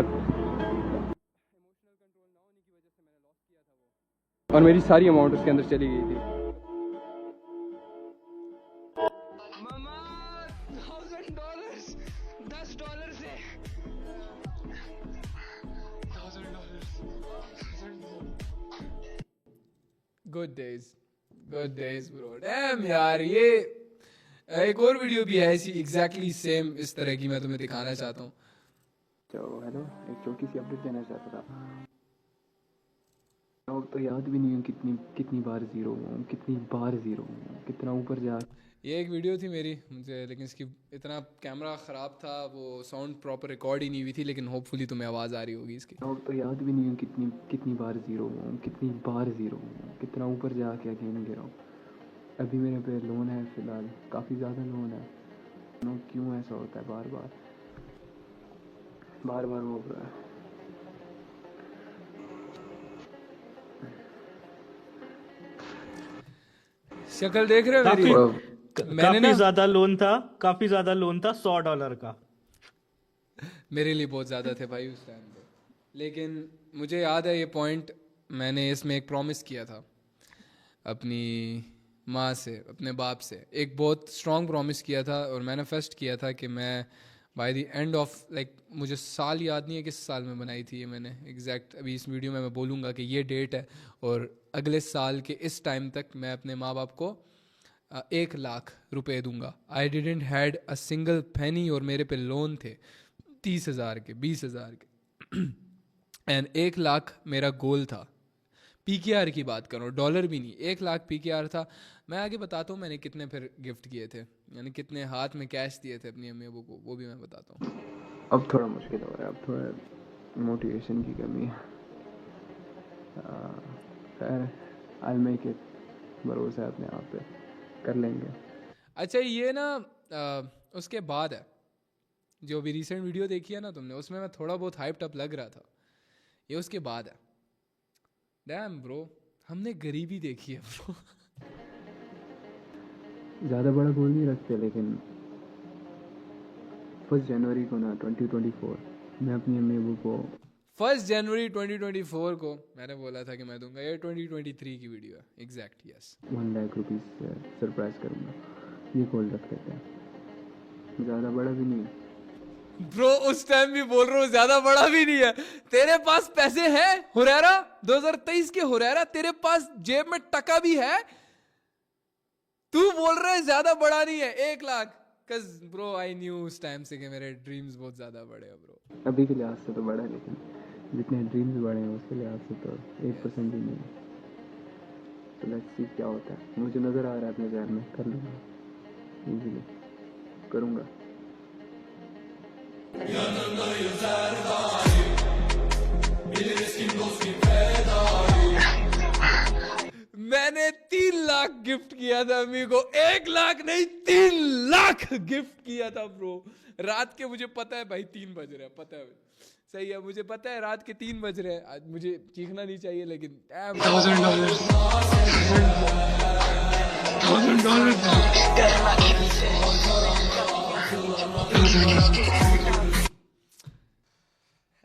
और मेरी सारी अमाउंट उसके अंदर चली गई थी। मामा $1000, $10 से Good days, bro. Damn यार, ये एक और वीडियो भी है ऐसी एग्जैक्टली सेम इस तरह की, मैं तुम्हें दिखाना चाहता हूँ। तो हेलो, एक छोटी सी अपडेट देना चाहता था। और तो याद भी नहीं है कितनी बार ज़ीरो हूँ, कितना ऊपर जा। ये एक वीडियो थी मेरी मुझे, लेकिन इसकी इतना कैमरा ख़राब था, वो साउंड प्रॉपर रिकॉर्ड ही नहीं हुई थी, लेकिन होपफुली तुम्हें आवाज़ आ रही होगी इसकी। और तो याद भी नहीं है कितनी बार ज़ीरो हूँ, कितना ऊपर जा के अगेन गिरा हूँ। अभी मेरे पे लोन है फ़िलहाल, काफ़ी ज़्यादा लोन है। क्यों ऐसा होता है, बार बार हो रहा है। शक्ल देख रहे हो मेरी? मैंने काफी ना, ज्यादा लोन था $100 का। मेरे लिए बहुत ज़्यादा थे भाई उस टाइम पे, लेकिन मुझे याद है ये पॉइंट, मैंने इसमें एक प्रॉमिस किया था अपनी माँ से, अपने बाप से, एक बहुत स्ट्रॉन्ग प्रॉमिस किया था, और मैनिफेस्ट किया था कि मैं by the end of like, मुझे साल याद नहीं है किस साल में बनाई थी ये मैंने एग्जैक्ट, अभी इस वीडियो में मैं बोलूँगा कि ये डेट है, और अगले साल के इस टाइम तक मैं अपने माँ बाप को 1,00,000 रुपए दूंगा। I didn't had a single penny, और मेरे पे लोन थे 30,000 के, 20,000 के, एंड 1,00,000 मेरा गोल था। PKR की बात करूँ, डॉलर भी नहीं, 1,00,000 PKR था। मैं आगे बताता हूँ मैंने कितने फिर गिफ्ट किए थे, यानी कितने हाथ में कैश दिए थे अपनी अम्मी अबू को, वो भी मैं बताता हूँ। अब थोड़ा मुश्किल हो रहा है, अब थोड़ा मोटिवेशन की कमी है। खैर, आई मेक इट, भरोसा है अपने आप पे, कर लेंगे। अच्छा, ये ना उसके बाद है, जो भी रिसेंट वीडियो देखी है ना तुमने, उसमें मैं थोड़ा बहुत हाइप्ड अप लग रहा था, ये उसके बाद है। डैम ब्रो, हमने गरीबी देखी है ब्रो। ज़्यादा बड़ा गोल नहीं रखते, लेकिन 1 जनवरी को ना 2024 मैं अपनी अम्मी अबू को 1 जनवरी 2024 को मैंने बोला था कि मैं दूंगा, ये 2023 की वीडियो है एग्जैक्ट। यस 1 लाख रुपीज़ से सरप्राइज करूँगा, ये गोल रख लेते हैं, ज़्यादा बड़ा भी नहीं है। ब्रो उस टाइम भी बोल रहा हूँ ज्यादा बड़ा भी नहीं है। तेरे पास पैसे हैं हुरैरा, 2023 के हुरैरा, तेरे पास जेब में टका भी है, तू बोल रहा है ज्यादा बड़ा नहीं है 1 lakh. Cause bro I knew उस टाइम से कि मेरे ड्रीम्स बहुत ज्यादा बड़े हैं ब्रो। अभी के लिहाज से तो बड़ा है, लेकिन जितने ड्रीम्स बड़े हैं उसके लिहाज से तो 1% भी नहीं है। तो लेट्स सी क्या होता है। मुझे नज़र आ रहा है अपने जहन में, कर लूँगा इजीली, करूँगा। मैंने 3 लाख गिफ्ट किया था अम्मी को, 1 लाख नहीं 3 लाख गिफ्ट किया था ब्रो। रात के मुझे पता है भाई 3 बज रहे हैं, पता है सही है, मुझे पता है रात के 3 बज रहे हैं। आज मुझे चीखना नहीं चाहिए लेकिन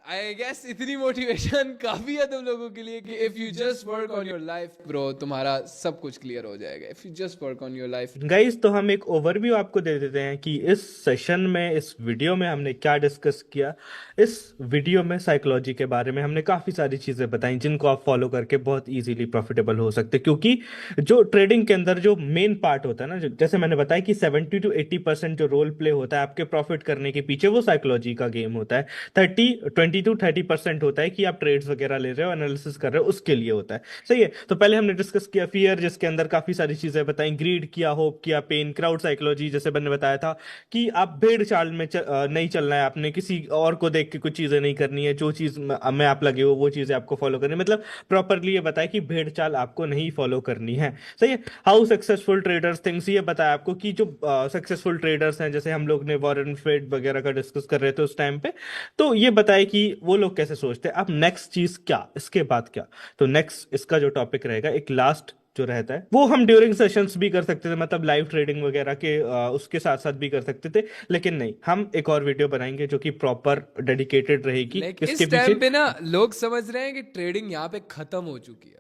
आई गेस इतनी मोटिवेशन काफी है तुम लोगों के लिए कि if you just work on your life bro, तुम्हारा सब कुछ क्लियर हो जाएगा if you just work on your life. Guys तो हम एक ओवरव्यू आपको दे देते हैं कि इस सेशन में, इस वीडियो में हमने क्या डिस्कस किया। इस वीडियो में साइकोलॉजी के बारे में हमने काफ़ी सारी चीज़ें बताई जिनको आप फॉलो करके बहुत इजीली प्रॉफिटेबल हो सकते हैं, क्योंकि जो ट्रेडिंग के अंदर जो मेन पार्ट होता है ना, जैसे मैंने बताया कि 70 to 80% जो रोल प्ले होता है आपके प्रॉफिट करने के पीछे, वो साइकोलॉजी का गेम होता है। 20 to 30% होता है कि आप ट्रेड्स वगैरह ले रहे हो, एनालिसिस कर रहे हो, उसके लिए होता है। सही है। तो पहले हमने डिस्कस किया फियर, जिसके अंदर काफ़ी सारी चीज़ें बताई, ग्रीड किया, होप किया, पेन, क्राउड साइकोलॉजी जैसे मैंने बताया था कि आप भेड़ चाल में नहीं चलना है, आपने किसी और को देख के कुछ चीज़ें नहीं करनी है, जो चीज़ में आप लगे हो वो चीज़ें आपको फॉलो करनी है। मतलब प्रॉपरली ये बताया कि भेड़ चाल आपको नहीं फॉलो करनी है। सही है। हाउ सक्सेसफुल ट्रेडर्स थिंक्स, ये बताया आपको कि जो सक्सेसफुल ट्रेडर्स हैं, जैसे हम लोग ने वॉरेन बफेट वगैरह का डिस्कस कर रहे थे उस टाइम पे, तो ये बताया कि वो लोग कैसे सोचते हैं। अब नेक्स्ट चीज क्या, इसके बाद क्या, तो नेक्स्ट इसका जो टॉपिक रहेगा, एक लास्ट जो रहता है वो हम ड्यूरिंग सेशंस भी कर सकते थे, मतलब लाइव ट्रेडिंग वगैरह के उसके साथ साथ भी कर सकते थे, लेकिन नहीं, हम एक और वीडियो बनाएंगे जो कि प्रॉपर डेडिकेटेड रहेगी। इसके टाइम पे ना लोग समझ रहे हैं कि ट्रेडिंग यहाँ पे खत्म हो चुकी है।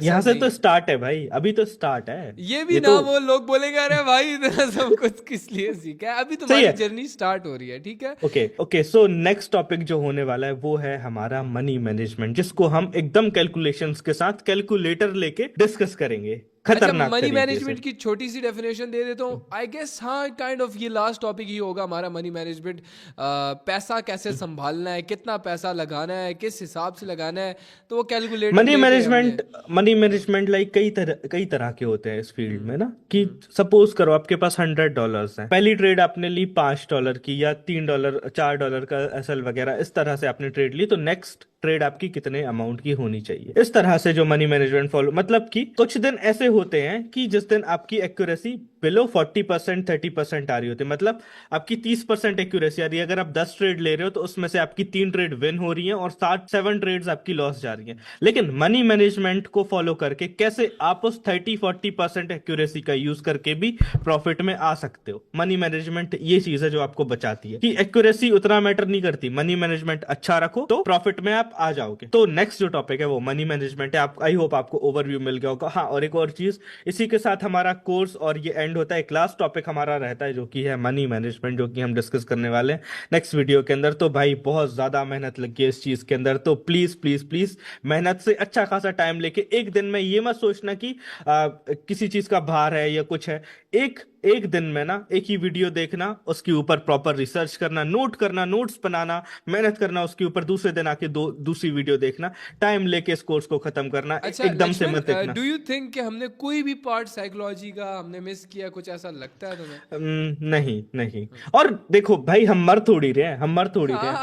यहाँ से तो स्टार्ट है भाई, अभी तो स्टार्ट है। ये भी ना वो लोग बोलेंगे अरे भाई इतना सब कुछ किस लिए सीखा है, अभी तुम्हारी जर्नी स्टार्ट हो रही है। ठीक है, ओके सो नेक्स्ट टॉपिक जो होने वाला है वो है हमारा मनी मैनेजमेंट, जिसको हम एकदम कैलकुलेशंस के साथ कैलकुलेटर लेके डिस्कस करेंगे खतरनाक मनी मैनेजमेंट की छोटी सी डेफिनेशन दे देता हूँ। आई गेस हाँ काइंड ऑफ ये लास्ट टॉपिक ही होगा हमारा मनी मैनेजमेंट। पैसा कैसे संभालना है, कितना पैसा लगाना है, किस हिसाब से लगाना है, तो वो कैलकुलेट। मनी मैनेजमेंट लाइक कई तरह के होते हैं इस फील्ड में ना, कि सपोज करो आपके पास $100 है, पहली ट्रेड आपने ली $5 की या $3 $4 का एसएल वगैरह, इस तरह से आपने ट्रेड ली, तो नेक्स्ट ट्रेड आपकी कितने अमाउंट की होनी चाहिए। इस तरह से जो मनी मैनेजमेंट फॉलो, मतलब कि कुछ दिन ऐसे होते हैं कि जिस दिन आपकी एक्यूरेसी बिलो 40% 30% आ रही होती है, मतलब आपकी 30% एक्यूरेसी आ रही है। अगर आप 10 ट्रेड ले रहे हो तो उसमें से आपकी 3 ट्रेड विन हो रही हैं और 7 ट्रेड्स आपकी लॉस जा रही हैं। लेकिन मनी मैनेजमेंट को फॉलो करके कैसे आप उस 30-40% एक्यूरेसी का यूज करके भी प्रॉफिट में आ सकते हो। मनी मैनेजमेंट ये चीज है जो आपको बचाती है, कि एक्यूरेसी उतना मैटर नहीं करती, मनी मैनेजमेंट अच्छा रखो तो प्रॉफिट में आप आ जाओगे। तो नेक्स्ट जो टॉपिक है वो मनी मैनेजमेंट है। आई होप आपको ओवरव्यू मिल गया होगा। हाँ, और एक और चीज, इसी के साथ हमारा कोर्स और ये एंड होता है। एक लास्ट टॉपिक हमारा रहता है जो कि है मनी मैनेजमेंट, जो कि हम डिस्कस करने वाले हैं नेक्स्ट वीडियो के अंदर। तो भाई बहुत ज्यादा मेहनत लगी है इस चीज के अंदर, तो प्लीज प्लीज प्लीज मेहनत से अच्छा खासा टाइम लेके, एक दिन में ये मत सोचना कि किसी चीज का भार है या कुछ है। एक दिन में ना एक ही वीडियो देखना, उसके ऊपर प्रॉपर रिसर्च करना, नोट करना, नोट्स बनाना, मेहनत करना उसके ऊपर, दूसरे दिन आके दूसरी वीडियो देखना, टाइम लेके इस कोर्स को खत्म करना। अच्छा, एकदम से मत देखना। डू यू थिंक कि हमने कोई भी पार्ट साइकोलॉजी का हमने मिस किया, कुछ ऐसा लगता है तुम्हें? नहीं। और देखो भाई, हम मर थोड़ी रहे हैं,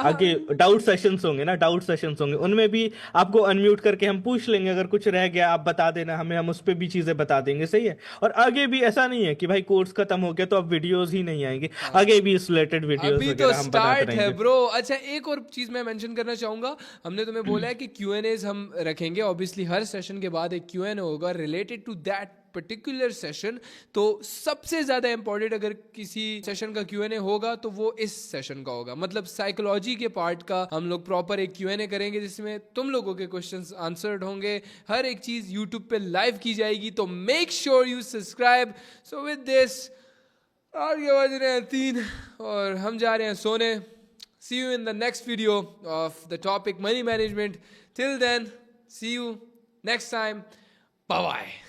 आगे डाउट सेशंस होंगे ना, उनमें भी आपको अनम्यूट करके हम पूछ लेंगे, अगर कुछ रह गया आप बता देना हमें, हम उस पर भी चीजें बता देंगे। सही है। और आगे भी ऐसा नहीं है कि भाई कोर्स खत्म हो गया तो अब वीडियोस ही नहीं आएंगे, आगे भी इस रिलेटेड वीडियोस अभी तो स्टार्ट है ब्रो। अच्छा, एक और चीज मैं मेंशन करना चाहूंगा, हमने तुम्हें बोला है कि Q&As हम रखेंगे। ऑब्वियसली हर सेशन के बाद एक Q&A होगा related to that particular session, तो सबसे ज़्यादा इंपॉर्टेंट अगर किसी सेशन का Q&A होगा तो वो इस सेशन का होगा। मतलब साइकोलॉजी के पार्ट का हम लोग प्रॉपर एक Q&A करेंगे जिसमें तुम लोगों के क्वेश्चंस आंसर्ड होंगे। हर एक चीज़ यूट्यूब पे लाइव की जाएगी, तो make sure you subscribe. So with this आगे बज रहे हैं 3 और हम जा रहे हैं सोने। See you in the next video of the topic money management. Till then, see you next time. Bye bye.